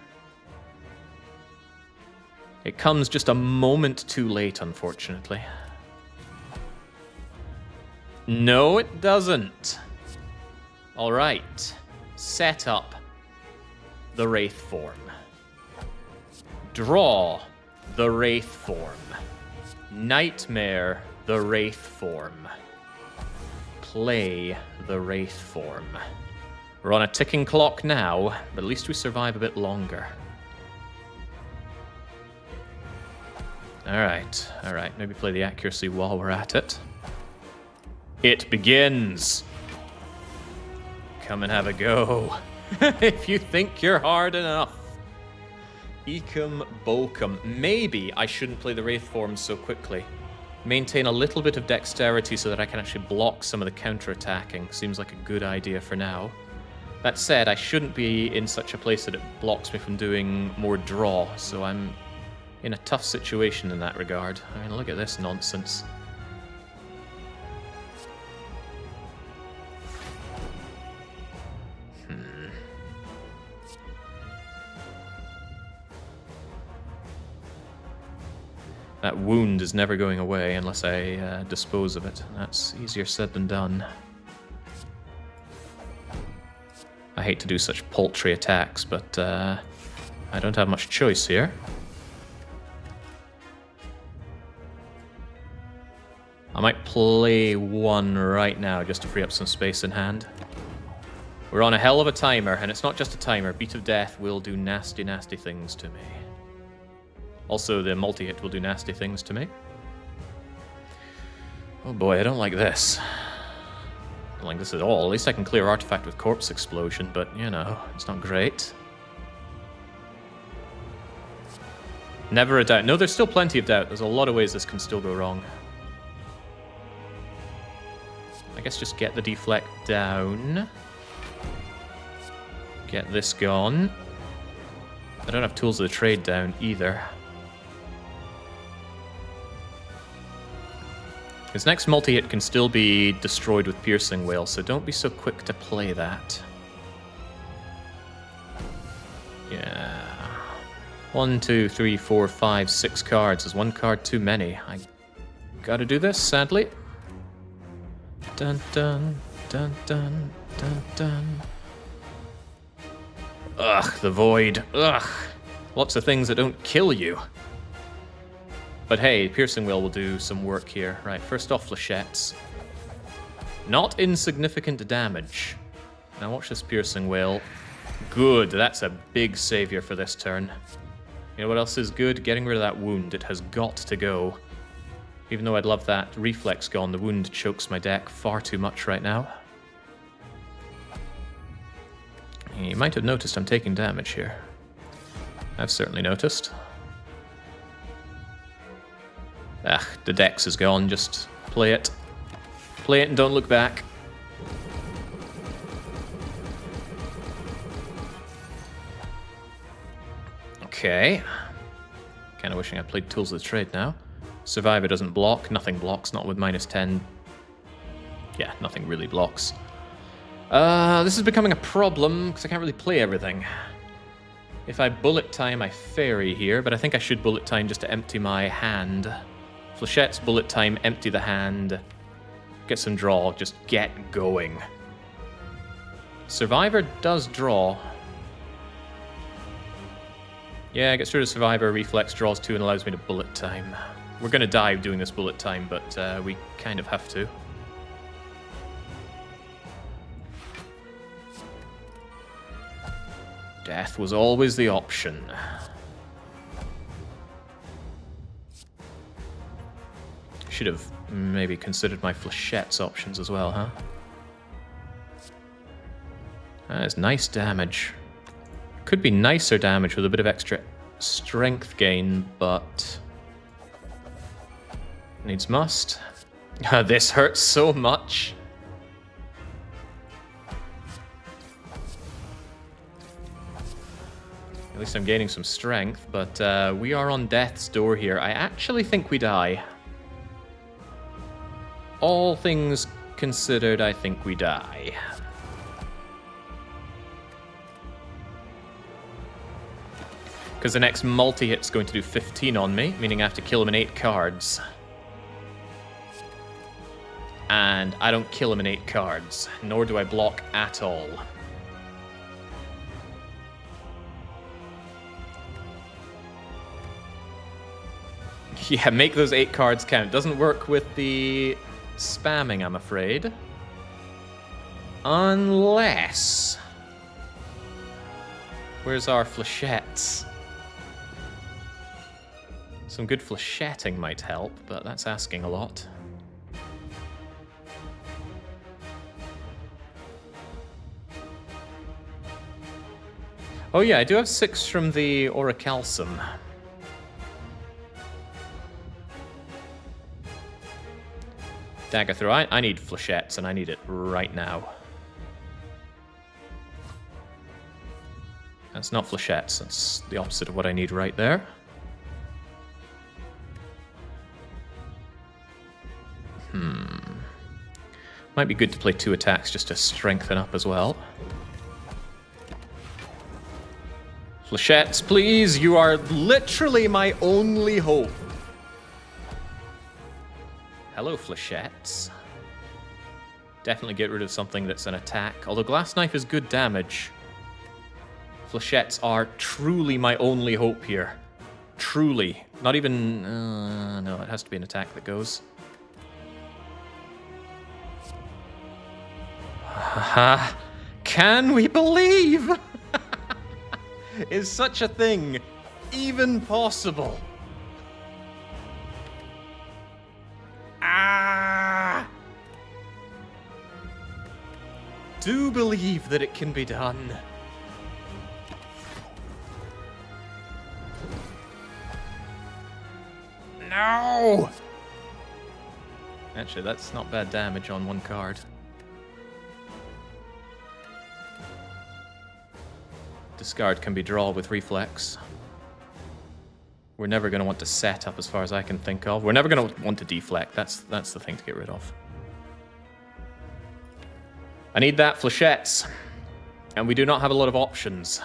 It comes just a moment too late, unfortunately. No, it doesn't. All right. Set up the Wraith form. Draw the Wraith form. Nightmare the Wraith form. Play the Wraith form. We're on a ticking clock now, but at least we survive a bit longer. All right. Maybe play the accuracy while we're at it. It begins. Come and have a go. If you think you're hard enough. Ecum Bokum. Maybe I shouldn't play the Wraith forms so quickly. Maintain a little bit of dexterity so that I can actually block some of the counter-attacking. Seems like a good idea for now. That said, I shouldn't be in such a place that it blocks me from doing more draw, so I'm in a tough situation in that regard. I mean, look at this nonsense. That wound is never going away unless I dispose of it. That's easier said than done. I hate to do such paltry attacks, but I don't have much choice here. I might play one right now just to free up some space in hand. We're on a hell of a timer, and it's not just a timer. Beat of Death will do nasty, nasty things to me. Also, the multi-hit will do nasty things to me. Oh boy, I don't like this. I don't like this at all. At least I can clear Artifact with Corpse Explosion, but, you know, it's not great. Never a doubt. No, there's still plenty of doubt. There's a lot of ways this can still go wrong. I guess just get the deflect down. Get this gone. I don't have Tools of the Trade down either. His next multi-hit can still be destroyed with Piercing Wail, so don't be so quick to play that. Yeah. 1, 2, 3, 4, 5, 6 cards. Is one card too many? I gotta do this, sadly. Dun dun dun dun dun dun. Ugh, the Void. Ugh. Lots of things that don't kill you. But hey, Piercing Wail will do some work here. Right, first off, Flechettes. Not insignificant damage. Now watch this Piercing Wail. Good, that's a big savior for this turn. You know what else is good? Getting rid of that wound. It has got to go. Even though I'd love that reflex gone, the wound chokes my deck far too much right now. You might have noticed I'm taking damage here. I've certainly noticed. Ah, the dex is gone, just play it. Play it and don't look back. Okay. Kinda wishing I played Tools of the Trade now. Survivor doesn't block, nothing blocks, not with -10. Yeah, nothing really blocks. This is becoming a problem, because I can't really play everything. If I bullet time, I fairy here, but I think I should bullet time just to empty my hand. Flechette's bullet time, empty the hand, get some draw, just get going. Survivor does draw. Yeah, gets rid of Survivor, reflex draws 2 and allows me to bullet time. We're gonna die doing this bullet time, but we kind of have to. Death was always the option. Should have maybe considered my Flechette's options as well, huh? That is nice damage. Could be nicer damage with a bit of extra strength gain, but needs must. This hurts so much. At least I'm gaining some strength, but we are on death's door here. I actually think we die. All things considered, I think we die. Because the next multi-hit's going to do 15 on me, meaning I have to kill him in 8 cards. And I don't kill him in 8 cards, nor do I block at all. Yeah, make those 8 cards count. Doesn't work with the spamming, I'm afraid. Unless... Where's our Flechettes? Some good Flechetting might help, but that's asking a lot. Oh yeah, I do have 6 from the Orichalcum. Dagger throw. I need flechettes, and I need it right now. That's not flechettes. That's the opposite of what I need right there. Might be good to play 2 attacks just to strengthen up as well. Flechettes, please. You are literally my only hope. Hello, flechettes. Definitely get rid of something that's an attack. Although glass knife is good damage. Flechettes are truly my only hope here. Truly. Not even... no, it has to be an attack that goes. Haha. Can we believe? Is such a thing even possible? Ah! Do believe that it can be done. No! Actually, that's not bad damage on 1 card. Discard can be draw with reflex. We're never going to want to set up as far as I can think of. We're never going to want to deflect. That's the thing to get rid of. I need that flechettes. And we do not have a lot of options.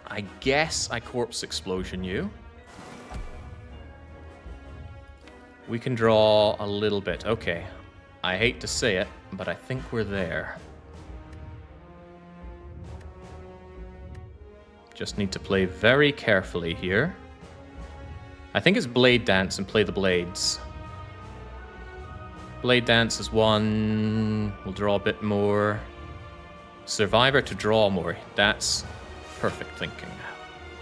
I guess I corpse explosion you. We can draw a little bit. Okay. I hate to say it, but I think we're there. Just need to play very carefully here. I think it's Blade Dance and play the blades. Blade Dance is 1. We'll draw a bit more. Survivor to draw more. That's perfect thinking.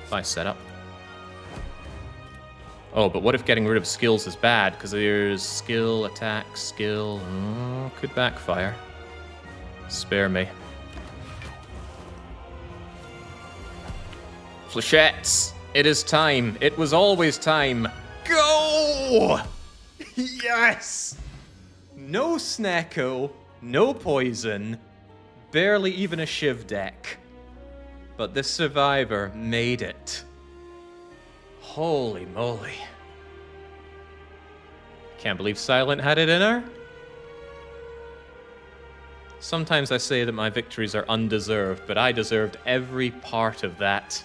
If I set up. Oh, but what if getting rid of skills is bad? Because there's skill, attack, skill. Oh, could backfire. Spare me. Flechettes, it is time. It was always time. Go! Yes! No Snecko, no poison, barely even a Shiv deck. But this Survivor made it. Holy moly. Can't believe Silent had it in her. Sometimes I say that my victories are undeserved, but I deserved every part of that.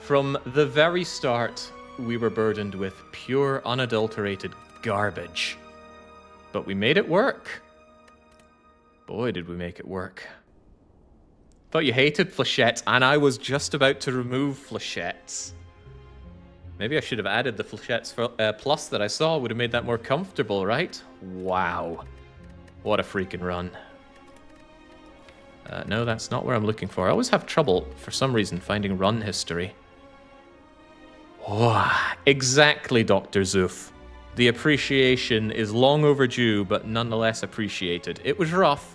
From the very start, we were burdened with pure, unadulterated garbage. But we made it work. Boy, did we make it work. Thought you hated flechettes, and I was just about to remove flechettes. Maybe I should have added the flechettes plus that I saw. Would have made that more comfortable, right? Wow. What a freaking run. No, that's not where I'm looking for. I always have trouble, for some reason, finding run history. Oh, exactly, Dr. Zoof. The appreciation is long overdue, but nonetheless appreciated. It was rough,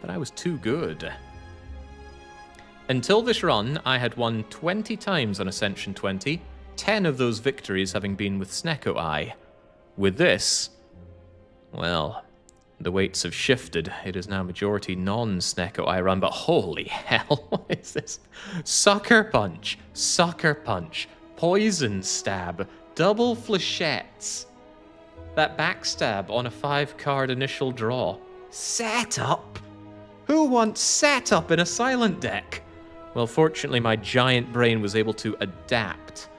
but I was too good. Until this run, I had won 20 times on Ascension 20, 10 of those victories having been with Snecko Eye. With this, well, the weights have shifted. It is now majority non-Snecko Eye run, but holy hell, what is this? Sucker Punch, Poison Stab, double flechettes. That backstab on a 5-card initial draw. Setup? Who wants setup in a silent deck? Well, fortunately, my giant brain was able to adapt.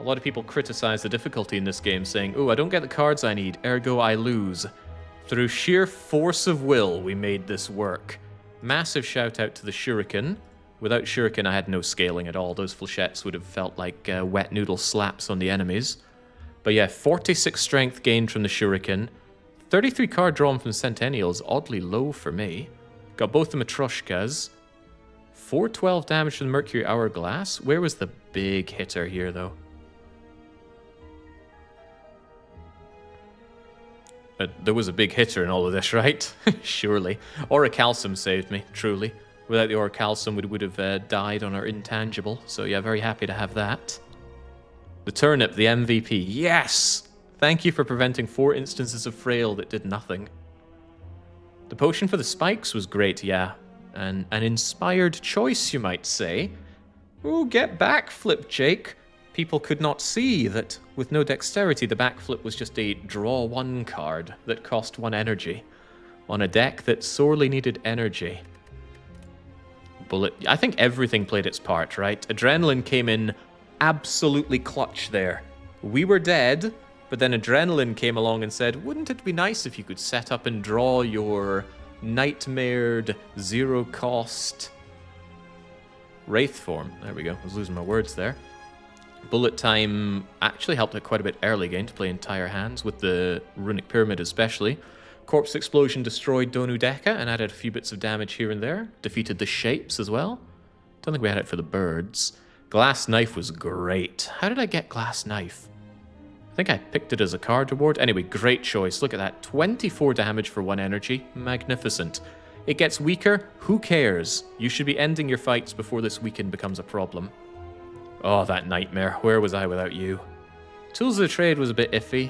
A lot of people criticize the difficulty in this game, saying, "Ooh, I don't get the cards I need, ergo I lose." Through sheer force of will, we made this work. Massive shout out to the Shuriken. Without Shuriken, I had no scaling at all. Those flechettes would have felt like wet noodle slaps on the enemies. But yeah, 46 strength gained from the Shuriken. 33 card drawn from Centennials, oddly low for me. Got both the Matryoshkas. 412 damage from the Mercury Hourglass. Where was the big hitter here, though? There was a big hitter in all of this, right? Surely. Orichalcum saved me, truly. Without the Orichalcum, we would have died on our intangible. So yeah, very happy to have that. The turnip, the MVP. Yes! Thank you for preventing 4 instances of frail that did nothing. The potion for the spikes was great, yeah. An inspired choice, you might say. Ooh, get backflip, Jake. People could not see that with no dexterity, the backflip was just a draw 1 card that cost 1 energy on a deck that sorely needed energy. Bullet. I think everything played its part, right? Adrenaline came in absolutely clutch there. We were dead, but then Adrenaline came along and said, wouldn't it be nice if you could set up and draw your nightmared, zero-cost Wraith form? There we go. I was losing my words there. Bullet time actually helped out quite a bit early game to play entire hands, with the Runic Pyramid especially. Corpse Explosion destroyed Donu Deka and added a few bits of damage here and there. Defeated the Shapes as well. Don't think we had it for the birds. Glass Knife was great. How did I get Glass Knife? I think I picked it as a card reward. Anyway, great choice. Look at that. 24 damage for 1 energy. Magnificent. It gets weaker. Who cares? You should be ending your fights before this weekend becomes a problem. Oh, that nightmare. Where was I without you? Tools of the Trade was a bit iffy.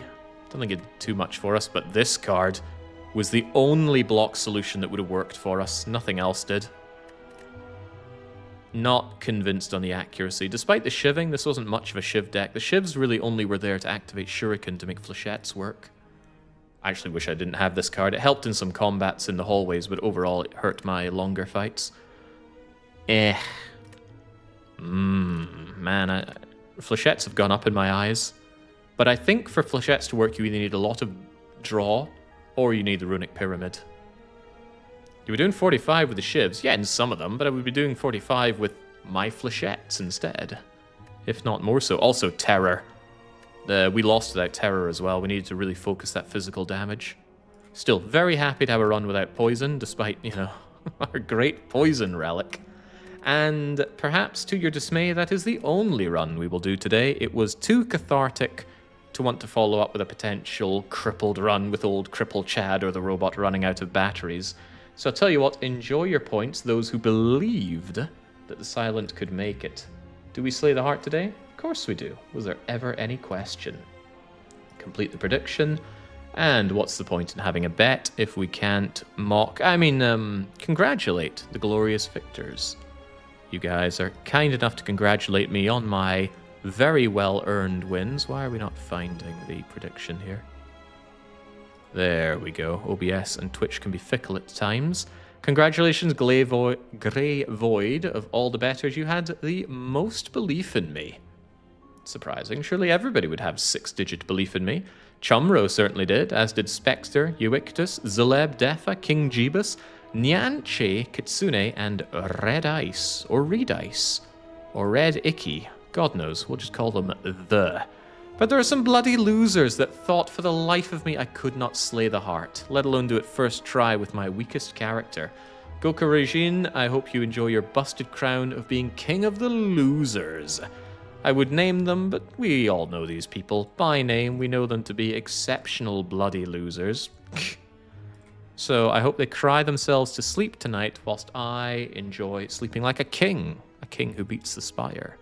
Don't think it did too much for us, but this card was the only block solution that would have worked for us. Nothing else did. Not convinced on the accuracy. Despite the shiving, this wasn't much of a shiv deck. The shivs really only were there to activate Shuriken to make flechettes work. I actually wish I didn't have this card. It helped in some combats in the hallways, but overall it hurt my longer fights. Man, flechettes have gone up in my eyes. But I think for flechettes to work, you either need a lot of draw, or you need the Runic Pyramid. You were doing 45 with the shivs. Yeah, in some of them, but I would be doing 45 with my flechettes instead. If not more so. Also, Terror. We lost without Terror as well. We needed to really focus that physical damage. Still, very happy to have a run without Poison, despite, you know, our great Poison relic. And perhaps to your dismay, that is the only run we will do today. It was too cathartic to want to follow up with a potential crippled run with old Cripple Chad or the robot running out of batteries. So I'll tell you what, enjoy your points, those who believed that the Silent could make it. Do we slay the heart today? Of course we do. Was there ever any question? Complete the prediction. And what's the point in having a bet if we can't congratulate the glorious victors. You guys are kind enough to congratulate me on my very well-earned wins. Why are we not finding the prediction here? There we go. OBS and Twitch can be fickle at times. Congratulations, Grey Void. Of all the bettors, you had the most belief in me. Surprising. Surely everybody would have 6-digit belief in me. Chumro certainly did, as did Spectre, Euictus, Zeleb, Defa, King Jeebus, Nyanche, Kitsune, and Red Ice, or Red Ice, or Red Icky. God knows, we'll just call them the. But there are some bloody losers that thought for the life of me I could not slay the heart, let alone do it first try with my weakest character. Goku Regine, I hope you enjoy your busted crown of being king of the losers. I would name them, but we all know these people. By name, we know them to be exceptional bloody losers. So I hope they cry themselves to sleep tonight whilst I enjoy sleeping like a king who beats the Spire.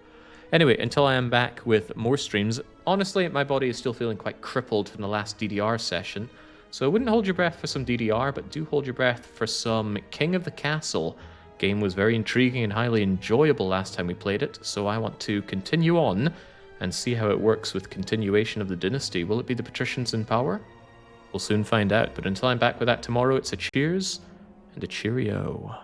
Anyway, until I am back with more streams, honestly, my body is still feeling quite crippled from the last DDR session, so I wouldn't hold your breath for some DDR, but do hold your breath for some King of the Castle. Game was very intriguing and highly enjoyable last time we played it, so I want to continue on and see how it works with continuation of the dynasty. Will it be the patricians in power? We'll soon find out, but until I'm back with that tomorrow, it's a cheers and a cheerio.